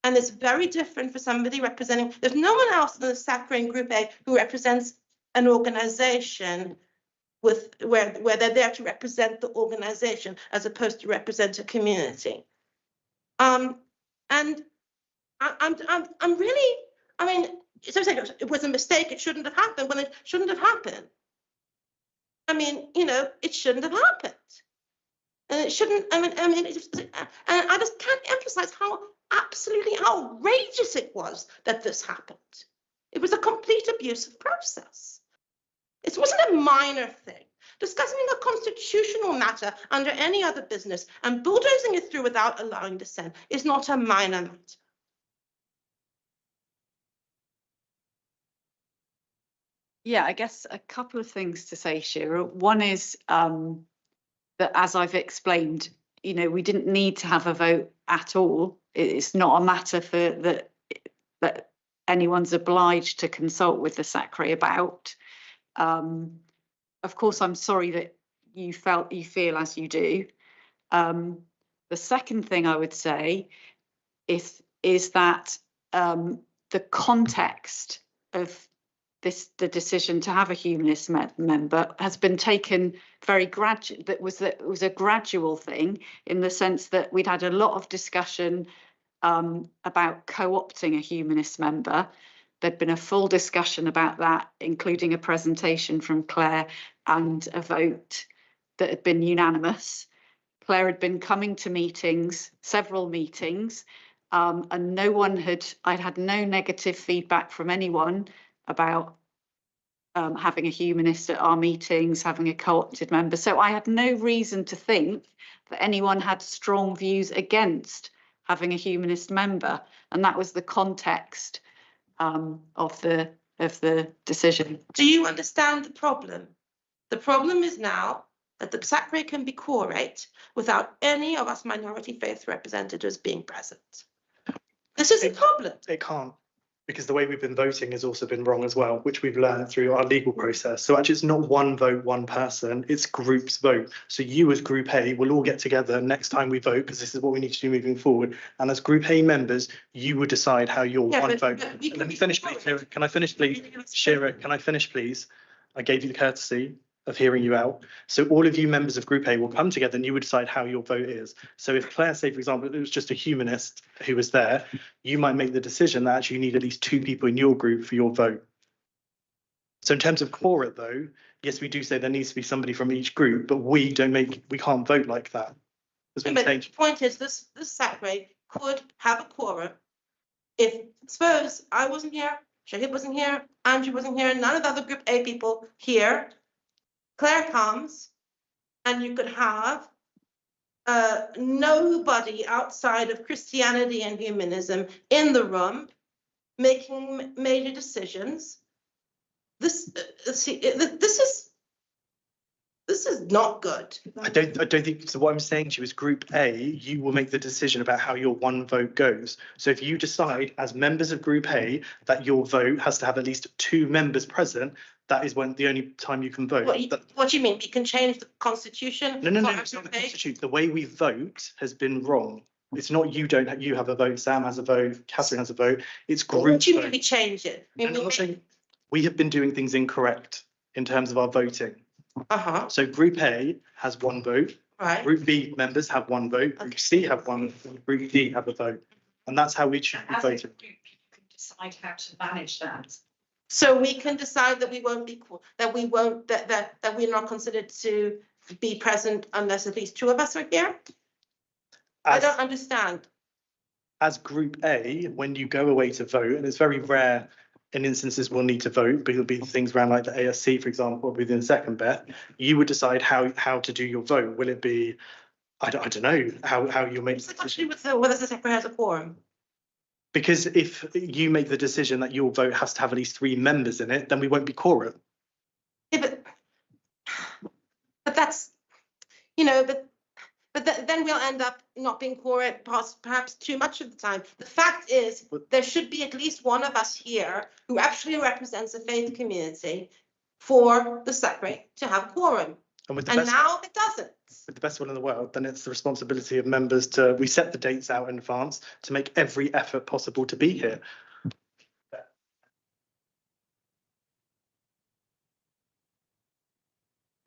And it's very different for somebody representing, there's no one else in the Sacre in Group A who represents an organization where they're there to represent the organization as opposed to represent a community. And I'm really, so it was a mistake, it shouldn't have happened. Well, it shouldn't have happened. It shouldn't have happened. And it shouldn't, and I just can't emphasize absolutely outrageous it was that this happened. It was a complete abusive process. It wasn't a minor thing. Discussing a constitutional matter under any other business and bulldozing it through without allowing dissent is not a minor matter. Yeah, I guess a couple of things to say, Shira. One is that, as I've explained, you know, we didn't need to have a vote at all. It's not a matter for that anyone's obliged to consult with the Sacre about. Of course, I'm sorry that you feel as you do. The second thing I would say is that the context of the decision to have a humanist member has been taken very gradual. It was a gradual thing, in the sense that we'd had a lot of discussion about co-opting a humanist member. There'd been a full discussion about that, including a presentation from Claire and a vote that had been unanimous. Claire had been coming to meetings, several meetings, and I'd had no negative feedback from anyone about having a humanist at our meetings, having a co-opted member. So I had no reason to think that anyone had strong views against having a humanist member, and that was the context of the decision. Do you understand the problem? The problem is now that the Sacre can be quorate without any of us minority faith representatives being present. This is a problem. It can't, because the way we've been voting has also been wrong as well, which we've learned through our legal process. So actually, it's not one vote, one person, it's groups vote. So you as Group A will all get together next time we vote, because this is what we need to do moving forward. And as Group A members, you would decide how your one vote. Let me finish, please. Shira. Can I finish, please? Shira, can I finish, please? I gave you the courtesy of hearing you out. So all of you members of Group A will come together and you would decide how your vote is. So if Claire, say, for example, it was just a humanist who was there, you might make the decision that actually you need at least 2 people in your group for your vote. So in terms of quorum, though, yes, we do say there needs to be somebody from each group, but we can't vote like that. But the point is, this Sacre could have a quorum if, suppose I wasn't here, Shahid wasn't here, Andrew wasn't here, none of the other Group A people here. Claire comes, and you could have nobody outside of Christianity and humanism in the room making major decisions. This is not good. I don't think so. What I'm saying to you is, Group A, you will make the decision about how your one vote goes. So if you decide as members of Group A that your vote has to have at least 2 members present, that is the only time you can vote. What do you mean? We can change the constitution? No, it's not the constitution. The way we vote has been wrong. It's not you have a vote, Sam has a vote, Catherine has a vote. It's group. What do you mean we change it? We have been doing things incorrect in terms of our voting. So Group A has 1 vote. Right. Group B members have 1 vote. Group C have 1. Group D have a vote, and that's how we should be voting. You can decide how to manage that. So we can decide that we won't be that we're not considered to be present unless at least 2 of us are here. I don't understand. As Group A, when you go away to vote, and it's very rare in instances we'll need to vote, but it'll be things around like the ASC, for example, within second, Beth, you would decide how to do your vote. Will it be, I don't know, how you'll make the decision. Whether the Secretary has a quorum. Because if you make the decision that your vote has to have at least 3 members in it, then we won't be quorum. Yeah, but that's, you know, then we'll end up not being quorum perhaps too much of the time. The fact is, there should be at least one of us here who actually represents a faith community for the Sacre to have quorum. And now it doesn't. With the best will in the world, then it's the responsibility of members we set the dates out in advance to make every effort possible to be here.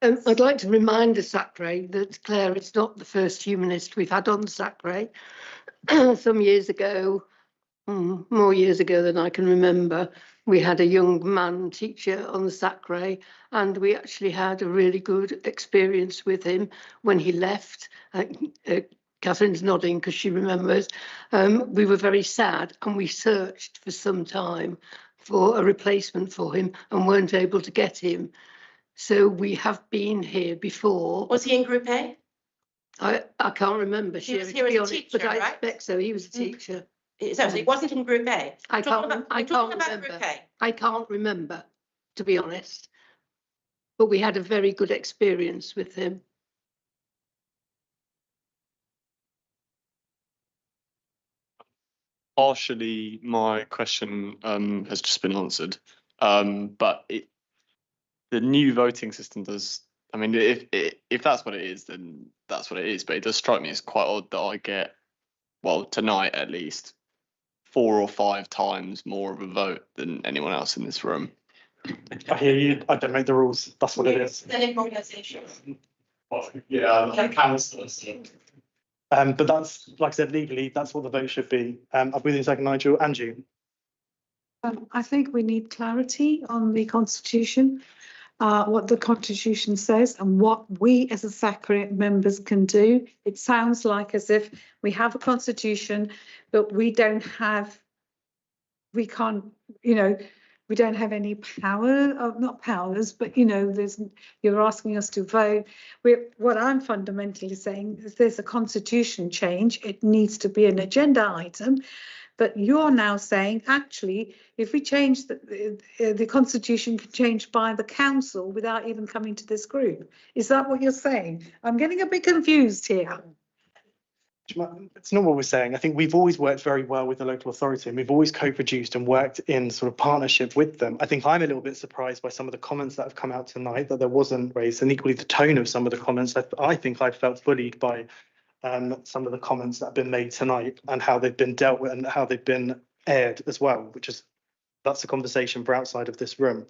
I'd like to remind the Sacre that Claire is not the first humanist we've had on the Sacre. Some years ago, more years ago than I can remember, we had a young man teacher on the Sacre, and we actually had a really good experience with him when he left. Catherine's nodding because she remembers. We were very sad and we searched for some time for a replacement for him and weren't able to get him. So we have been here before. Was he in Group A? I can't remember. He was Sherry, here to be as a honest, teacher, but I right? expect so. He was a teacher. So he wasn't in Group A. I can't Group remember. A. I can't remember, to be honest. But we had a very good experience with him. Partially, my question has just been answered, but the new voting system does. I mean, if that's what it is, then that's what it is. But it does strike me as quite odd that I get, well, tonight at least, 4 or 5 times more of a vote than anyone else in this room. I hear you. I don't make the rules. That's what it is. Well, yeah, councillors. But that's, like I said, legally, that's what the vote should be. I'll be in a second, Nigel. And you? I think we need clarity on the constitution, what the constitution says and what we as a Sacre members can do. It sounds like as if we have a constitution, but we can't, we don't have any power, not powers, but you're asking us to vote. What I'm fundamentally saying is there's a constitution change. It needs to be an agenda item. But you're now saying, actually, if we change the constitution can change by the council without even coming to this group. Is that what you're saying? I'm getting a bit confused here. It's not what we're saying. I think we've always worked very well with the local authority and we've always co-produced and worked in sort of partnership with them. I think I'm a little bit surprised by some of the comments that have come out tonight that there wasn't raised, and equally the tone of some of the comments. I think I felt bullied by some of the comments that have been made tonight and how they've been dealt with and how they've been aired as well, that's a conversation for outside of this room.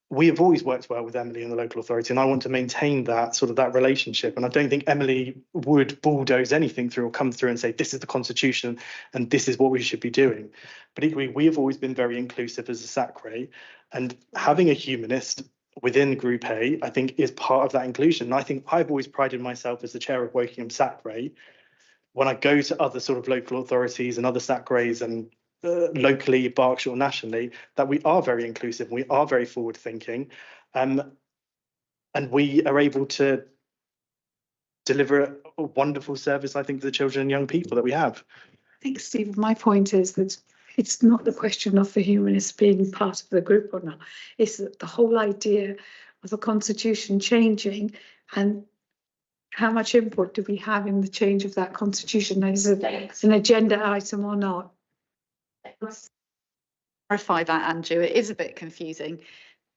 We have always worked well with Emily and the local authority, and I want to maintain that relationship. And I don't think Emily would bulldoze anything through or come through and say, this is the constitution and this is what we should be doing. But equally, we have always been very inclusive as a Sacre, and having a humanist within Group A, I think, is part of that inclusion. And I think I've always prided myself as the chair of Wokingham Sacre, when I go to other sort of local authorities and other Sacres and locally, Berkshire, or nationally, that we are very inclusive, we are very forward thinking, and we are able to deliver a wonderful service, I think, to the children and young people that we have. I think, Steve, my point is that it's not the question of the humanists being part of the group or not. It's that the whole idea of the constitution changing and how much input do we have in the change of that constitution? Is it an agenda item or not? Clarify that, Andrew. It is a bit confusing.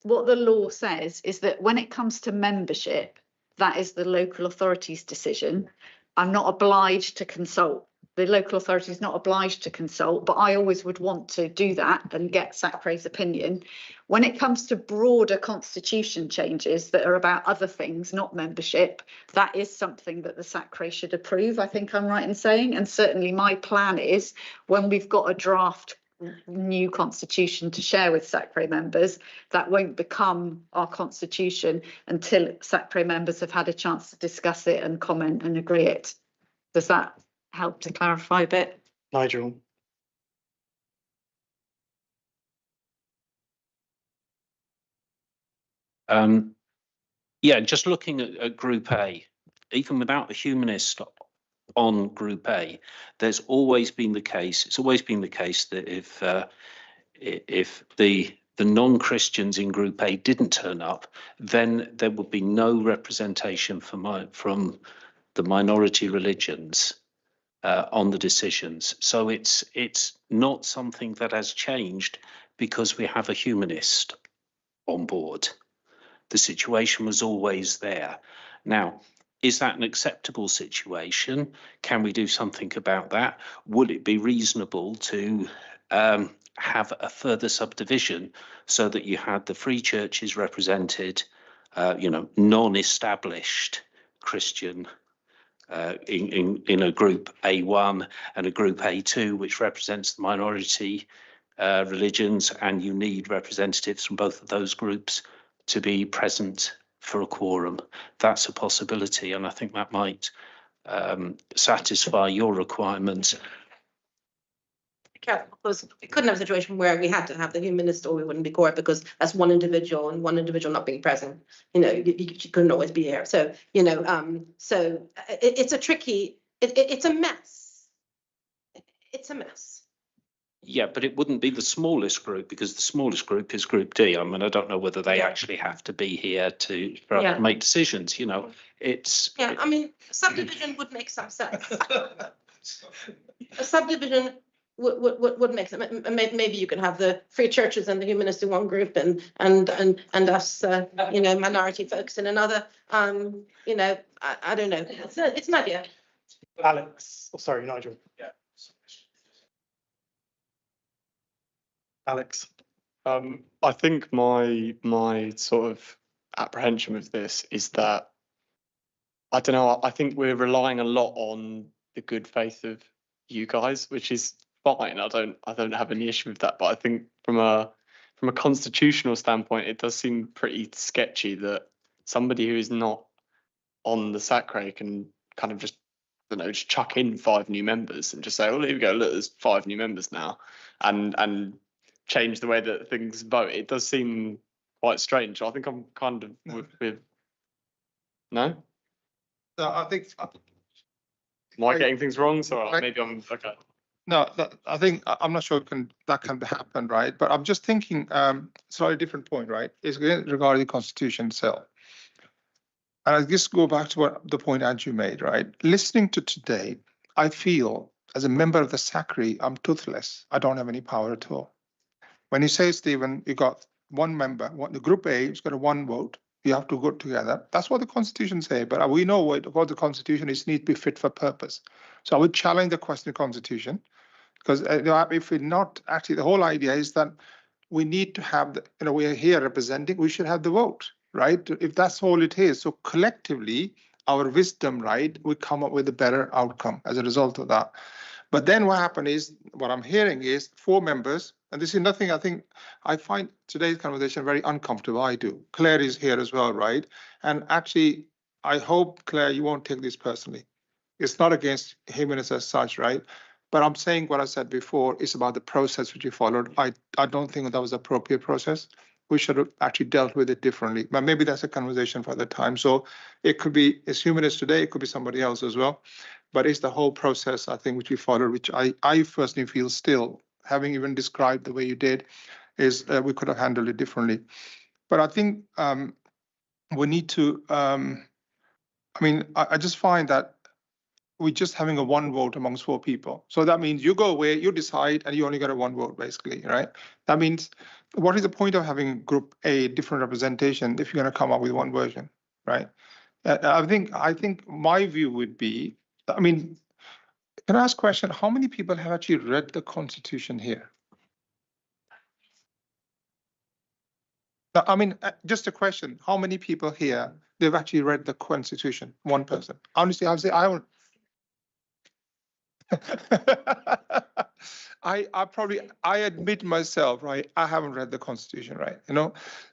What the law says is that when it comes to membership, that is the local authority's decision. I'm not obliged to consult. The local authority is not obliged to consult, but I always would want to do that and get Sacre's opinion. When it comes to broader constitution changes that are about other things, not membership, that is something that the Sacre should approve, I think I'm right in saying. And certainly my plan is, when we've got a draft new constitution to share with Sacre members, that won't become our constitution until Sacre members have had a chance to discuss it and comment and agree it. Does that help to clarify a bit? Nigel? Yeah, just looking at Group A, even without the humanist on Group A, there's always been the case. It's always been the case that if the non-Christians in Group A didn't turn up, then there would be no representation from the minority religions on the decisions. So it's not something that has changed because we have a humanist on board. The situation was always there. Now, is that an acceptable situation? Can we do something about that? Would it be reasonable to have a further subdivision so that you had the free churches represented, non-established Christian in a group A1 and a group A2, which represents the minority religions, and you need representatives from both of those groups to be present for a quorum? That's a possibility, and I think that might satisfy your requirements. Because we couldn't have a situation where we had to have the humanist or we wouldn't be court because that's one individual and one individual not being present. You know, you couldn't always be here. So, you know, it's a tricky, it's a mess. It's a mess. Yeah, but it wouldn't be the smallest group because the smallest group is Group D. I mean, I don't know whether they actually have to be here for us to make decisions. You know, it's. Yeah, I mean, subdivision would make some sense. A subdivision would make sense. Maybe you could have the free churches and the humanists in one group and us, you know, minority folks in another. You know, I don't know. It's an idea. Alex, oh, sorry, Nigel. Yeah. Alex. I think my sort of apprehension with this is that I don't know. I think we're relying a lot on the good faith of you guys, which is fine. I don't have any issue with that. But I think from a constitutional standpoint, it does seem pretty sketchy that somebody who is not on the Sacre can kind of just, I don't know, just chuck in 5 new members and just say, well, here we go, look, there's 5 new members now, and change the way that things vote. It does seem quite strange. I think I'm kind of with no. I think. Am I getting things wrong? So maybe I'm okay. No, I think I'm not sure that can happen, right? But I'm just thinking slightly different point, right? Is regarding the Constitution itself. And I just go back to what the point Andrew made, right? Listening to today, I feel as a member of the Sacre, I'm toothless. I don't have any power at all. When you say, Stephen, you got one member, the Group A has got a 1 vote. You have to go together. That's what the Constitution says. But we know what the Constitution is, need to be fit for purpose. So I would challenge the question of Constitution, because if we're not, actually the whole idea is that we need to have, we are here representing, we should have the vote, right? If that's all it is. So collectively, our wisdom, right, we come up with a better outcome as a result of that. But then what happened is, what I'm hearing is 4 members, and this is nothing, I think, I find today's conversation very uncomfortable. I do. Claire is here as well, right? And actually, I hope, Claire, you won't take this personally. It's not against humanists as such, right? But I'm saying what I said before is about the process which you followed. I don't think that was the appropriate process. We should have actually dealt with it differently. But maybe that's a conversation for the time. So it could be, as humanists today, it could be somebody else as well. But it's the whole process, I think, which we followed, which I personally feel still, having even described the way you did, is we could have handled it differently. But I think we need to, I just find that we're just having a 1 vote amongst 4 people. So that means you go away, you decide, and you only get a 1 vote, basically, right? That means, what is the point of having Group A different representation if you're going to come up with 1 version, right? I think my view would be, can I ask a question? How many people have actually read the Constitution here? No, just a question. How many people here, they've actually read the Constitution? 1 person. Honestly, I would say I would. I admit myself, right? I haven't read the Constitution, right?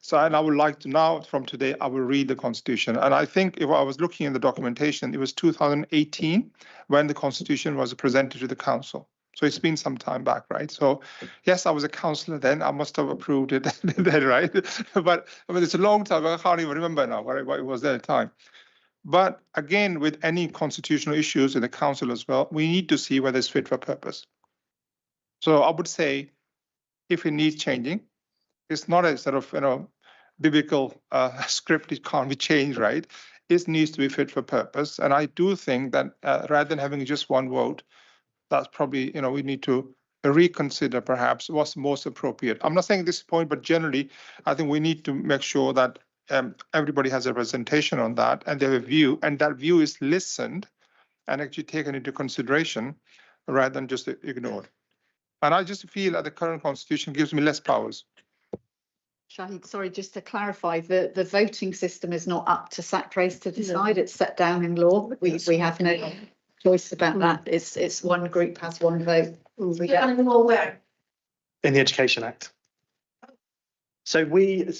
So, and I would like to now, from today, I will read the Constitution. And I think if I was looking in the documentation, it was 2018 when the Constitution was presented to the council. So it's been some time back, right? So yes, I was a councillor then. I must have approved it then, right? But it's a long time. I can't even remember now what it was at the time. But again, with any constitutional issues in the council as well, we need to see whether it's fit for purpose. So I would say, if it needs changing, it's not a sort of biblical script. It can't be changed, right? It needs to be fit for purpose. And I do think that rather than having just 1 vote, that's probably we need to reconsider perhaps what's most appropriate. I'm not saying this point, but generally, I think we need to make sure that everybody has a representation on that and they have a view, and that view is listened and actually taken into consideration rather than just ignored. And I just feel that the current Constitution gives me less powers. Shahid, sorry, just to clarify, the voting system is not up to Sacre's to decide. It's set down in law. We have no choice about that. It's 1 group has 1 vote. Where? In the Education Act. So we as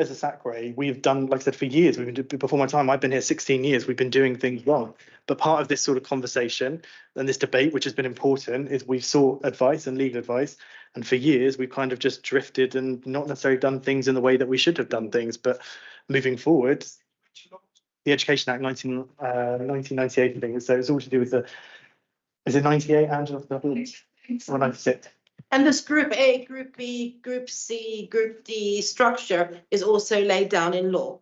a Sacre, we've done, like I said, for years. We've been before my time. I've been here 16 years. We've been doing things wrong. But part of this sort of conversation and this debate, which has been important, is we've sought advice and legal advice. And for years, we've kind of just drifted and not necessarily done things in the way that we should have done things. But moving forward, the Education Act 1998 thing. So it's all to do with the. Is it 98, Angela? Or 96? And this Group A, Group B, Group C, Group D structure is also laid down in law.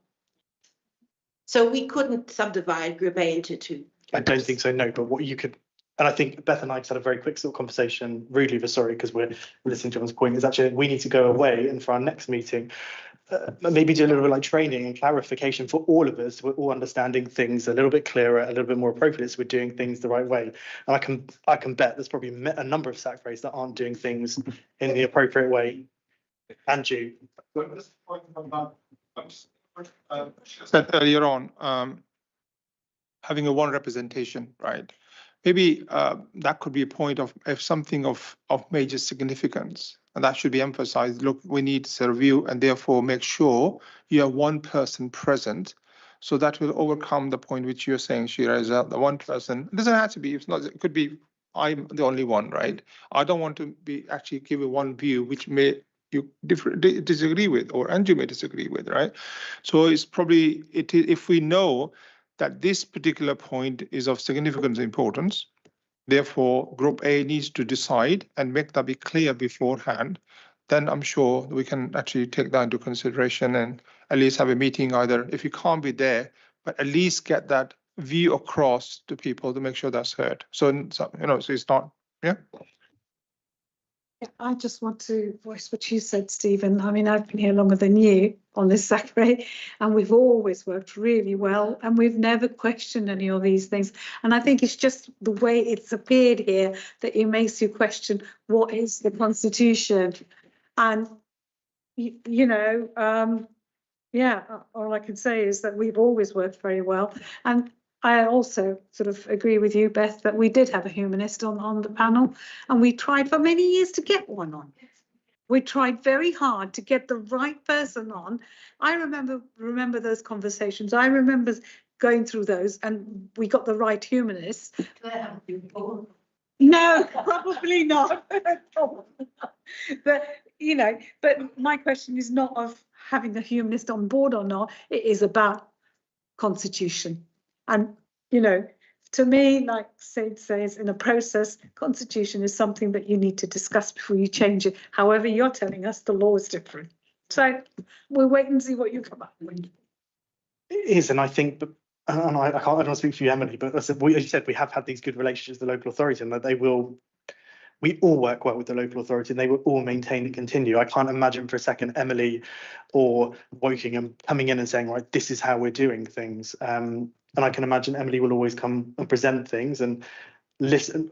So we couldn't subdivide Group A into two. I don't think so, no, but what you could, and I think Beth and I just had a very quick sort of conversation, rudely, but sorry, because we're listening to John's point, is actually we need to go away and for our next meeting, maybe do a little bit like training and clarification for all of us. We're all understanding things a little bit clearer, a little bit more appropriate. So we're doing things the right way. And I can bet there's probably a number of Sacres that aren't doing things in the appropriate way. Andrew. Said earlier on, having a one representation, right? Maybe that could be a point of if something of major significance. And that should be emphasized. Look, we need to review and therefore make sure you have one person present. So that will overcome the point which you're saying, Shira, is that the one person, it doesn't have to be, it's not, it could be I'm the only one, right? I don't want to be actually give one view which may you disagree with, or Andrew may disagree with, right? So it's probably, if we know that this particular point is of significant importance, therefore, Group A needs to decide and make that be clear beforehand, then I'm sure we can actually take that into consideration and at least have a meeting either, if you can't be there, but at least get that view across to people to make sure that's heard. So so it's not, yeah. I just want to voice what you said, Stephen. I mean, I've been here longer than you on this Sacre, and we've always worked really well, and we've never questioned any of these things. And I think it's just the way it's appeared here that it makes you question what is the Constitution. And, yeah, all I can say is that we've always worked very well. And I also sort of agree with you, Beth, that we did have a humanist on the panel, and we tried for many years to get one on. We tried very hard to get the right person on. I remember those conversations. I remember going through those, and we got the right humanist. No, probably not. But but my question is not of having a humanist on board or not. It is about Constitution. And, to me, like Sid says, in a process, Constitution is something that you need to discuss before you change it. However, you're telling us the law is different. So we'll wait and see what you come up with. It is, and I think, and I don't speak for you, Emily, but as you said, we have had these good relationships with the local authority, and that we all work well with the local authority and they will all maintain and continue. I can't imagine for a second Emily or Wokingham coming in and saying, right, this is how we're doing things. And I can imagine Emily will always come and present things and listen,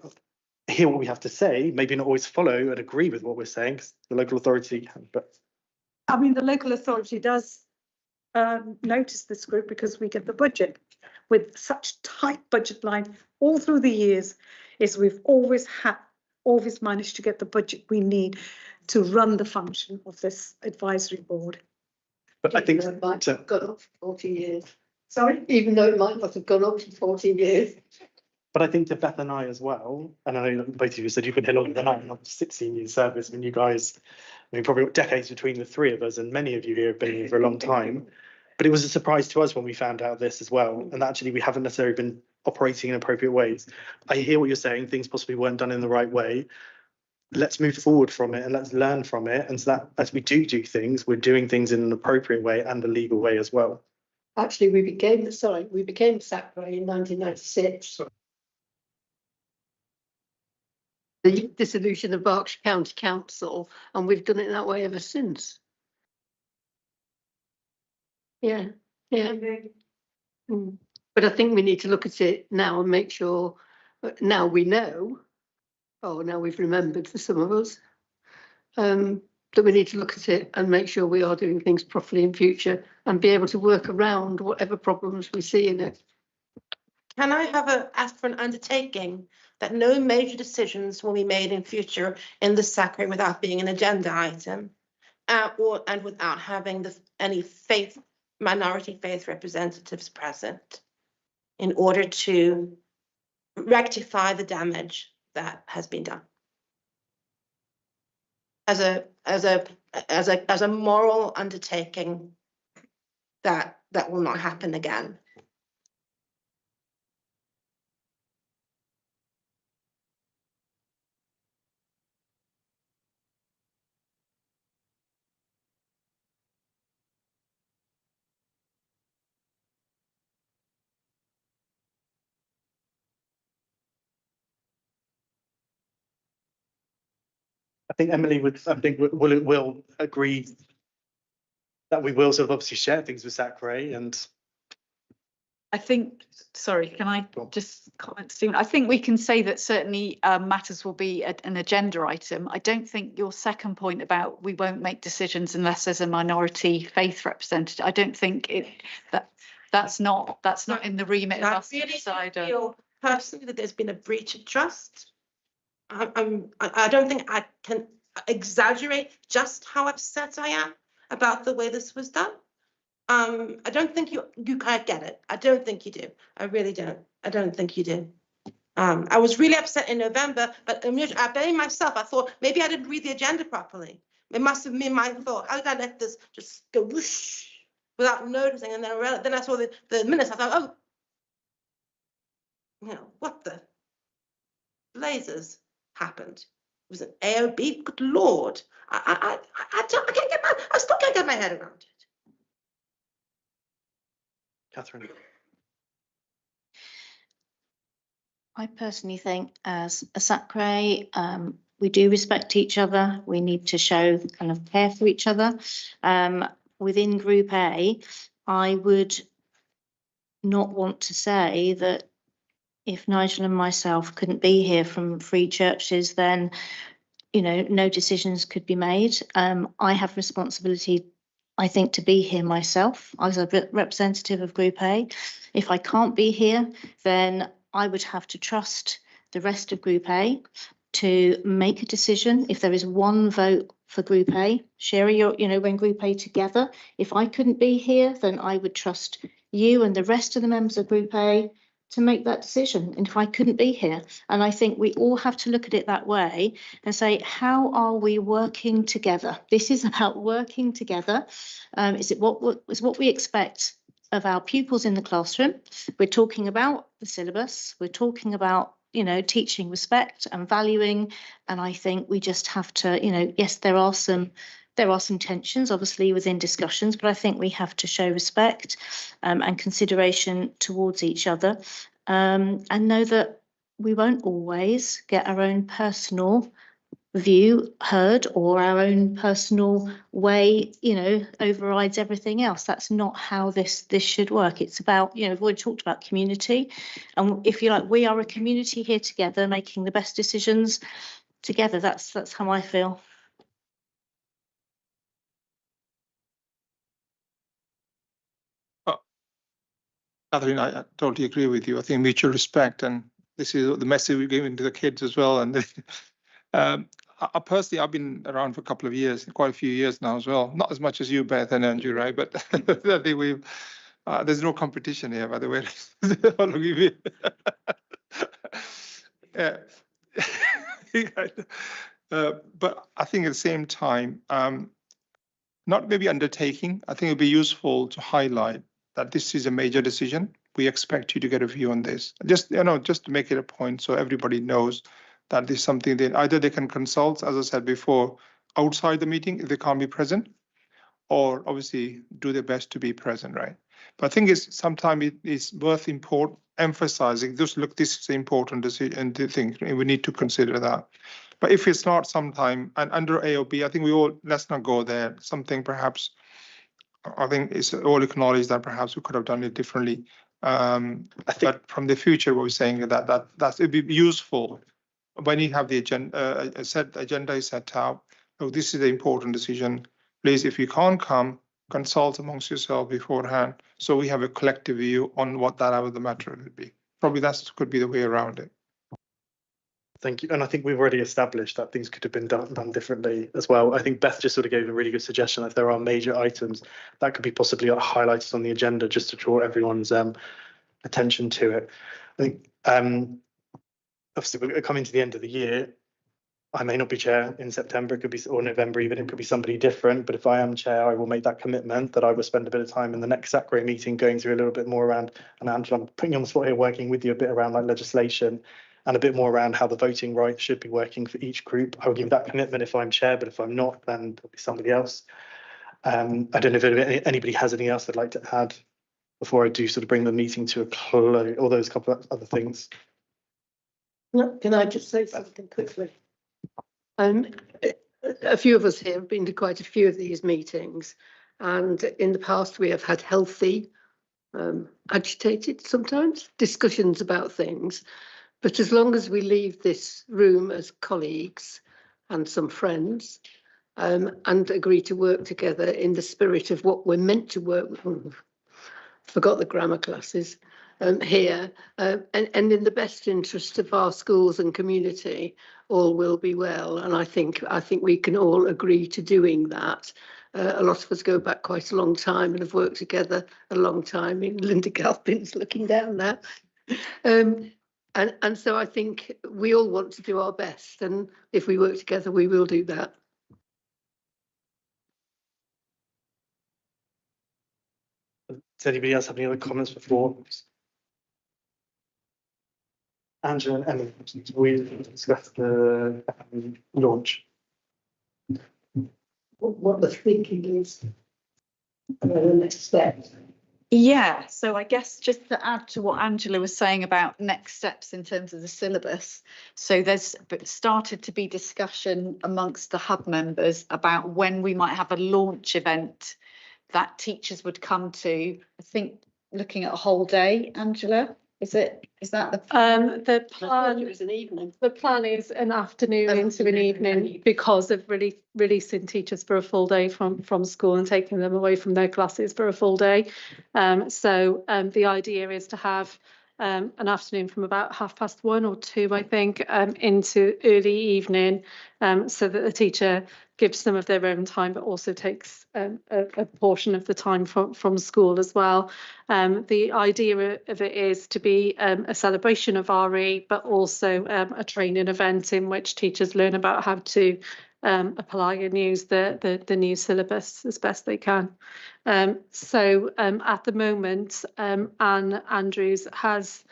hear what we have to say, maybe not always follow and agree with what we're saying, because the local authority can, but. I mean, the local authority does notice this group because we get the budget with such tight budget line all through the years, is we've always managed to get the budget we need to run the function of this advisory board. But I think it might have gone up for 40 years. Sorry? Even though it might not have gone up for 40 years. But I think to Beth and I as well, and I know both of you said you've been here longer than I, not 16 years service. I mean, you guys, probably decades between the three of us, and many of you here have been here for a long time. But it was a surprise to us when we found out this as well. And actually, we haven't necessarily been operating in appropriate ways. I hear what you're saying, things possibly weren't done in the right way. Let's move forward from it and let's learn from it. And so that as we do things, we're doing things in an appropriate way and a legal way as well. Actually, we became Sacre in 1996. The dissolution of Berkshire County Council, and we've done it that way ever since. Yeah. But I think we need to look at it now and make sure, now we know, now we've remembered for some of us, that we need to look at it and make sure we are doing things properly in future and be able to work around whatever problems we see in it. Can I ask for an undertaking that no major decisions will be made in future in the Sacre without being an agenda item? and without having any minority faith representatives present in order to rectify the damage that has been done. As a moral undertaking that will not happen again. I think Emily will agree that we will sort of obviously share things with Sacre, and I think, sorry, can I just comment, Stephen? I think we can say that certainly matters will be an agenda item. I don't think your second point about we won't make decisions unless there's a minority faith representative. I don't think that's not in the remit of us to decide. I feel personally that there's been a breach of trust. I don't think I can exaggerate just how upset I am about the way this was done. I don't think you quite get it. I don't think you do. I really don't. I don't think you do. I was really upset in November, but I blame myself. I thought maybe I didn't read the agenda properly. It must have been my fault. How did I let this just go whoosh without noticing? And then I saw the minutes. I thought, oh, what the blazes happened? It was an AOB. Good Lord. I still can't get my head around it. Catherine. I personally think as a Sacre, we do respect each other. We need to show kind of care for each other. Within Group A, I would not want to say that if Nigel and myself couldn't be here from Free Churches, then, no decisions could be made. I have responsibility, I think, to be here myself as a representative of Group A. If I can't be here, then I would have to trust the rest of Group A to make a decision. If there is one vote for Group A, Sherry, we're in Group A together. If I couldn't be here, then I would trust you and the rest of the members of Group A to make that decision. And if I couldn't be here, and I think we all have to look at it that way and say, how are we working together? This is about working together. Is what we expect of our pupils in the classroom? We're talking about the syllabus. We're talking about, teaching respect and valuing. And I think we just have to, yes, there are some tensions, obviously, within discussions, but I think we have to show respect and consideration towards each other, and know that we won't always get our own personal view heard, or our own personal way, overrides everything else. That's not how this should work. It's about, we've already talked about community, and if you like, we are a community here together, making the best decisions together. That's how I feel. Catherine, I totally agree with you. I think mutual respect, and this is the message we're giving to the kids as well. And I personally, I've been around for a couple of years, quite a few years now as well. Not as much as you, Beth and Andrew, right? But I think we've, there's no competition here, by the way. But I think at the same time, not maybe undertaking, I think it'd be useful to highlight that this is a major decision. We expect you to get a view on this. Just to make it a point so everybody knows that this is something that either they can consult, as I said before, outside the meeting if they can't be present, or obviously do their best to be present, right? But I think sometimes it is worth emphasizing, this is an important decision thing. We need to consider that. But if it's not sometime, and under AOB, I think let's not go there. Something perhaps, I think it's all acknowledged that perhaps we could have done it differently. But from the future, what we're saying that it'd be useful when you have the agenda, agenda is set out. Oh, this is an important decision. Please, if you can't come, consult amongst yourself beforehand, so we have a collective view on what that out of the matter would be. Probably that could be the way around it. Thank you. And I think we've already established that things could have been done differently as well. I think Beth just sort of gave a really good suggestion. If there are major items that could be possibly highlighted on the agenda just to draw everyone's attention to it. I think obviously we're coming to the end of the year. I may not be chair in September, it could be, or November even, it could be somebody different. But if I am chair, I will make that commitment that I will spend a bit of time in the next Sacre meeting going through a little bit more around, and Angela, I'm putting you on the spot here, working with you a bit around like legislation and a bit more around how the voting rights should be working for each group. I will give that commitment if I'm chair, but if I'm not, then it'll be somebody else. I don't know if anybody has anything else they'd like to add before I do sort of bring the meeting to a close, all those couple of other things. No, can I just say something quickly? A few of us here have been to quite a few of these meetings, and in the past we have had healthy, agitated sometimes discussions about things. But as long as we leave this room as colleagues and some friends, and agree to work together in the spirit of what we're meant to work with, forgot the grammar classes, here, and in the best interest of our schools and community, all will be well. And I think we can all agree to doing that. A lot of us go back quite a long time and have worked together a long time. I mean, Linda Galpin's looking down there. And so I think we all want to do our best, and if we work together, we will do that. Does anybody else have any other comments before? Angela and Emily, we discussed the launch. What the thinking is, the next step. Yeah, so I guess just to add to what Angela was saying about next steps in terms of the syllabus. So there's started to be discussion amongst the hub members about when we might have a launch event that teachers would come to. I think looking at a whole day, Angela, is that the plan? It was an evening. The plan is an afternoon into an evening because of releasing teachers for a full day from school and taking them away from their classes for a full day. So the idea is to have an afternoon from about 1:30 or 2, I think, into early evening, so that the teacher gives some of their own time, but also takes a portion of the time from school as well. The idea of it is to be a celebration of RE, but also a training event in which teachers learn about how to apply and use the new syllabus as best they can. So at the moment, Anne Andrews has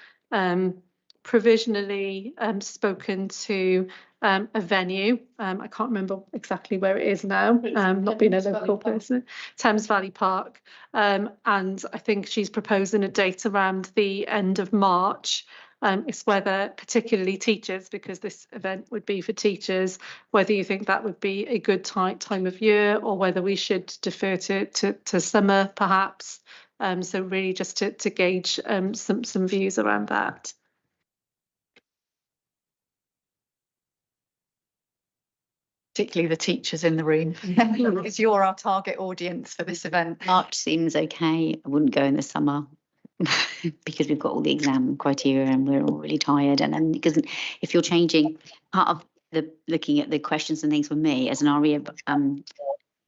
provisionally spoken to a venue. I can't remember exactly where it is now, not being a local person, Thames Valley Park. And I think she's proposing a date around the end of March. It's whether, particularly teachers, because this event would be for teachers, whether you think that would be a good time of year or whether we should defer to summer perhaps. So really just to gauge some views around that. Particularly the teachers in the room, because you're our target audience for this event. March seems okay. I wouldn't go in the summer because we've got all the exam criteria and we're all really tired. And then because if you're changing, part of the looking at the questions and things for me as an RE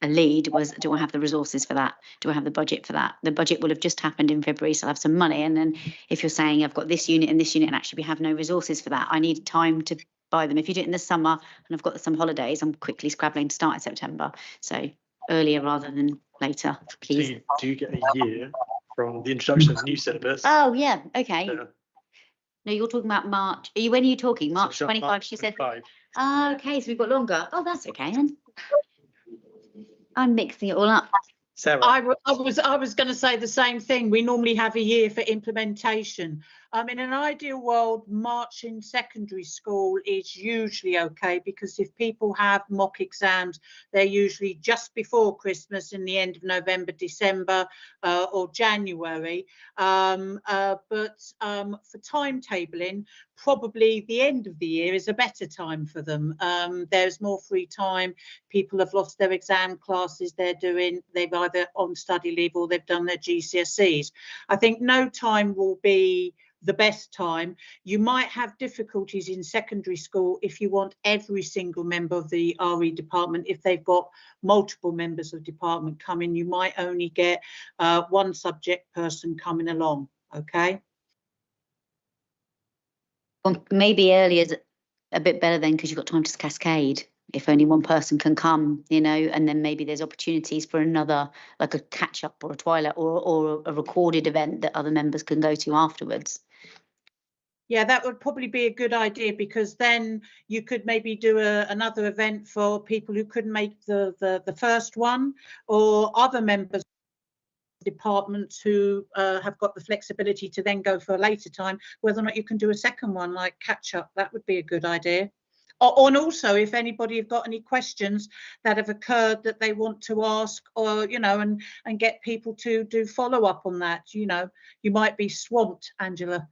a lead was, do I have the resources for that? Do I have the budget for that? The budget will have just happened in February, so I'll have some money. And then if you're saying I've got this unit and this unit and actually we have no resources for that, I need time to buy them. If you do it in the summer and I've got some holidays, I'm quickly scrabbling to start in September. So earlier rather than later, please. So you do get a year from the introduction of the new syllabus. Oh yeah, okay. No, you're talking about March. When are you talking? March 25, March she 25. Said. Oh, okay, so we've got longer. Oh, that's okay then. I'm mixing it all up. Sarah. I was going to say the same thing. We normally have a year for implementation. In an ideal world, March in secondary school is usually okay, because if people have mock exams, they're usually just before Christmas in the end of November, December or January. But for timetabling, probably the end of the year is a better time for them. There's more free time. People have lost their exam classes they've either on study leave or they've done their GCSEs. I think no time will be the best time. You might have difficulties in secondary school if you want every single member of the RE department. If they've got multiple members of department coming, you might only get one subject person coming along, okay? Well, maybe earlier is a bit better then because you've got time to cascade. If only one person can come, you know, and then maybe there's opportunities for another, like a catch up or a twilight or a recorded event that other members can go to afterwards. Yeah, that would probably be a good idea, because then you could maybe do another event for people who couldn't make the first one, or other members of departments who have got the flexibility to then go for a later time, whether or not you can do a second one like catch up. That would be a good idea. And also, if anybody have got any questions that have occurred that they want to ask, or, you know, and get people to do follow up on that, you know, you might be swamped, Angela.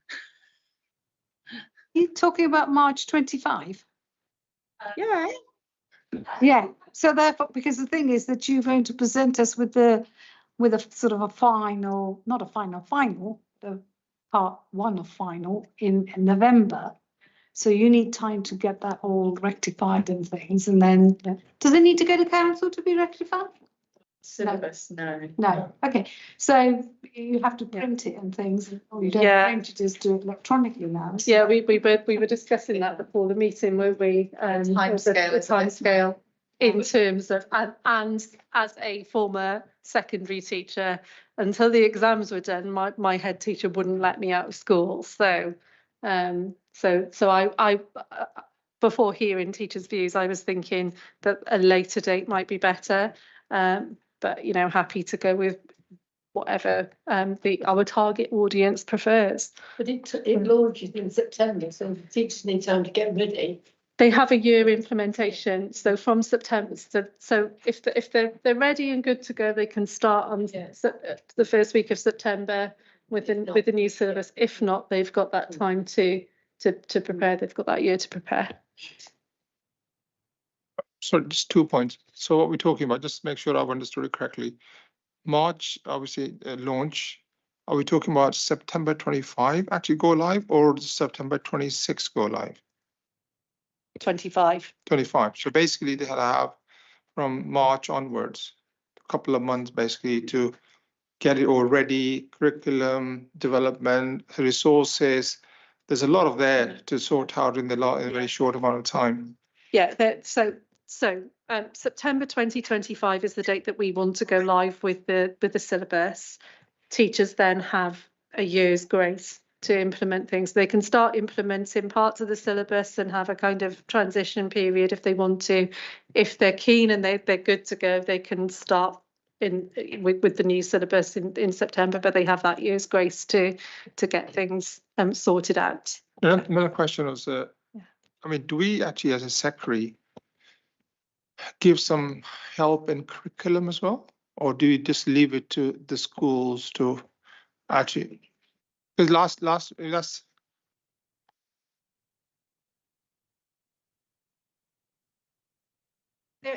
You talking about March 25? Yeah. Yeah. So therefore, because the thing is that you're going to present us with a sort of a final, not a final, the part one of final in November. So you need time to get that all rectified and things, and then does it need to go to council to be rectified? Syllabus, no. No. Okay. So you have to print it and things, or you don't print it, just do it electronically now. Yeah, we were discussing that before the meeting, weren't we? The timescale in terms of, and as a former secondary teacher, until the exams were done, my head teacher wouldn't let me out of school. So I before hearing teachers' views, I was thinking that a later date might be better. But, you know, happy to go with whatever our target audience prefers. But it launches in September, so the teachers need time to get ready. They have a year implementation, so from September. So if they're ready and good to go, they can start on the first week of September with the new syllabus. If not, they've got that time to prepare. They've got that year to prepare. So just 2 points. So what we're talking about, just to make sure I've understood it correctly. March, obviously, launch. Are we talking about September 25 actually go live, or September 26 go live? 25. 25. So basically they have from March onwards, a couple of months basically to get it all ready, curriculum, development, resources. There's a lot of there to sort out in a very short amount of time. Yeah, so September 2025 is the date that we want to go live with the syllabus. Teachers then have a year's grace to implement things. They can start implementing parts of the syllabus and have a kind of transition period if they want to. If they're keen and they're good to go, they can start with the new syllabus in September, but they have that year's grace to get things sorted out. Another question was, I mean, do we actually as a secretary give some help in curriculum as well? Or do you just leave it to the schools to actually, because last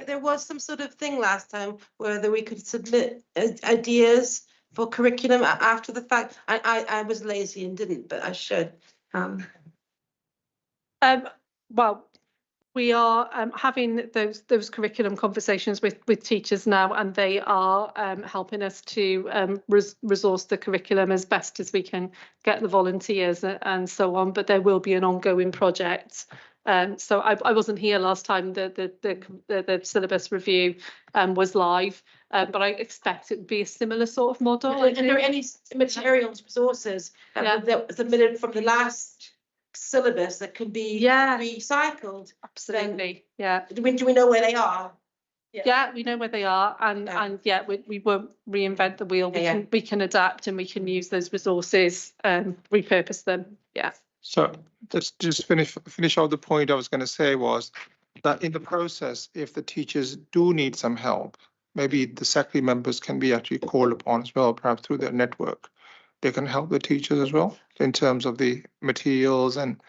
There was some sort of thing last time where we could submit ideas for curriculum after the fact. I was lazy and didn't, but I should. Well, we are having those curriculum conversations with teachers now, and they are helping us to resource the curriculum as best as we can, get the volunteers and so on. But there will be an ongoing project. So I wasn't here last time the syllabus review was live, but I expect it would be a similar sort of model. And are there any materials, resources that were submitted from the last syllabus that can be recycled? Absolutely, yeah. Do we know where they are? Yeah, we know where they are, and we won't reinvent the wheel. We can adapt, and we can use those resources and repurpose them. Yeah. So just finish out the point I was going to say was that in the process, if the teachers do need some help, maybe the secretary members can be actually called upon as well, perhaps through their network. They can help the teachers as well in terms of the materials and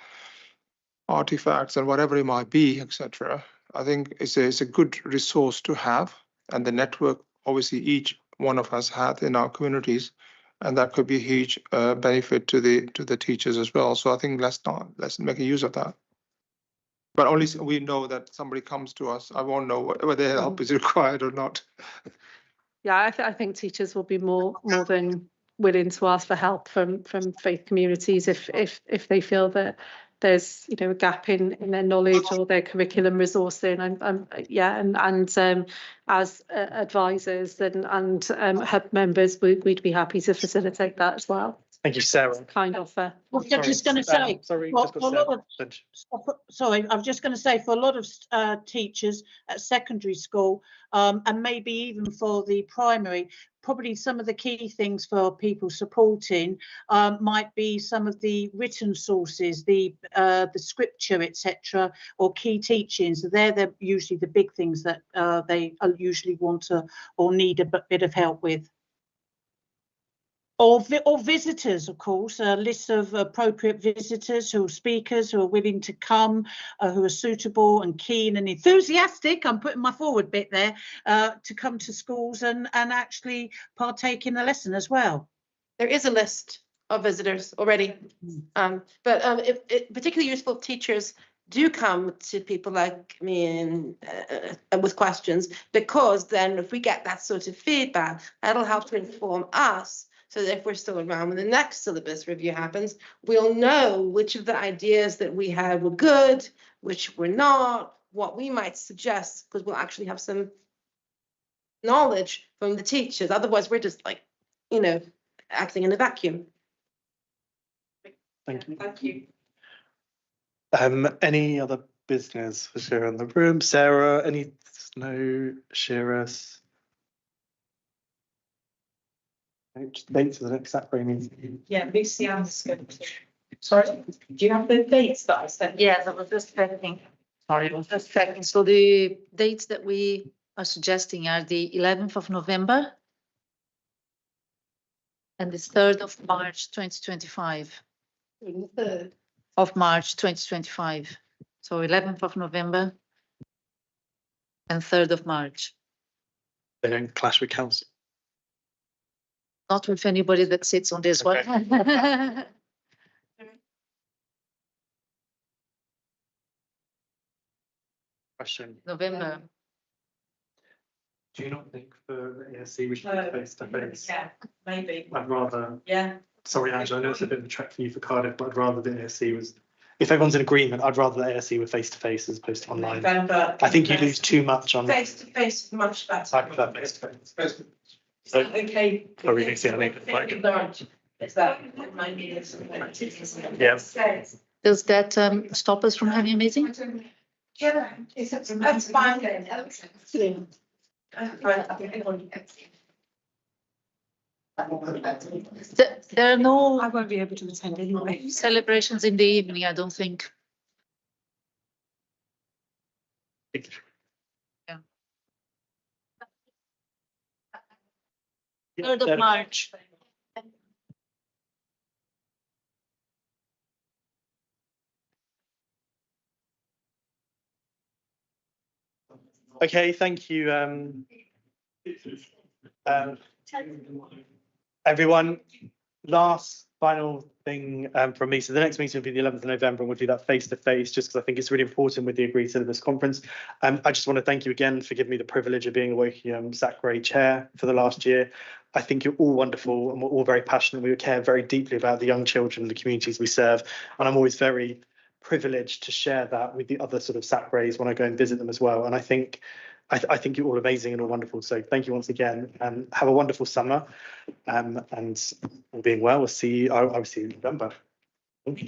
artifacts and whatever it might be, etc. I think it's a good resource to have, and the network obviously each one of us has in our communities And that could be a huge benefit to the teachers as well. So I think let's make a use of that. But only we know that somebody comes to us. I won't know whether help is required or not. Yeah, I think teachers will be more than willing to ask for help from faith communities if they feel that there's a gap in their knowledge or their curriculum resourcing. And as advisors and hub members, we'd be happy to facilitate that as well. Thank you, Sarah. Kind offer. I'm just going to say, sorry, for just got a lot Sarah. of, sorry, I'm just going to say for a lot of teachers at secondary school, and maybe even for the primary, probably some of the key things for people supporting might be some of the written sources, the scripture, etc., or key teachings. They're usually the big things that they usually want to or need a bit of help with. Or visitors, of course, a list of appropriate visitors who are speakers, who are willing to come, who are suitable and keen and enthusiastic, I'm putting my forward bit there, to come to schools and actually partake in the lesson as well. There is a list of visitors already, but it particularly useful if teachers do come to people like me and with questions, because then if we get that sort of feedback, that'll help to inform us. So that if we're still around when the next syllabus review happens, we'll know which of the ideas that we had were good, which were not, what we might suggest, because we'll actually have some knowledge from the teachers. Otherwise, we're just like, acting in a vacuum. Thank you. Thank you. Any other business for Shira in the room? Sarah, any? No, Shira's. Dates for the next Sacre meeting. Yeah, Lucy Anderson. Sorry, do you have the dates that I sent? Yes, I was just checking. Sorry, I was just checking. So the dates that we are suggesting are the 11th of November and the 3rd of March 2025. 3rd of March 2025. So 11th of November and 3rd of March. They don't clash with council. Not with anybody that sits on this one. Question. November. Do you not think for the ASC we should be face to face? Yeah, maybe. I'd rather. Yeah. Sorry, Angela, I know it's a bit of a trek for you for Cardiff, but I'd rather the ASC was. If everyone's in agreement, I'd rather the ASC were face to face as opposed to online. November. I think you lose too much on. Face to face is much better. I prefer face to face. So, okay. sorry, Lucy, I think it's like. Is that Yeah. Does that stop us from having a meeting? Yeah, that's fine. There are no I won't be able to attend anyway. celebrations in the evening, I don't think. Yeah. 3rd of March. Okay, thank you. Everyone, last final thing from me. So the next meeting will be the 11th of November, and we'll do that face to face, just because I think it's really important with the Agreed Syllabus Conference. I just want to thank you again for giving me the privilege of being a Woking Sacre chair for the last year. I think you're all wonderful, and we're all very passionate. We care very deeply about the young children and the communities we serve, and I'm always very privileged to share that with the other sort of Sacres when I go and visit them as well. And I think you're all amazing and all wonderful. So thank you once again, and have a wonderful summer. And all being well, we'll see you. I will see you in November. Thank you.